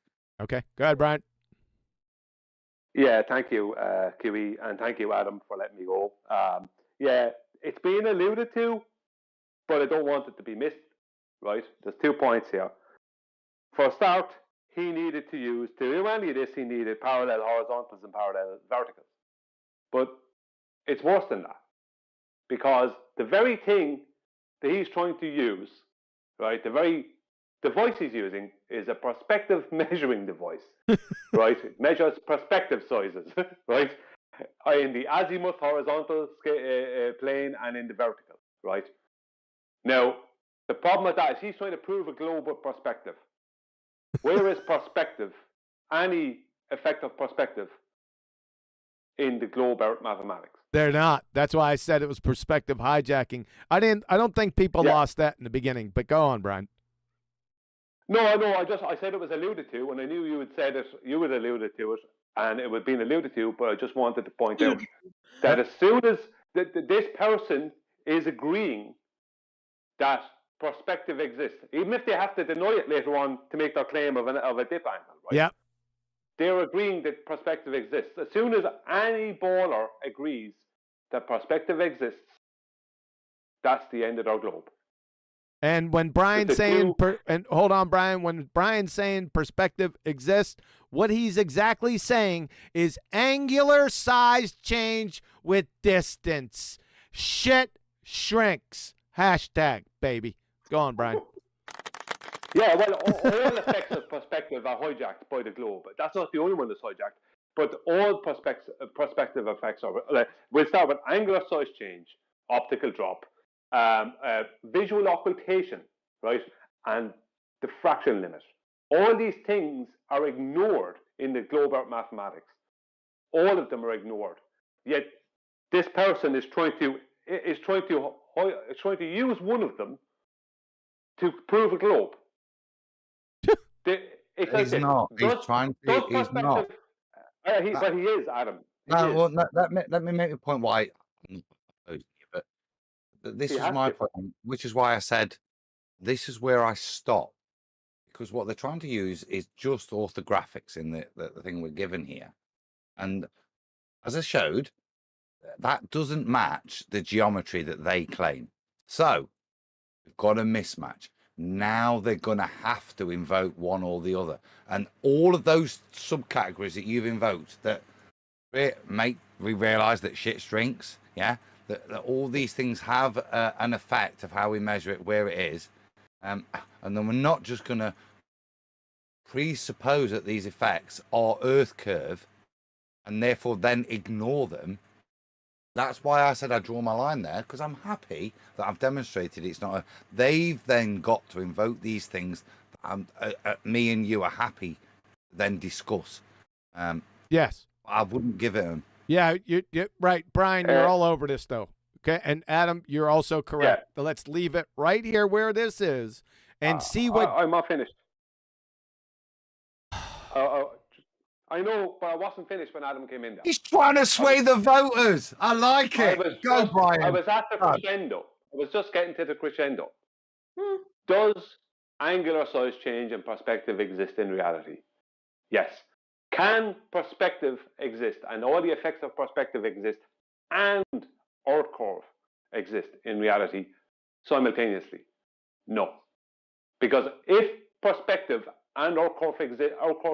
Okay. Go ahead, Brian. Yeah, thank you, Kiwi, and thank you, Adam, for letting me go. Yeah, it's been alluded to, but I don't want it to be missed, right? There's 2 points here. For a start, he needed to do any of this, he needed parallel horizontals and parallel verticals. But it's worse than that, because the very thing that he's trying to use, right, the device he's using is a perspective measuring device, right? It measures perspective sizes, right? In the azimuth horizontal plane and in the vertical, right? Now, the problem with that is he's trying to prove a globe with perspective. Where is perspective, any effective perspective, in the globe out mathematics? They're not. That's why I said it was perspective hijacking. I don't think people lost that in the beginning, but go on, Brian. No, I said it was alluded to, and I knew you had said it, you had alluded to it, and it was being alluded to, but I just wanted to point out that as soon as this person is agreeing that perspective exists, even if they have to deny it later on to make their claim of a dip angle, right? Yep. They're agreeing that perspective exists. As soon as any baller agrees that perspective exists, that's the end of their globe. And when Brian's saying, hold on, Brian, when Brian's saying perspective exists, what he's exactly saying is angular size change with distance. Shit shrinks. Hashtag, baby. Go on, Brian. Yeah, well, all effects of perspective are hijacked by the globe. That's not the only one that's hijacked, but all perspective effects are. We'll start with angular size change, optical drop, visual occultation, right, and diffraction limit. All these things are ignored in the globe out mathematics. All of them are ignored. Yet this person is trying to use one of them to prove a globe. He's not. He's trying to. He's not. But he is, Adam. Well, let me make the point why. But this is my point, which is why I said this is where I stop, because what they're trying to use is just orthographics in the thing we're given here, and as I showed, that doesn't match the geometry that they claim. So we've got a mismatch. Now they're going to have to invoke one or the other. And all of those subcategories that you've invoked that make we realize that shit shrinks, yeah? That all these things have an effect of how we measure it, where it is. And then we're not just going to presuppose that these effects are Earth curve and therefore then ignore them. That's why I said I draw my line there, because I'm happy that I've demonstrated it's not. They've then got to invoke these things that me and you are happy then discuss. Yes. I wouldn't give it them. Yeah, you're right. Brian, you're all over this, though. Okay, and Adam, you're also correct. Yeah. Let's leave it right here where this is and see what... I'm not finished. I know, but I wasn't finished when Adam came in there. He's trying to sway the voters. I like it. Go, Brian. I was at the crescendo. I was just getting to the crescendo. Does angular size change and perspective exist in reality? Yes. Can perspective exist and all the effects of perspective exist and Earth curve exist in reality simultaneously? No. Because if perspective and Earth curve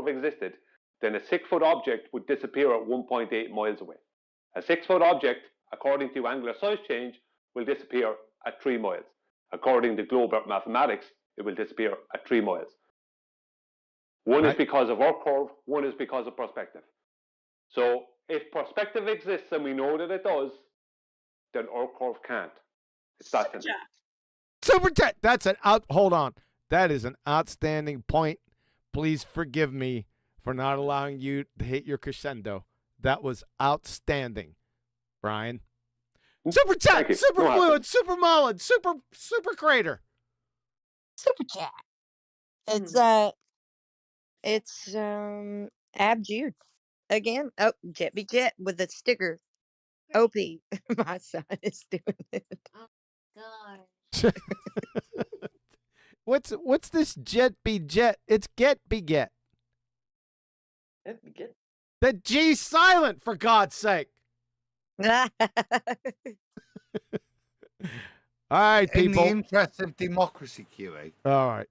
existed, then a 6-foot object would disappear at 1.8 miles away. A 6-foot object, according to angular size change, will disappear at 3 miles. According to globe mathematics, it will disappear at 3 miles. One is because of Earth curve, one is because of perspective. So if perspective exists, and we know that it does, then Earth curve can't. It's that simple. Super chat. That's an out. Hold on. That is an outstanding point. Please forgive me for not allowing you to hit your crescendo. That was outstanding, Brian. Super chat, super fluid, super mullet, super crater. Super chat. It's Ab Jude again. Oh, Jet be Jet with the sticker. OP, my son is doing it. What's this Jet be Jet? It's Get be Get. Get. The G silent, for God's sake. All right, people. In the interest of democracy, QE. All right.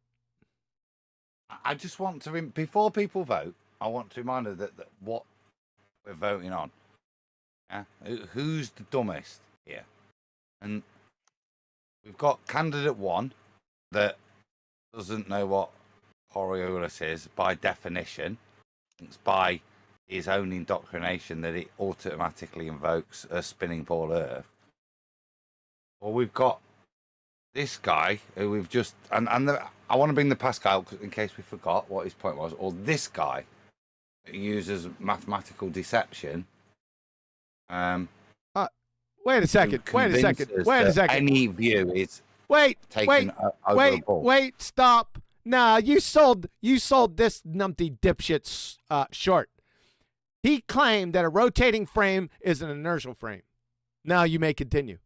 I just want to, before people vote, I want to remind them that what we're voting on. Yeah? Who's the dumbest here? And we've got candidate 1 that doesn't know what Coriolis is by definition. It's by his own indoctrination that it automatically invokes a spinning ball Earth. Or we've got this guy who we've just I want to bring the Pascal in case we forgot what his point was. Or this guy who uses mathematical deception. Wait a second. Any view is Wait, stop. Nah, you sold this numpty dipshit short. He claimed that a rotating frame is an inertial frame. Now you may continue.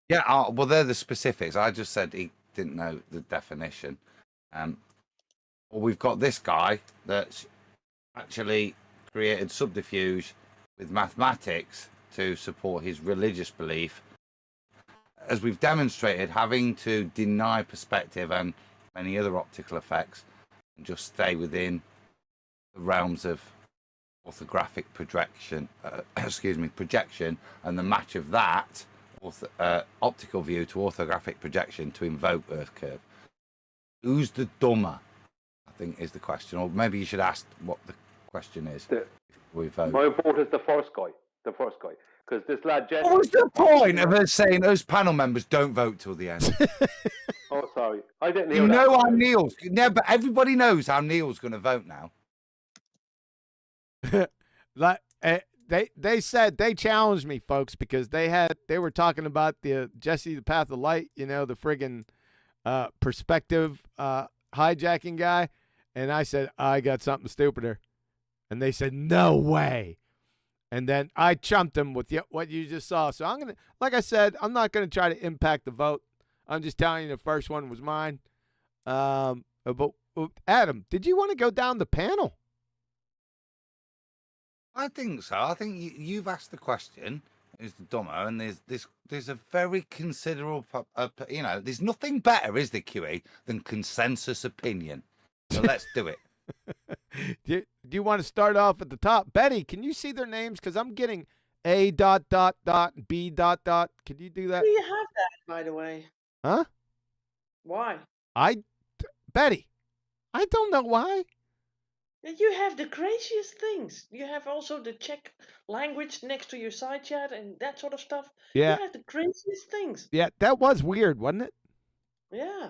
Yeah, well, they're the specifics. I just said he didn't know the definition. Well, we've got this guy that's actually created subterfuge with mathematics to support his religious belief. As we've demonstrated, having to deny perspective and many other optical effects and just stay within the realms of orthographic projection, projection, and the match of that optical view to orthographic projection to invoke Earth curve. Who's the dumber, I think, is the question. Or maybe you should ask what the question is. We vote. My vote is the first guy. Because this lad Jesse. What was the point of us saying those panel members don't vote till the end? Oh, sorry. I didn't hear You that. know how Neil's... No, but everybody knows how Neil's going to vote now. They said, they challenged me, folks, because they were talking about the Jesse the Path of Light, the friggin' perspective hijacking guy, and I said I got something stupider, and they said no way, and then I chumped them with what you just saw. So I'm gonna, like I said, I'm not gonna try to impact the vote. I'm just telling you the first one was mine. But Adam, did you want to go down the panel? I think so. I think you've asked the question, who's the dumber, and there's a very considerable, there's nothing better, is there, QE, than consensus opinion. So let's do it. Do you want to start off at the top? Betty, can you see their names? Because I'm getting A ... B ... Can you do that? Do you have that, by the way? Huh? Why? Betty, I don't know why. You have the craziest things. You have also the Czech language next to your side chat and that sort of stuff. Yeah. You have the craziest things. Yeah, that was weird, wasn't it? Yeah.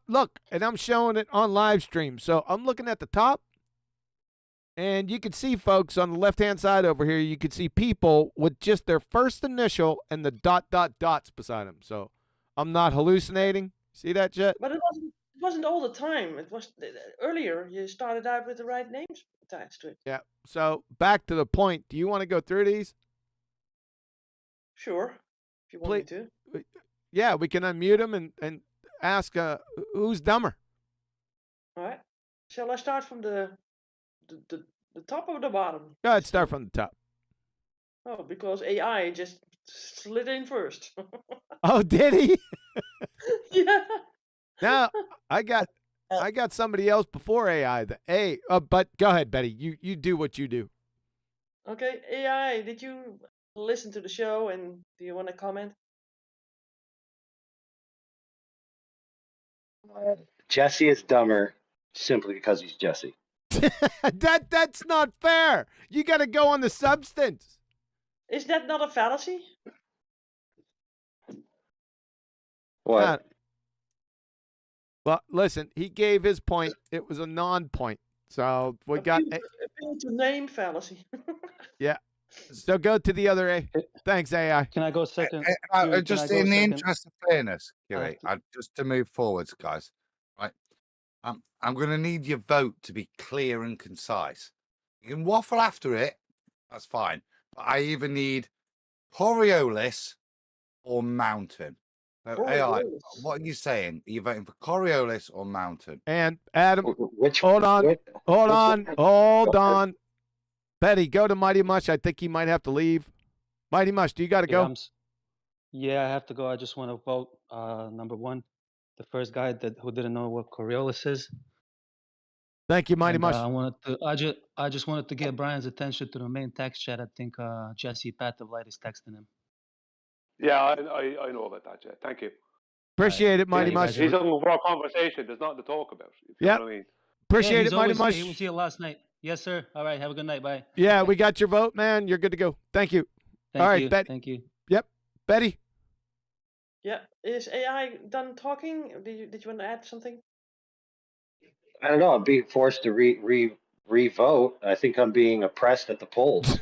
Look, and I'm showing it on live stream. So I'm looking at the top, and you can see, folks, on the left-hand side over here, you can see people with just their first initial and the ... dots beside them. So I'm not hallucinating. See that, Jet? But it wasn't all the time. It was earlier. You started out with the right names attached to it. Yeah. So back to the point. Do you want to go through these? Sure. If you want me to. Yeah, we can unmute them and ask who's dumber. All right. Shall I start from the top or the bottom? Go ahead, start from the top. Oh, because AI just slid in first. Oh, did he? Yeah. Now I got somebody else before AI. But go ahead, Betty. You do what you do. Okay, AI. Did you listen to the show and do you want to comment? Jesse is dumber simply because he's Jesse. That's not fair. You got to go on the substance. Is that not a fallacy? What? Well, listen, he gave his point. It was a non-point. So we got... Appeal to name fallacy. Yeah. So go to the other A. Thanks, AI. Can I go second? Just in the interest of fairness, Gary, just to move forwards, guys. Right, I'm going to need your vote to be clear and concise. You can waffle after it, that's fine. But I either need Coriolis or Mountain. So AI, what are you saying? Are you voting for Coriolis or Mountain? And Adam, hold on. Betty, go to Mighty Mush. I think he might have to leave. Mighty Mush, do you got to go? Yeah, I have to go. I just want to vote number one, the first guy who didn't know what Coriolis is. Thank you, Mighty Mush. I just wanted to get Brian's attention to the main text chat. I think Jesse Patavlight is texting him. Yeah, I know about that, Jet. Thank you. Appreciate it, Mighty Mush. He's looking for a conversation. There's nothing to talk about. You know what I mean? Appreciate it, Mighty Mush. He was here last night. Yes, sir. All right. Have a good night. Bye. Yeah, we got your vote, man. You're good to go. Thank you. Thank All right, you. Betty. Thank you. Yep. Betty. Yeah. Is AI done talking? Did you want to add something? I don't know. I'm being forced to re-vote. I think I'm being oppressed at the polls.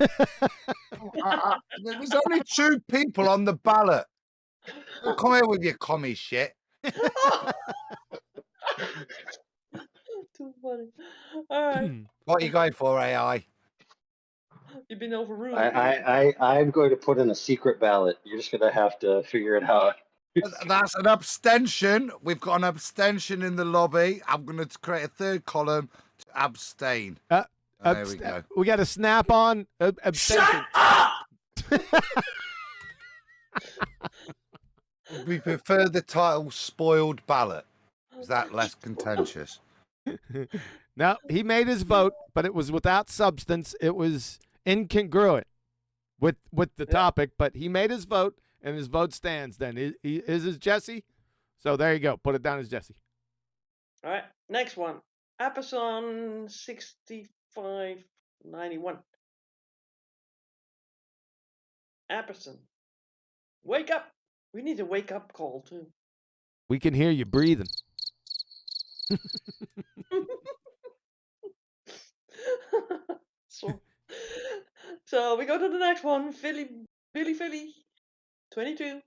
There's only 2 people on the ballot. Don't come here with your commie shit. Too funny. All right. What are you going for, AI? You've been overruled. I'm going to put in a secret ballot. You're just going to have to figure it out. That's an abstention. We've got an abstention in the lobby. I'm going to create a third column to abstain. There we go. We got a snap-on abstention. Shut up! We prefer the title "Spoiled Ballot." Is that less contentious? No, he made his vote, but it was without substance. It was incongruent with the topic, but he made his vote, and his vote stands then. His is Jesse. So there you go. Put it down as Jesse. All right. Next one. Apison 6591. Apison. Wake up. We need a wake up call too. We can hear you breathing. So we go to the next one. Billy 22.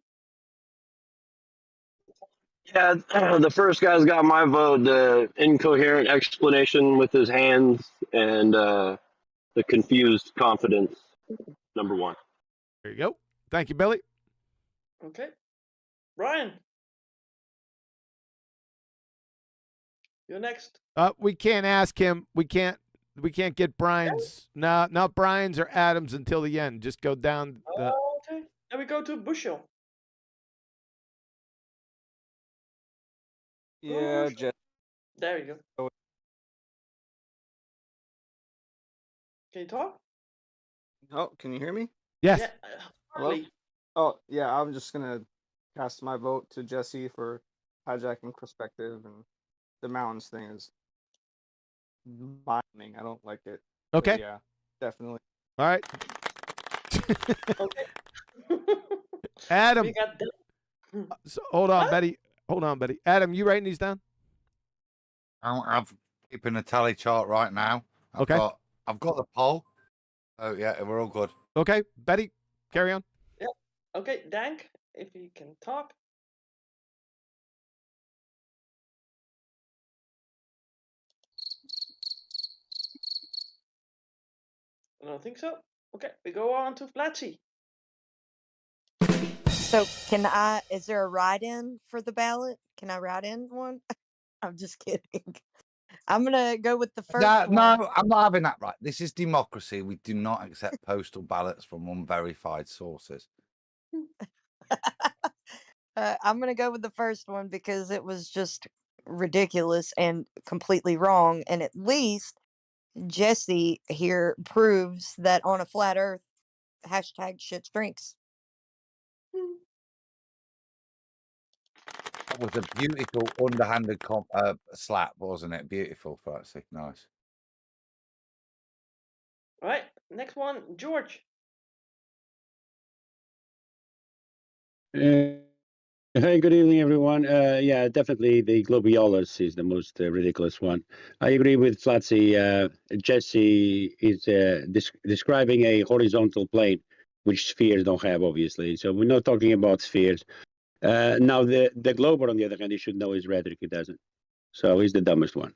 Yeah, the first guy's got my vote. The incoherent explanation with his hands and the confused confidence. Number one. There you go. Thank you, Billy. Okay. Brian. You're next. We can't ask him. We can't get Brian's. No, not Brian's or Adams until the end. Just go down. Okay. Then we go to Bushel. Yeah, Jet. There you go. Can you talk? Oh, can you hear me? Yes. Yeah, Hello? Oh, yeah, I'm just going to cast my vote to Jesse for hijacking perspective, and the mountains thing is binding. I don't like it. Okay. But yeah, definitely. All right. Okay. Adam. We got So, hold on, Betty. Hold on, Betty. Adam, you writing these down? I'm keeping a tally chart right now. I've got the poll. Oh yeah, we're all good. Okay, Betty, carry on. Yeah. Okay, Dank, if you can talk. I don't think so. Okay, we go on to Flatsy. So is there a write-in for the ballot? Can I write in one? I'm just kidding. I'm going to go with the first one. No, I'm not having that right. This is democracy. We do not accept postal ballots from unverified sources. I'm going to go with the first one because it was just ridiculous and completely wrong. And at least Jesse here proves that on a flat earth, hashtag shit drinks. That was a beautiful underhanded slap, wasn't it? Beautiful, Flatsy. Nice. All right, next one, George. Hey, good evening, everyone. Yeah, definitely the Globiolus is the most ridiculous one. I agree with Flatsy. Jesse is describing a horizontal plane, which spheres don't have, obviously. So we're not talking about spheres. Now, the globe, on the other hand, you should know his rhetoric. He doesn't. So he's the dumbest one.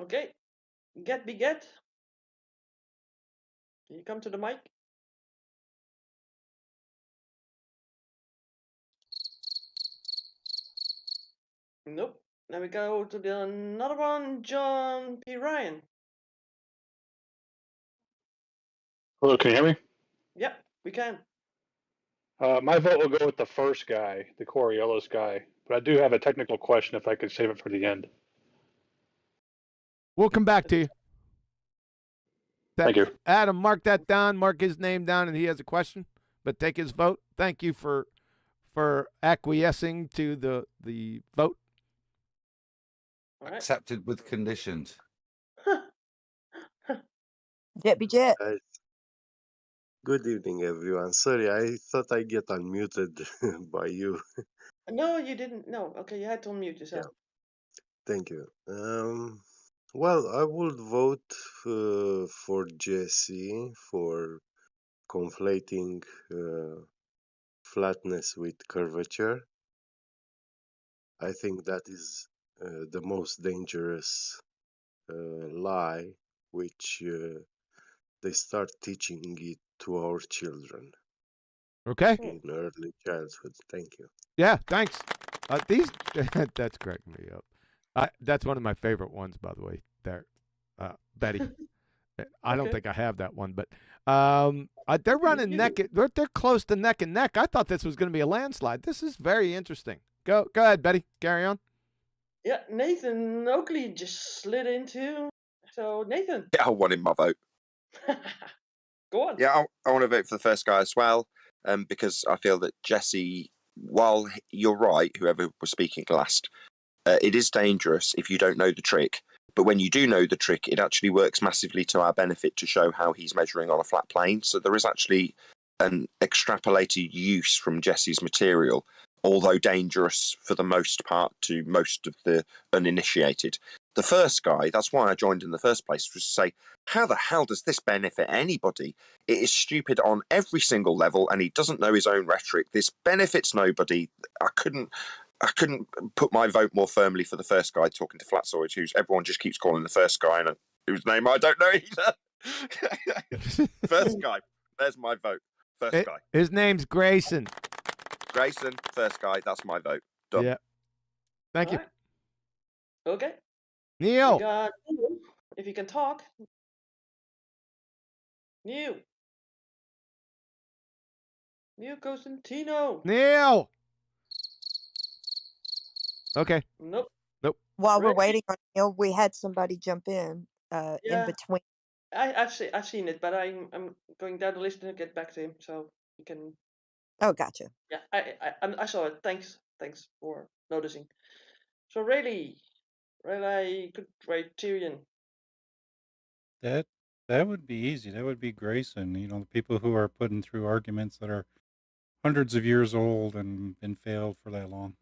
Okay. Get be get. Can you come to the mic? Nope. Now we go to the another one, John P. Ryan. Hello, can you hear me? Yep, we can. My vote will go with the first guy, the Coriolis guy, but I do have a technical question if I could save it for the end. We'll come back to you. Thank you. Adam, mark that down. Mark his name down, and he has a question. But take his vote. Thank you for acquiescing to the vote. Accepted with conditions. Jet be jet. Good evening, everyone. Sorry, I thought I get unmuted by you. No, you didn't. No. Okay, you had to unmute yourself. Thank you. Well, I would vote for Jesse for conflating flatness with curvature. I think that is the most dangerous lie, which they start teaching it to our children. Okay. In early childhood. Thank you. Yeah, thanks. These that's cracking me up. That's one of my favorite ones, by the way. There, Betty. I don't think I have that one, but they're running they're close to neck and neck. I thought this was going to be a landslide. This is very interesting. Go ahead, Betty. Carry on. Yeah, Nathan Oakley just slid into. So Nathan, Yeah, I wanted my vote. go on. Yeah, I want to vote for the first guy as well, because I feel that Jesse, while you're right, whoever was speaking last, it is dangerous if you don't know the trick. But when you do know the trick, it actually works massively to our benefit to show how he's measuring on a flat plane. So there is actually an extrapolated use from Jesse's material, although dangerous for the most part to most of the uninitiated. The first guy, that's why I joined in the first place, was to say, how the hell does this benefit anybody? It is stupid on every single level, and he doesn't know his own rhetoric. This benefits nobody. I couldn't put my vote more firmly for the first guy talking to Flatsoid, who's everyone just keeps calling the first guy, and whose name I don't know either. First guy. There's my vote. First guy. His name's Grayson. Grayson, first guy. That's my vote. Done. Yeah. Thank you. Okay. Neil. We got Neil, if you can talk. Neil Costantino. Neil. Okay. Nope. While we're Ready? waiting on Neil, we had somebody jump in Yeah. between. I've seen it, but I'm going down the list and get back to him, so you can. Oh, gotcha. Yeah, I saw it. Thanks for noticing. So really good criterion. That would be easy. That would be Grayson. You know, the people who are putting through arguments that are hundreds of years old and been failed for that long.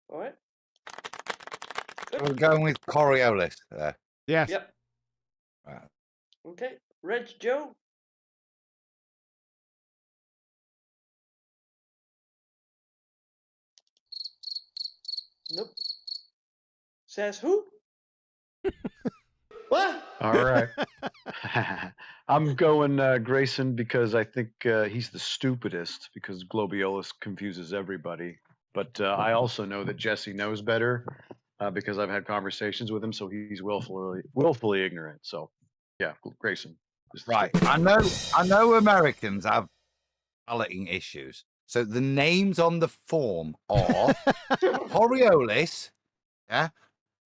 All right. We're going with Coriolis there. Yes. Yep. Right. Okay. Reg Joe. Nope. Says who? What? All right. I'm going Grayson because I think he's the stupidest because Globiolus confuses everybody. But I also know that Jesse knows better because I've had conversations with him, so he's willfully ignorant. So, yeah, Grayson. Right. I know Americans have balloting issues. So the names on the form are Coriolis, yeah,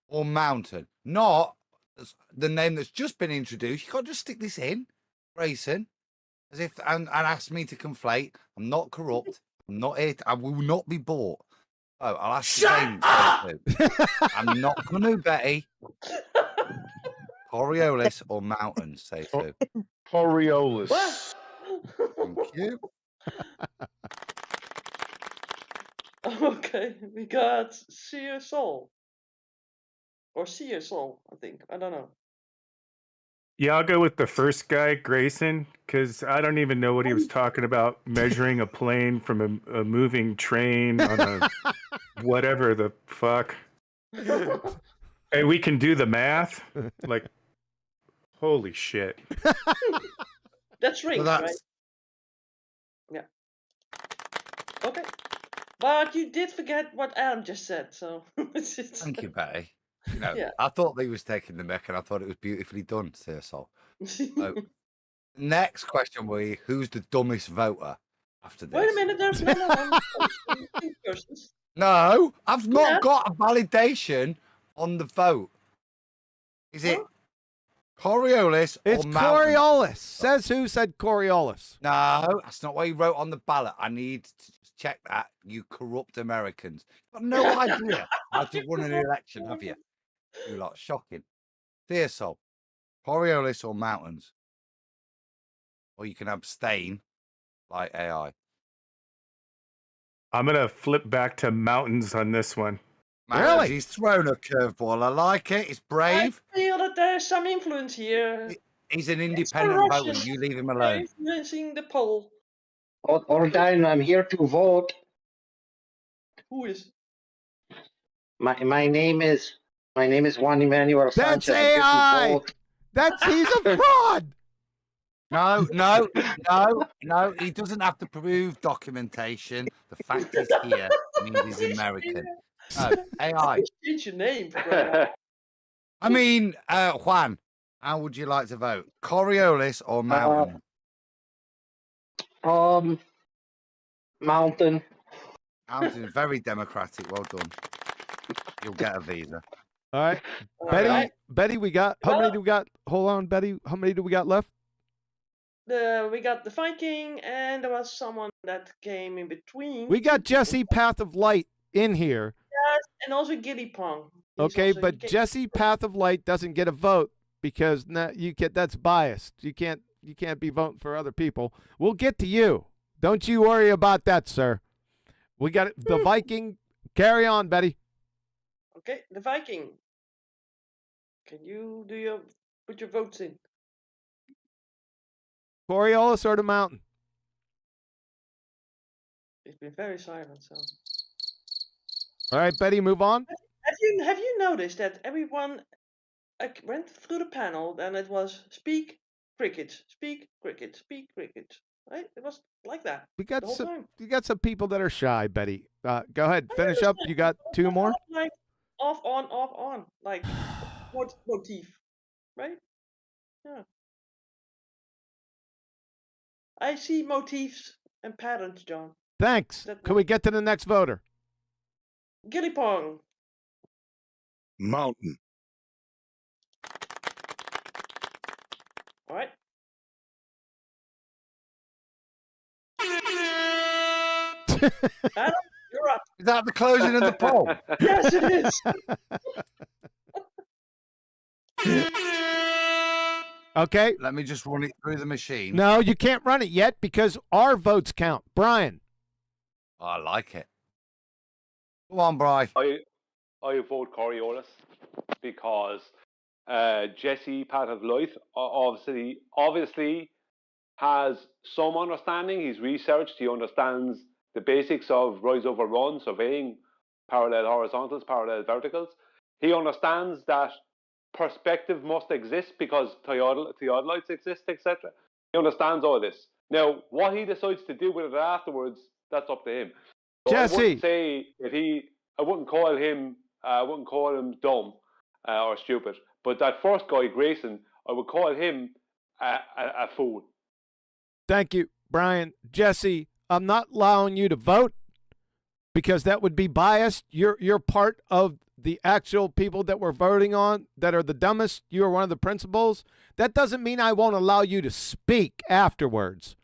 or Mountain, not the name that's just been introduced. You can't just stick this in, Grayson, as if and ask me to conflate. I'm not corrupt. I'm not it. I will not be bought. Oh, I'll ask Shut up! I'm not going to, Betty. Coriolis or Mountain, say so. Coriolis. What? Thank you. Okay, we got Seer Soul. Or Seer Soul, I think. I don't know. Yeah, I'll go with the first guy, Grayson, because I don't even know what he was talking about, measuring a plane from a moving train on a whatever the fuck. And we can do the math? Like, holy shit. That's rings, right? Yeah. Okay. But you did forget what Adam just said, so Thank you, Betty. You know, Yeah. I thought they was taking the mick, and I thought it was beautifully done, Sir Sol. Next question will be, who's the dumbest voter after this? Wait a minute, there's another one. Two persons. No, I've not got a validation on the vote. Is it Coriolis or It's Mountain? Coriolis. Says who said Coriolis? No, that's not what he wrote on the ballot. I need to check that, you corrupt Americans. You've got no idea how to run an election, have you? You lot, shocking. Dear soul, Coriolis or mountains? Or you can abstain like AI. I'm going to flip back to mountains on this one. Mountains, he's thrown a curveball. I like it. It's brave. I feel that there's some influence here. He's an It's the independent voter. Russians. You leave him They're alone. influencing the poll. Ordine, I'm here to vote. Who is? My name is Juan Emmanuel That's Sanchez. I'm here to AI. vote. He's a fraud. No. He doesn't have to prove documentation. The fact he's here means he's American. No, AI. Change your name. For crying out I mean, Juan, how would you like to vote? Coriolis or Mountain? Mountain. Mountain, very democratic. Well done. You'll get a visa. All right. right. Betty, we got, how many do we got? Hold on, Betty. How many do we got left? We got the Viking, and there was someone that came in between. We got Jesse Path of Light in here. Yes, and also Gilly Pong. Okay, but Jesse Path of Light doesn't get a vote because that's biased. You can't be voting for other people. We'll get to you. Don't you worry about that, sir. We got the Viking. Carry on, Betty. Okay, the Viking. Can you put your votes in? Coriolis or the Mountain? It's been very silent, so. All right, Betty, move on. Have you noticed that everyone went through the panel and it was speak crickets, speak crickets, speak crickets, right? It was like that. We got the whole time. you got some people that are shy, Betty. Go ahead, finish up. You got two more. Like off on, like motif, right? Yeah. I see motifs and patterns, John. Thanks. Can we get to the next voter? Gilly Pong. Mountain. All right. Adam, you're up. Is that the closing of the poll? Yes, it is. Okay. Let me just run it through the machine. No, you can't run it yet because our votes count. Brian. I like it. Go on, Bri. I vote Coriolis because Jesse Pat of Light obviously has some understanding. He's researched. He understands the basics of rise over run, surveying, parallel horizontals, parallel verticals. He understands that perspective must exist because theodolites exist, etc. He understands all this. Now, what he decides to do with it afterwards, that's up to him. So Jesse. I wouldn't say I wouldn't call him dumb or stupid. But that first guy, Grayson, I would call him a fool. Thank you, Brian. Jesse, I'm not allowing you to vote because that would be biased. You're part of the actual people that we're voting on that are the dumbest. You are one of the principals. That doesn't mean I won't allow you to speak afterwards.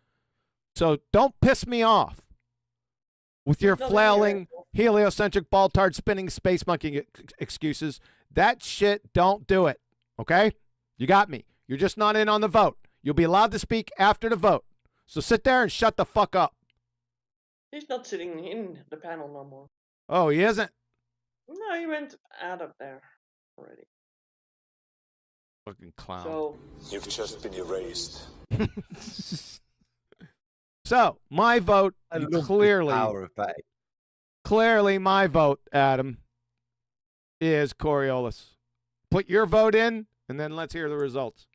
So don't piss me off with your flailing, heliocentric, ball-tard, spinning space monkey excuses. That shit, don't do it, okay? You got me. You're just not in on the vote. You'll be allowed to speak after the vote. So sit there and shut the fuck up. He's not sitting in the panel no more. Oh, he isn't? No, he went out of there already. Fucking clown. So You've just been erased. So, my vote, I love the clearly, power of Betty. clearly my vote, Adam, is Coriolis. Put your vote in, and then let's hear the results.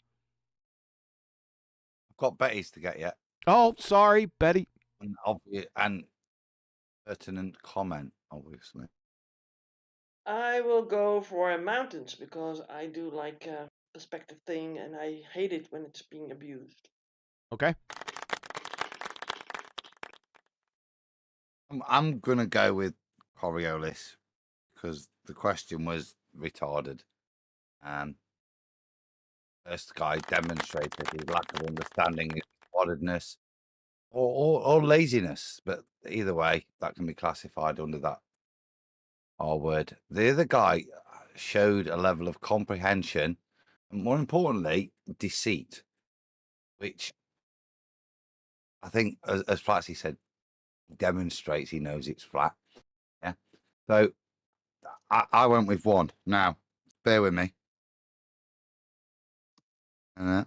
I've got Betty's to get yet. Oh, sorry, Betty. And pertinent comment, obviously. I will go for mountains because I do like a perspective thing, and I hate it when it's being abused. Okay. I'm going to go with Coriolis because the question was retarded. First guy demonstrated his lack of understanding, his retardedness, or laziness. But either way, that can be classified under that R word. The other guy showed a level of comprehension and, more importantly, deceit, which I think, as Flatsy said, demonstrates he knows it's flat. Yeah. So I went with 1. Now, bear with me. Right.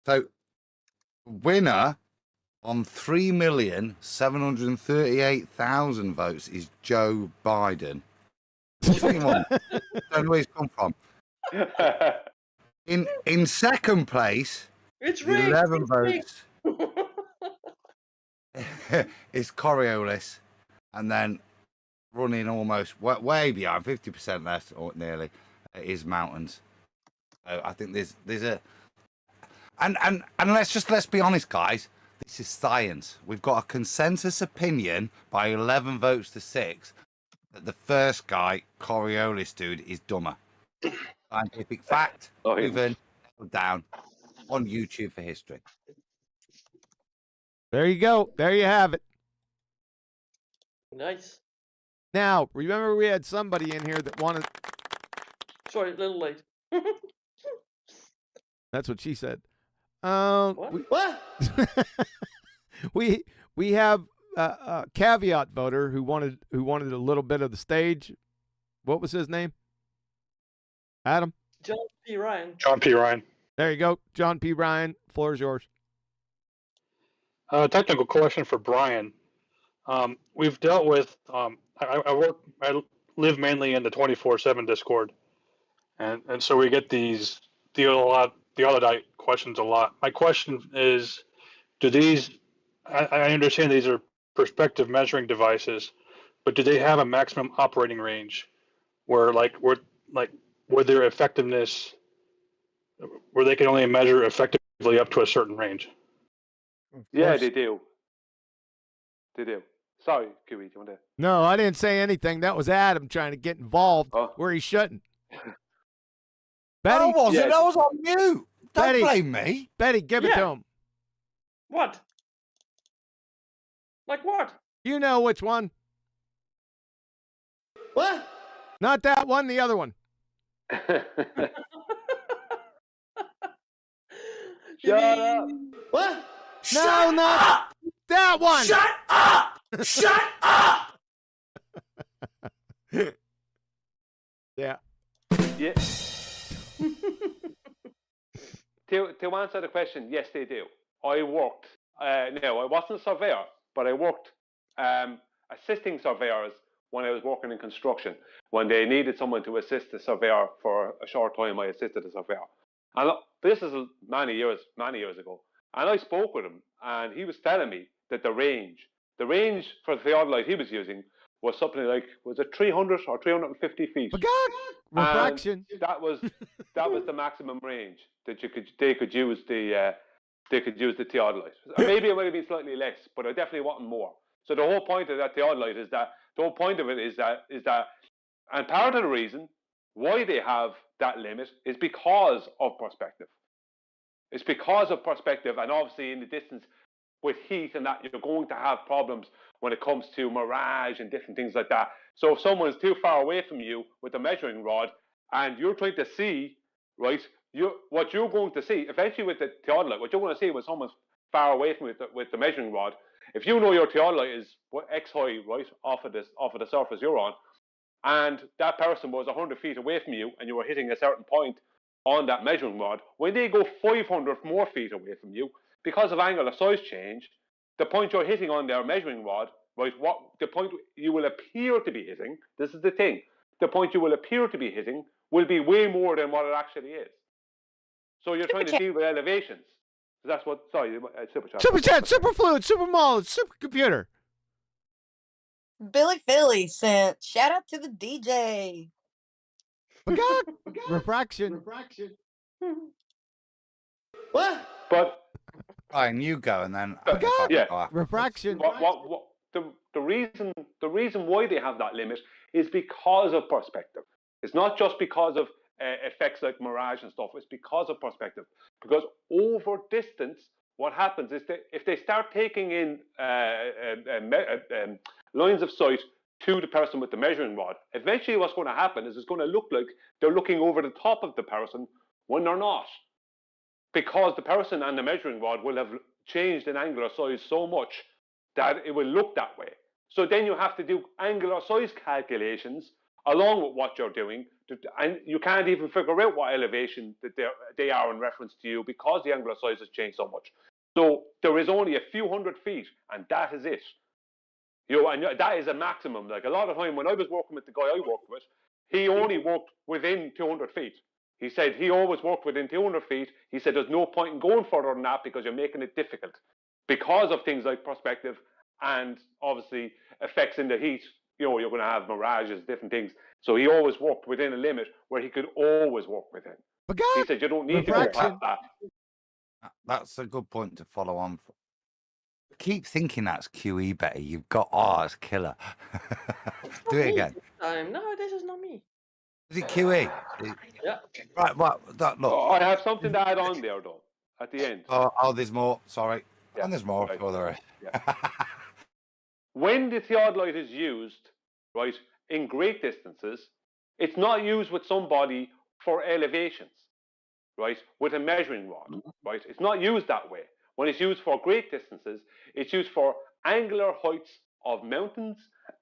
So, winner on 3,738,000 votes is Joe Biden. Don't know where he's come from. In second place, it's 11 votes. It's Coriolis, and then running almost way behind, 50% less or nearly, is Mountains. So I think there's a and let's be honest, guys. This is science. We've got a consensus opinion by 11 votes to 6 that the first guy, Coriolis dude, is dumber. Scientific fact, proven down on YouTube for history. There you go. There you have it. Nice. Now, remember we had somebody in here that wanted... Sorry, a little late. That's what she said. What? We have a caveat voter who wanted a little bit of the stage. What was his name? Adam? John P. Ryan. John P. Ryan. There you go. John P. Ryan. Floor is yours. Technical question for Brian. We've dealt with. I live mainly in the 24/7 Discord, and so we get these theodolite questions a lot. My question is, do these? I understand these are perspective measuring devices, but do they have a maximum operating range, where their effectiveness, where they can only measure effectively up to a certain range? Yeah, they do. They do. Sorry, Kiwi, do you want to? No, I didn't say anything. That was Adam trying to get involved where he shouldn't. Betty? I wasn't. I was on mute. Don't blame me. Betty, give it to him. What? Like what? You know which one. What? Not that one, the other one. Shut up. What? No, not that one. Shut up! Shut up! Yeah. Yeah. To answer the question, yes, they do. I worked. No, I wasn't a surveyor, but I worked assisting surveyors when I was working in construction. When they needed someone to assist the surveyor for a short time, I assisted the surveyor. And this is many years ago. And I spoke with him, and he was telling me that the range for the theodolite he was using was something like, was it 300 or 350 feet? Oh God, refraction. And that was the maximum range that they could use the theodolite. Maybe it might have been slightly less, but I definitely wanted more. So the whole point of that theodolite is that and part of the reason why they have that limit is because of perspective. It's because of perspective, and obviously in the distance with heat and that, you're going to have problems when it comes to mirage and different things like that. So if someone's too far away from you with a measuring rod and you're trying to see, right, what you're going to see eventually with the theodolite, what you're going to see when someone's far away from it with the measuring rod, if you know your theodolite is X high, right, off of the surface you're on, and that person was 100 feet away from you, and you were hitting a certain point on that measuring rod, when they go 500 more feet away from you, because of angular size change, the point you're hitting on their measuring rod, right, the point you will appear to be hitting, this is the thing, the point you will appear to be hitting will be way more than what it actually is. So you're trying to deal with elevations. That's what, sorry, Superchat. Superchat, Superfluid, Supermall, Supercomputer. Billy Philly sent, shout out to the DJ. Refraction. What? But Ryan, you go, and then yeah, refraction. The reason why they have that limit is because of perspective. It's not just because of effects like mirage and stuff. It's because of perspective. Because over distance, what happens is that if they start taking in lines of sight to the person with the measuring rod, eventually what's going to happen is it's going to look like they're looking over the top of the person when they're not. Because the person and the measuring rod will have changed in angular size so much that it will look that way. So then you have to do angular size calculations along with what you're doing, and you can't even figure out what elevation that they are in reference to you because the angular size has changed so much. So there is only a few hundred feet, and that is it. And that is a maximum. Like a lot of time when I was working with the guy I worked with, he only worked within 200 feet. He said he always worked within 200 feet. He said there's no point in going further than that because you're making it difficult because of things like perspective and obviously effects in the heat. You're going to have mirages, different things. So he always worked within a limit where he could always work within. He said you don't need to go past that. That's a good point to follow on. Keep thinking that's QE, Betty. You've got it's killer. Do it again. No, this is not me. Is it QE? Yeah. Right. Look. I have something to add on there, though, at the end. Oh, there's more. Sorry. Yeah. And there's more. Right. Oh, there is. Yeah. When the theodolite is used, right, in great distances, it's not used with somebody for elevations, right, with a measuring rod, right? It's not used that way. When it's used for great distances, it's used for angular heights of mountains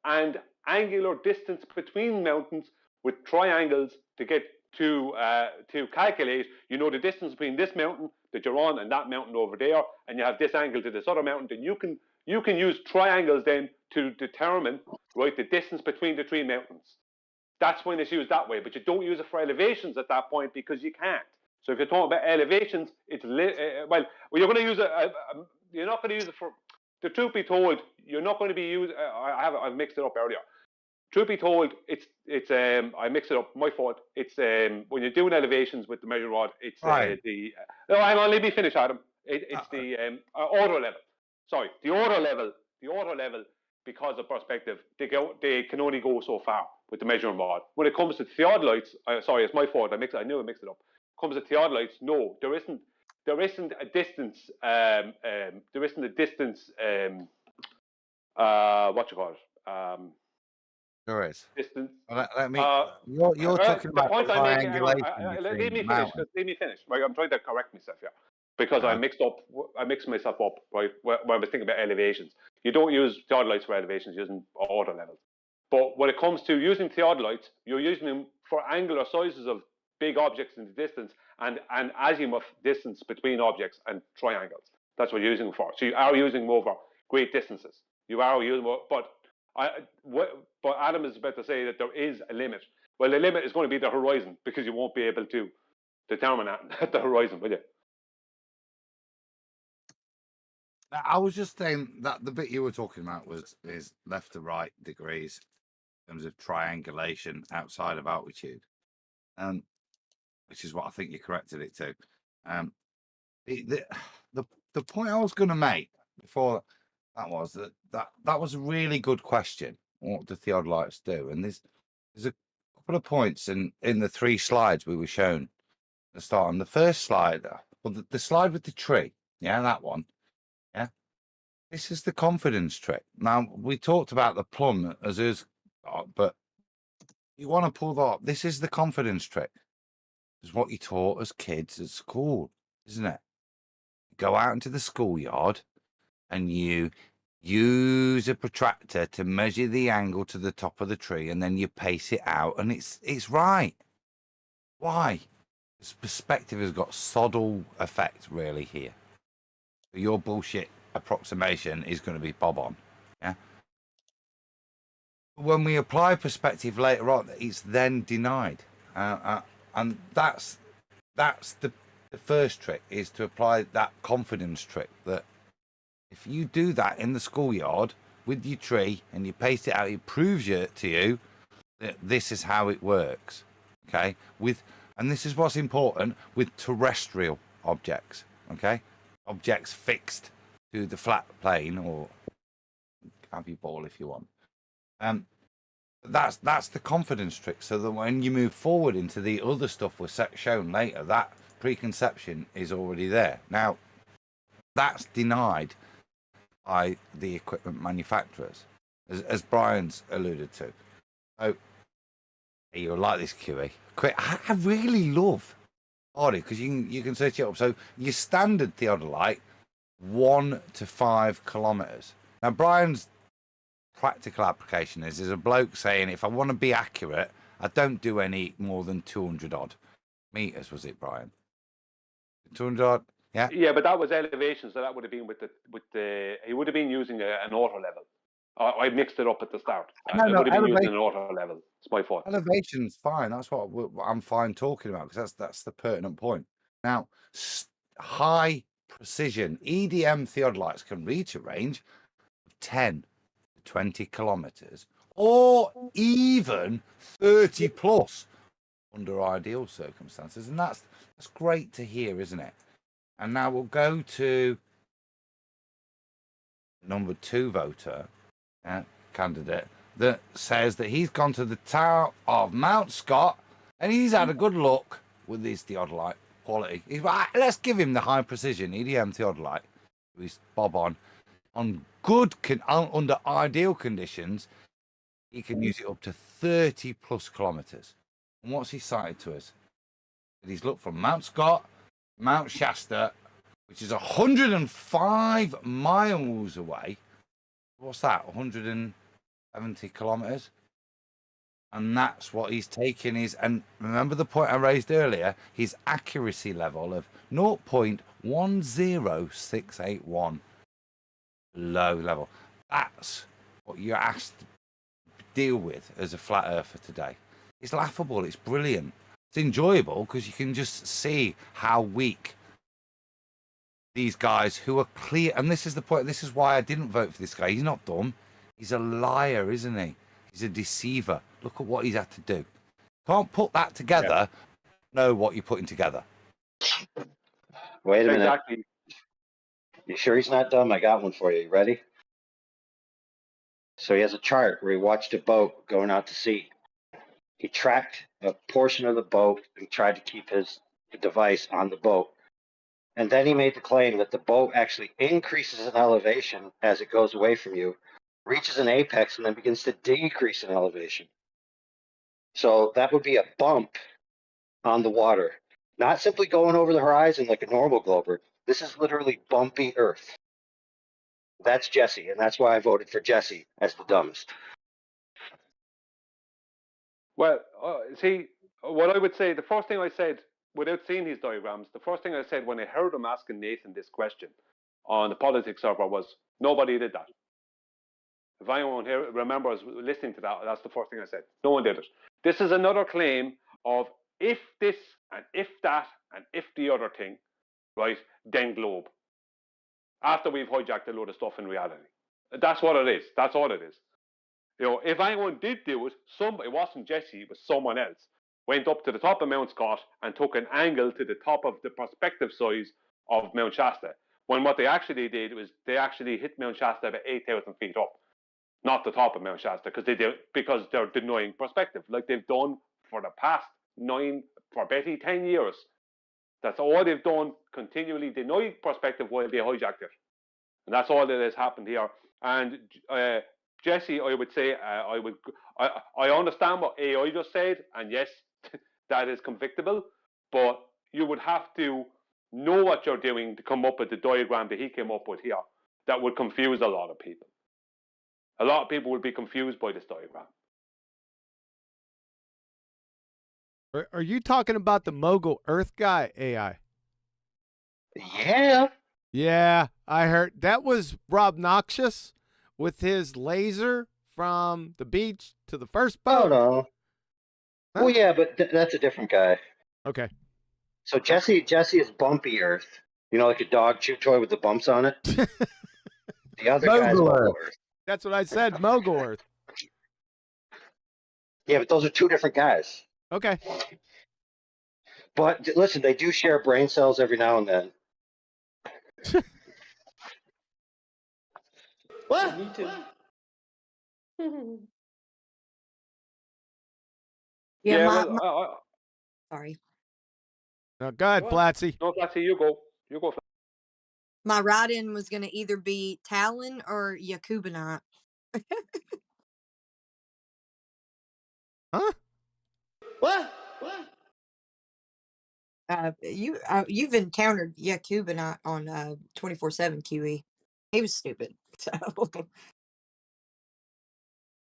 and angular distance between mountains with triangles to get to calculate, the distance between this mountain that you're on and that mountain over there, and you have this angle to this other mountain, then you can use triangles then to determine, right, the distance between the three mountains. That's when it's used that way, but you don't use it for elevations at that point because you can't. So if you're talking about elevations, it's you're going to use you're not going to use it for. The truth be told, you're not going to be using. I mixed it up earlier. Truth be told, it's I mixed it up. My fault. It's when you're doing elevations with the measure rod. It's right. No, hang on. Let me finish, Adam. It's the order level. Sorry, the order level. The order level, because of perspective, they can only go so far with the measuring rod. When it comes to theodolites, sorry, it's my fault. I knew I mixed it up. Comes to theodolites, no, there isn't a distance. There isn't a distance. What you call it? There is. Distance. Let me. You're talking about triangulation. Let me finish. Let me finish. Right, I'm trying to correct myself here because I mixed myself up. Right, when I was thinking about elevations, you don't use theodolites for elevations. You're using order levels. But when it comes to using theodolites, you're using them for angular sizes of big objects in the distance and azimuth distance between objects and triangles. That's what you're using them for. So you are using them over great distances. You are using them, but Adam is about to say that there is a limit. Well, the limit is going to be the horizon because you won't be able to determine that at the horizon, will you? I was just saying that the bit you were talking about is left to right degrees in terms of triangulation outside of altitude. Which is what I think you corrected it to. The point I was going to make before that was that was a really good question. What do theodolites do? And there's a couple of points in the 3 slides we were shown at the start. On the first slide, well, the slide with the tree, yeah, that one, yeah. This is the confidence trick. Now we talked about the plum as is, but you want to pull that up. This is the confidence trick. is what you taught as kids at school, isn't it? Go out into the schoolyard and you use a protractor to measure the angle to the top of the tree, and then you pace it out, and it's right. Why? This perspective has got sod all effect really here. Your bullshit approximation is going to be bob on. Yeah. When we apply perspective later on, it's then denied, and that's the first trick, is to apply that confidence trick, that if you do that in the schoolyard with your tree and you paste it out, it proves to you that this is how it works. Okay, and this is what's important with terrestrial objects. Okay, objects fixed to the flat plane, or have your ball if you want. That's the confidence trick, so that when you move forward into the other stuff we're shown later, that preconception is already there. Now, that's denied by the equipment manufacturers, as Brian's alluded to. So, you'll like this, QE. I really love Hardy, because you can search it up. So your standard theodolite, 1 to 5 kilometers. Now, Brian's practical application is a bloke saying, if I want to be accurate, I don't do any more than 200 odd meters. Was it, Brian? 200 odd. Yeah. Yeah, but that was elevation, so that would have been with the. He would have been using an auto level. I mixed it up at the start. I would have been using an auto level. It's my fault. Elevation's fine. That's what I'm fine talking about, because that's the pertinent point. Now, high precision EDM theodolites can reach a range of 10 to 20 kilometers, or even 30 plus under ideal circumstances, and that's great to hear, isn't it? And now we'll go to number 2 voter, candidate, that says that he's gone to the Tower of Mount Scott and he's had a good look with his theodolite quality. Let's give him the high precision EDM theodolite. He's bob on good under ideal conditions. He can use it up to 30 plus kilometers. And what's he cited to us? He's looked from Mount Scott, Mount Shasta, which is 105 miles away. What's that? 170 kilometers. And that's what he's taking his, and remember the point I raised earlier, his accuracy level of 0.10681. Low level. That's what you're asked to deal with as a flat earther today. It's laughable. It's brilliant. It's enjoyable because you can just see how weak these guys who are clear. And this is the point. This is why I didn't vote for this guy. He's not dumb. He's a liar, isn't he? He's a deceiver. Look at what he's had to do. Can't put that together. Know what you're putting together. Wait a minute. Exactly. You sure he's not dumb? I got one for you. You ready? So he has a chart where he watched a boat going out to sea. He tracked a portion of the boat and tried to keep his device on the boat. And then he made the claim that the boat actually increases in elevation as it goes away from you, reaches an apex, and then begins to decrease in elevation. So that would be a bump on the water. Not simply going over the horizon like a normal glober. This is literally bumpy Earth. That's Jesse, and that's why I voted for Jesse as the dumbest. Well, see, what I would say, the first thing I said, without seeing his diagrams, the first thing I said when I heard him asking Nathan this question on the politics server was, nobody did that. If anyone here remembers listening to that, that's the first thing I said. No one did it. This is another claim of if this and if that and if the other thing, right, then globe. After we've hijacked a load of stuff in reality. That's what it is. That's all it is. You know, if anyone did do it, it wasn't Jesse, it was someone else, went up to the top of Mount Scott and took an angle to the top of the prospective size of Mount Shasta. When what they actually did was they actually hit Mount Shasta about 8,000 feet up, not the top of Mount Shasta, because they're denying perspective, like they've done for the past 10 years. That's all they've done, continually deny perspective while they hijacked it. And that's all that has happened here. And Jesse, I would say, I understand what AI just said, and yes, that is convictable, but you would have to know what you're doing to come up with the diagram that he came up with here. That would confuse a lot of people. A lot of people would be confused by this diagram. Are you talking about the mogul Earth guy AI? Yeah. Yeah, I heard that was Rob Noxious with his laser from the beach to the first boat. No. Huh? Well, yeah, but that's a different guy. Okay. So Jesse is Bumpy Earth. You know, like a dog chew toy with the bumps on it. The other guy's Mogul Mogul Earth. Earth. That's what I said, mogul Earth. Yeah, but those are two different guys. Okay. But listen, they do share brain cells every now and then. What? Me too. Yeah, Yeah, my, well, sorry. No, go ahead, Flatsy. No, Flatsy, you go. You go. My write-in was going to either be Talon or Yakubinite. Huh? What? You've encountered Yakubinite on 24/7 QE. He was stupid. So All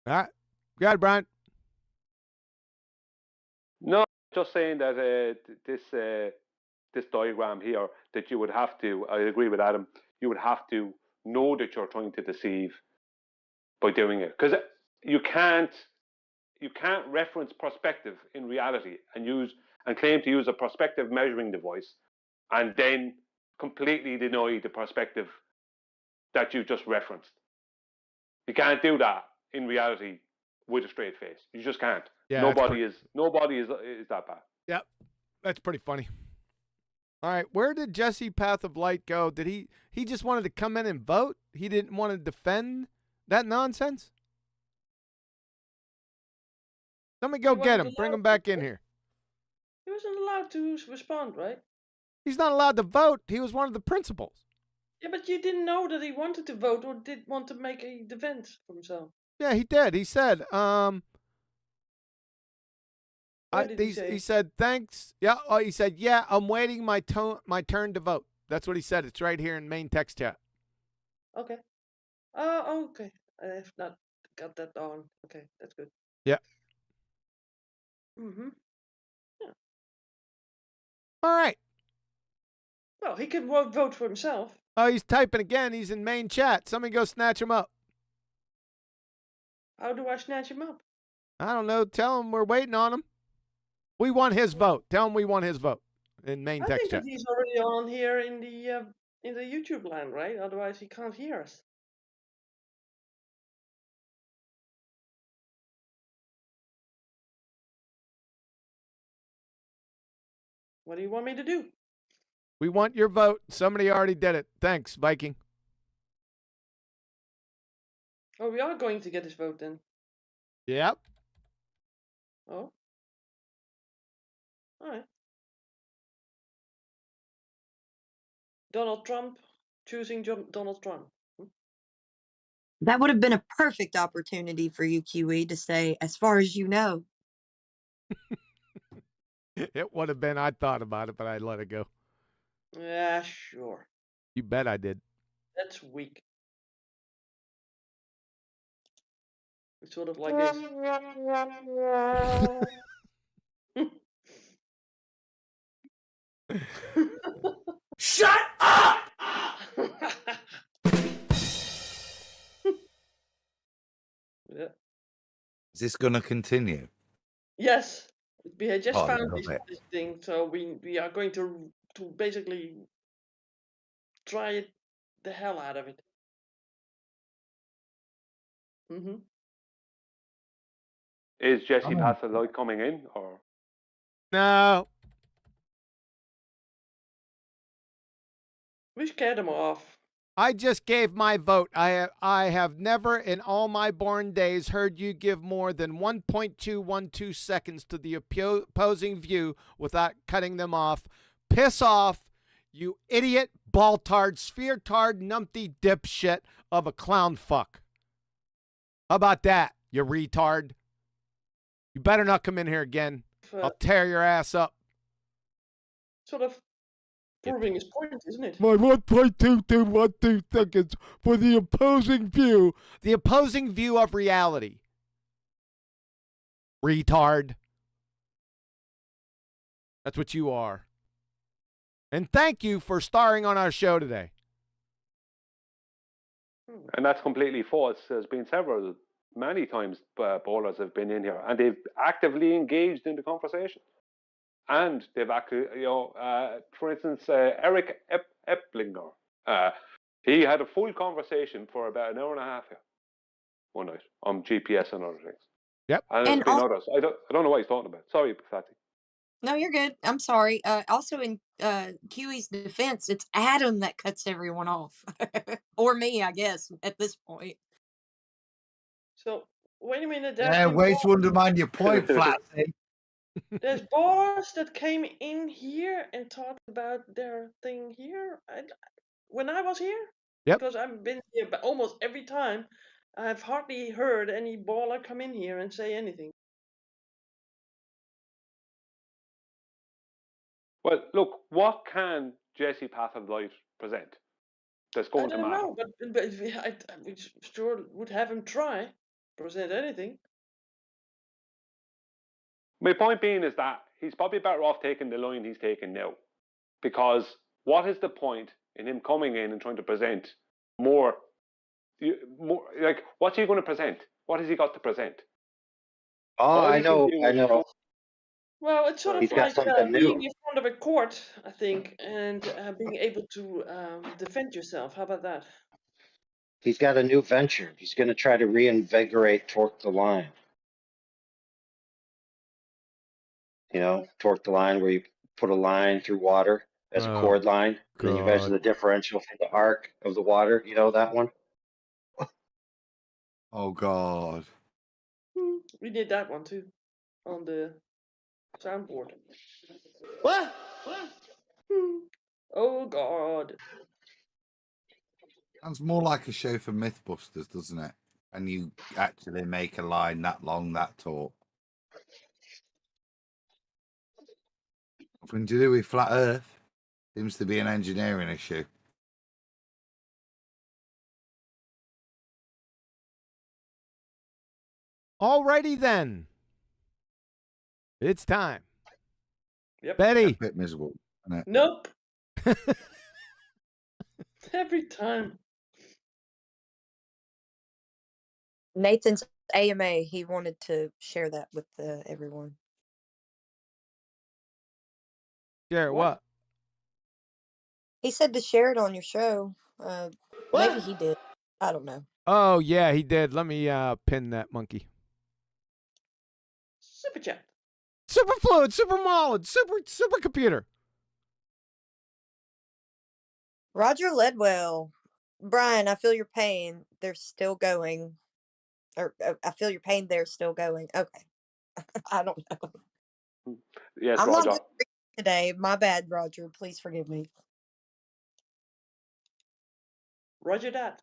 right. Go ahead, Brian. No, just saying that this diagram here, that you would have to, I agree with Adam, you would have to know that you're trying to deceive by doing it. Because you can't reference perspective in reality and claim to use a perspective measuring device and then completely deny the perspective that you just referenced. You can't do that in reality with a straight face. You just can't. Yeah, nobody is that bad. Yep. That's pretty funny. All right. Where did Jesse Path of Light go? Did he just wanted to come in and vote? He didn't want to defend that nonsense? Somebody go get him. Bring him back in here. He wasn't allowed to respond, right? He's not allowed to vote. He was one of the principals. Yeah, but you didn't know that he wanted to vote or did want to make a defense for himself. Yeah, he did. He said, What did he say? he said, thanks. Yeah. Oh, he said, yeah, I'm waiting my turn to vote. That's what he said. It's right here in main text chat. Okay. Okay. I have not got that on. Okay, that's good. Yeah. Mm-hmm. Yeah. All right. Well, he can vote for himself. Oh, he's typing again. He's in main chat. Somebody go snatch him up. How do I snatch him up? I don't know. Tell him we're waiting on him. We want his vote. Tell him we want his vote in main I text think chat. that he's already on here in the YouTube land, right? Otherwise, he can't hear us. What do you want me to do? We want your vote. Somebody already did it. Thanks, Viking. Oh, we are going to get his vote then. Yep. Oh. All right. Donald Trump choosing Donald Trump. that would have been a perfect opportunity for you, QE, to say, as far as you know. It would have been. I thought about it, but I let it go. Yeah, sure. You bet I did. That's weak. It's sort of like this. Shut up! Yeah. Is this going to continue? Yes, we had just Oh, found love it. this thing, so we are going to basically try it the hell out of it. Mm-hmm. Is Jesse Path of Light coming in, or No. We scared him off. I just gave my vote. I have never in all my born days heard you give more than 1.212 seconds to the opposing view without cutting them off. Piss off, you idiot, ball-tard, sphere-tard, numpty dipshit of a clown fuck. How about that, you retard? You better not come in here again. I'll tear your ass up. sort of proving his point, isn't it? My 1.212 seconds for the opposing view. The opposing view of reality. Retard. That's what you are. And thank you for starring on our show today. And that's completely false. There's been many times bowlers have been in here and they've actively engaged in the conversation. And they've actually, for instance, Eric Eplinger, he had a full conversation for about an hour and a half here one night on GPS and other things. Yep. And there's And been al- others. I don't know what he's talking about. Sorry, Fatty. No, you're good. I'm sorry. Also, in Kiwi's defense, it's Adam that cuts everyone off, or me, I guess, at this point. So wait a minute. Yeah, way to undermine your point, Flatsy. There's ballers that came in here and talked about their thing here. When I was here, Yep. because I've been here almost every time, I've hardly heard any baller come in here and say anything. Well, look, what can Jesse Path of Light present that's going to I don't matter? know, but I sure would have him try present anything. My point being is that he's probably better off taking the line he's taking now. Because what is the point in him coming in and trying to present more like, what's he going to present? What has he got to present? Oh, I know. Well, it's sort of He's got like something being new. in front of a court, I think, and being able to defend yourself. How about that? He's got a new venture. He's going to try to reinvigorate Torque the Line. You know, Torque the Line, where you put a line through water as a cord line, and then you measure the differential from the arc of the water. You know that one? Oh, God. We did that one too on the soundboard. What? Oh God. Sounds more like a show for Mythbusters, doesn't it? And you actually make a line that long, that taut. Nothing to do with flat Earth. Seems to be an engineering issue. Alrighty then. It's time. Yep. Betty. A bit miserable, isn't it? Nope. Every time. Nathan's AMA. He wanted to share that with everyone. Share what? He said to share it on your show. Maybe he did. I don't know. Oh, yeah, he did. Let me pin that monkey. Superchat. Super fluid, super molid, super computer. Roger Ledwell. Brian, I feel your pain. They're still going. Or I feel your pain. They're still going. Okay. I don't know. Yes, I'm Roger. not good today. My bad, Roger. Please forgive me. Roger that.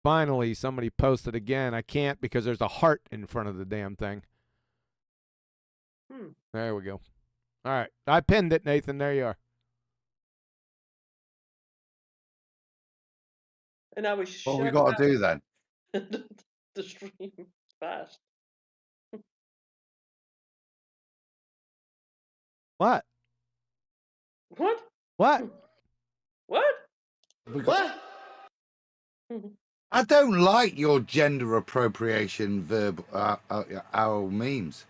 Finally, somebody posted again. I can't because there's a heart in front of the damn thing. There we go. All right. I pinned it, Nathan. There you are. And I was What we got to do then? the stream fast. What? What? What? What? I don't like your gender appropriation our memes.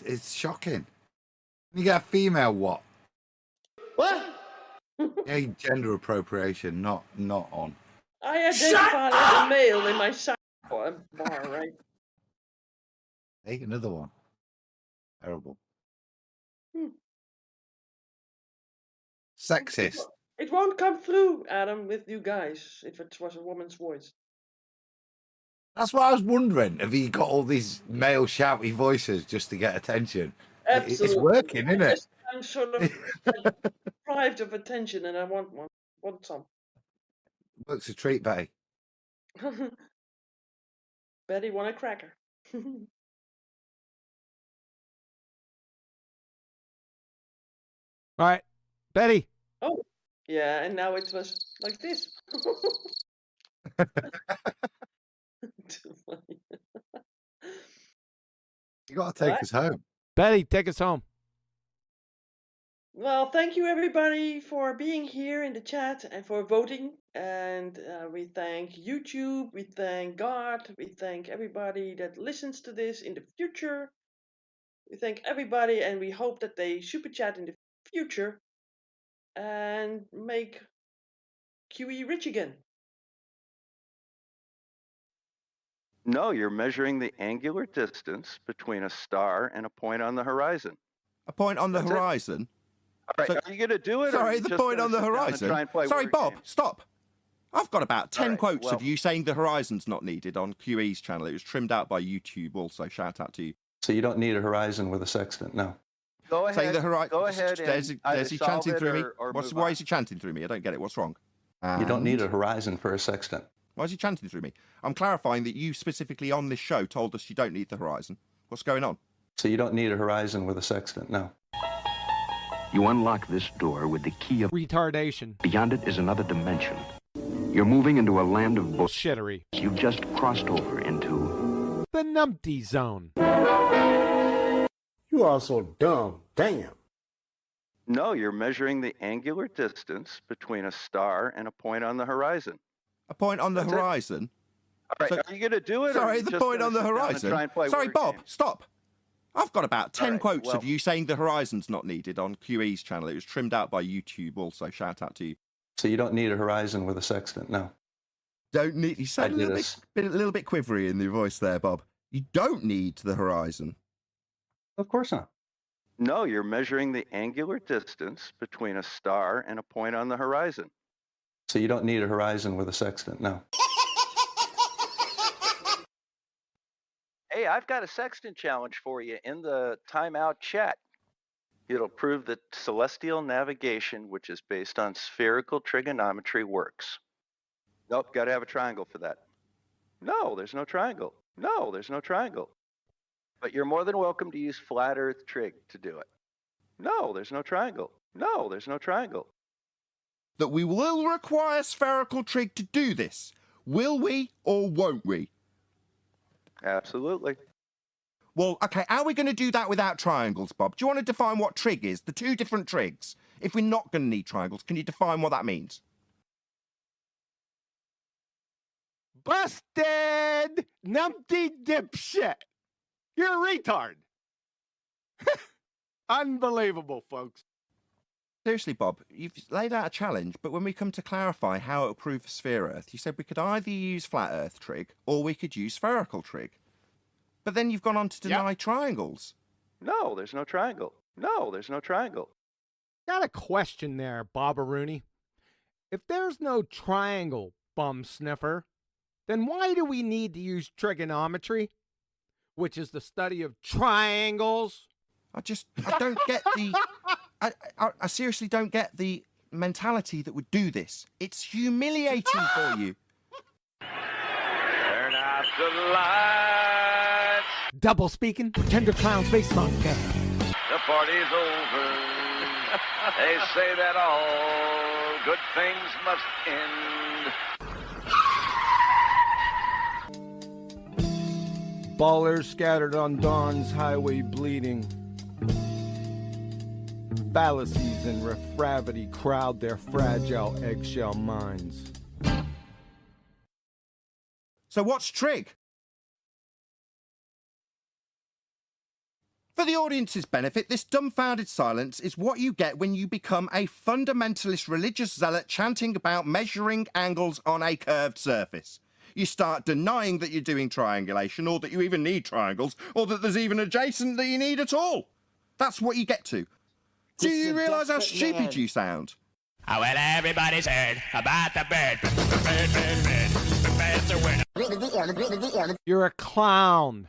It's shocking. You get a female what? What? Yeah, gender appropriation, not on. I identified as a male in my bar, right? Hey, another one. Terrible. Sexist. It won't come through, Adam, with you guys if it was a woman's voice. That's what I was wondering. Have you got all these male shouty voices just to get attention? Absolutely. It's working, isn't it? I'm sort of deprived of attention and I want one. Want some. Works a treat, Betty. Betty want a cracker. All right, Betty. Oh, yeah, and now it was like this. Too funny. You got to take What? us home. Betty, take us home. Well, thank you everybody for being here in the chat and for voting. And we thank YouTube, we thank God, we thank everybody that listens to this in the future. We thank everybody, and we hope that they super chat in the future and make QE rich again. No, you're measuring the angular distance between a star and a point on the horizon. A point on the That's it. horizon? All right, So- are you going to do it? or are Sorry, you the just point gonna on the sit down and horizon? try and play Sorry, word Bob, games? stop. I've got about 10 right, quotes well- of you saying the horizon's not needed on QE's channel. It was trimmed out by YouTube also. Shout out to you. So you don't need a horizon with a sextant, no. Go ahead. Saying the horizon. Go ahead There's and either he solve chanting it through me. or move Why on. is he chanting through me? I don't get it. What's wrong? You don't need And- a horizon for a sextant. Why is he chanting through me? I'm clarifying that you specifically on this show told us you don't need the horizon. What's going on? So you don't need a horizon with a sextant, no. You unlock this door with the key of retardation. Beyond it is another dimension. You're moving into a land of bullshittery. You've just crossed over into the numpty zone. You are so dumb. Damn. No, you're measuring the angular distance between a star and a point on the horizon. A point on the That's it. horizon? All right, are you going to do it? or are Sorry, you the just point gonna on the sit down and horizon. try and play Sorry, word Bob, games? stop. I've got about 10 right, quotes well- of you saying the horizon's not needed on QE's channel. It was trimmed out by YouTube also. Shout out to you. So you don't need a horizon with a sextant, no. Don't need. You sound a little bit quivery in your voice there, Bob. You don't need the horizon. Of course not. No, you're measuring the angular distance between a star and a point on the horizon. So you don't need a horizon with a sextant, no. Hey, I've got a sextant challenge for you in the timeout chat. It'll prove that celestial navigation, which is based on spherical trigonometry, works. Nope, got to have a triangle for that. No, there's no triangle. No, there's no triangle. But you're more than welcome to use flat earth trig to do it. No, there's no triangle. No, there's no triangle. That we will require spherical trig to do this. Will we or won't we? Absolutely. Well, okay, how are we going to do that without triangles, Bob? Do you want to define what trig is? The two different trigs. If we're not going to need triangles, can you define what that means? Busted! Numpty dipshit! You're a retard! Unbelievable, folks. Seriously, Bob, you've laid out a challenge, but when we come to clarify how it will prove for sphere Earth, you said we could either use flat Earth trig or we could use spherical trig. But then you've gone on to deny triangles. No, there's no triangle. No, there's no triangle. Got a question there, Bobberoonie. If there's no triangle, bum sniffer, then why do we need to use trigonometry, which is the study of triangles? I don't get the... I seriously don't get the mentality that would do this. It's humiliating for you. Turn out the lights. Double speaking, tender clown space monkey. The party's over. They say that all good things must end. Ballers scattered on dawn's highway bleeding. Fallacies and refravity crowd their fragile eggshell minds. So what's trig? For the audience's benefit, this dumbfounded silence is what you get when you become a fundamentalist religious zealot chanting about measuring angles on a curved surface. You start denying that you're doing triangulation, or that you even need triangles, or that there's even adjacent that you need at all. That's what you get to. Do you realise how stupid you sound? Oh, well, everybody's heard about the bird. Bird's a winner. You're a clown.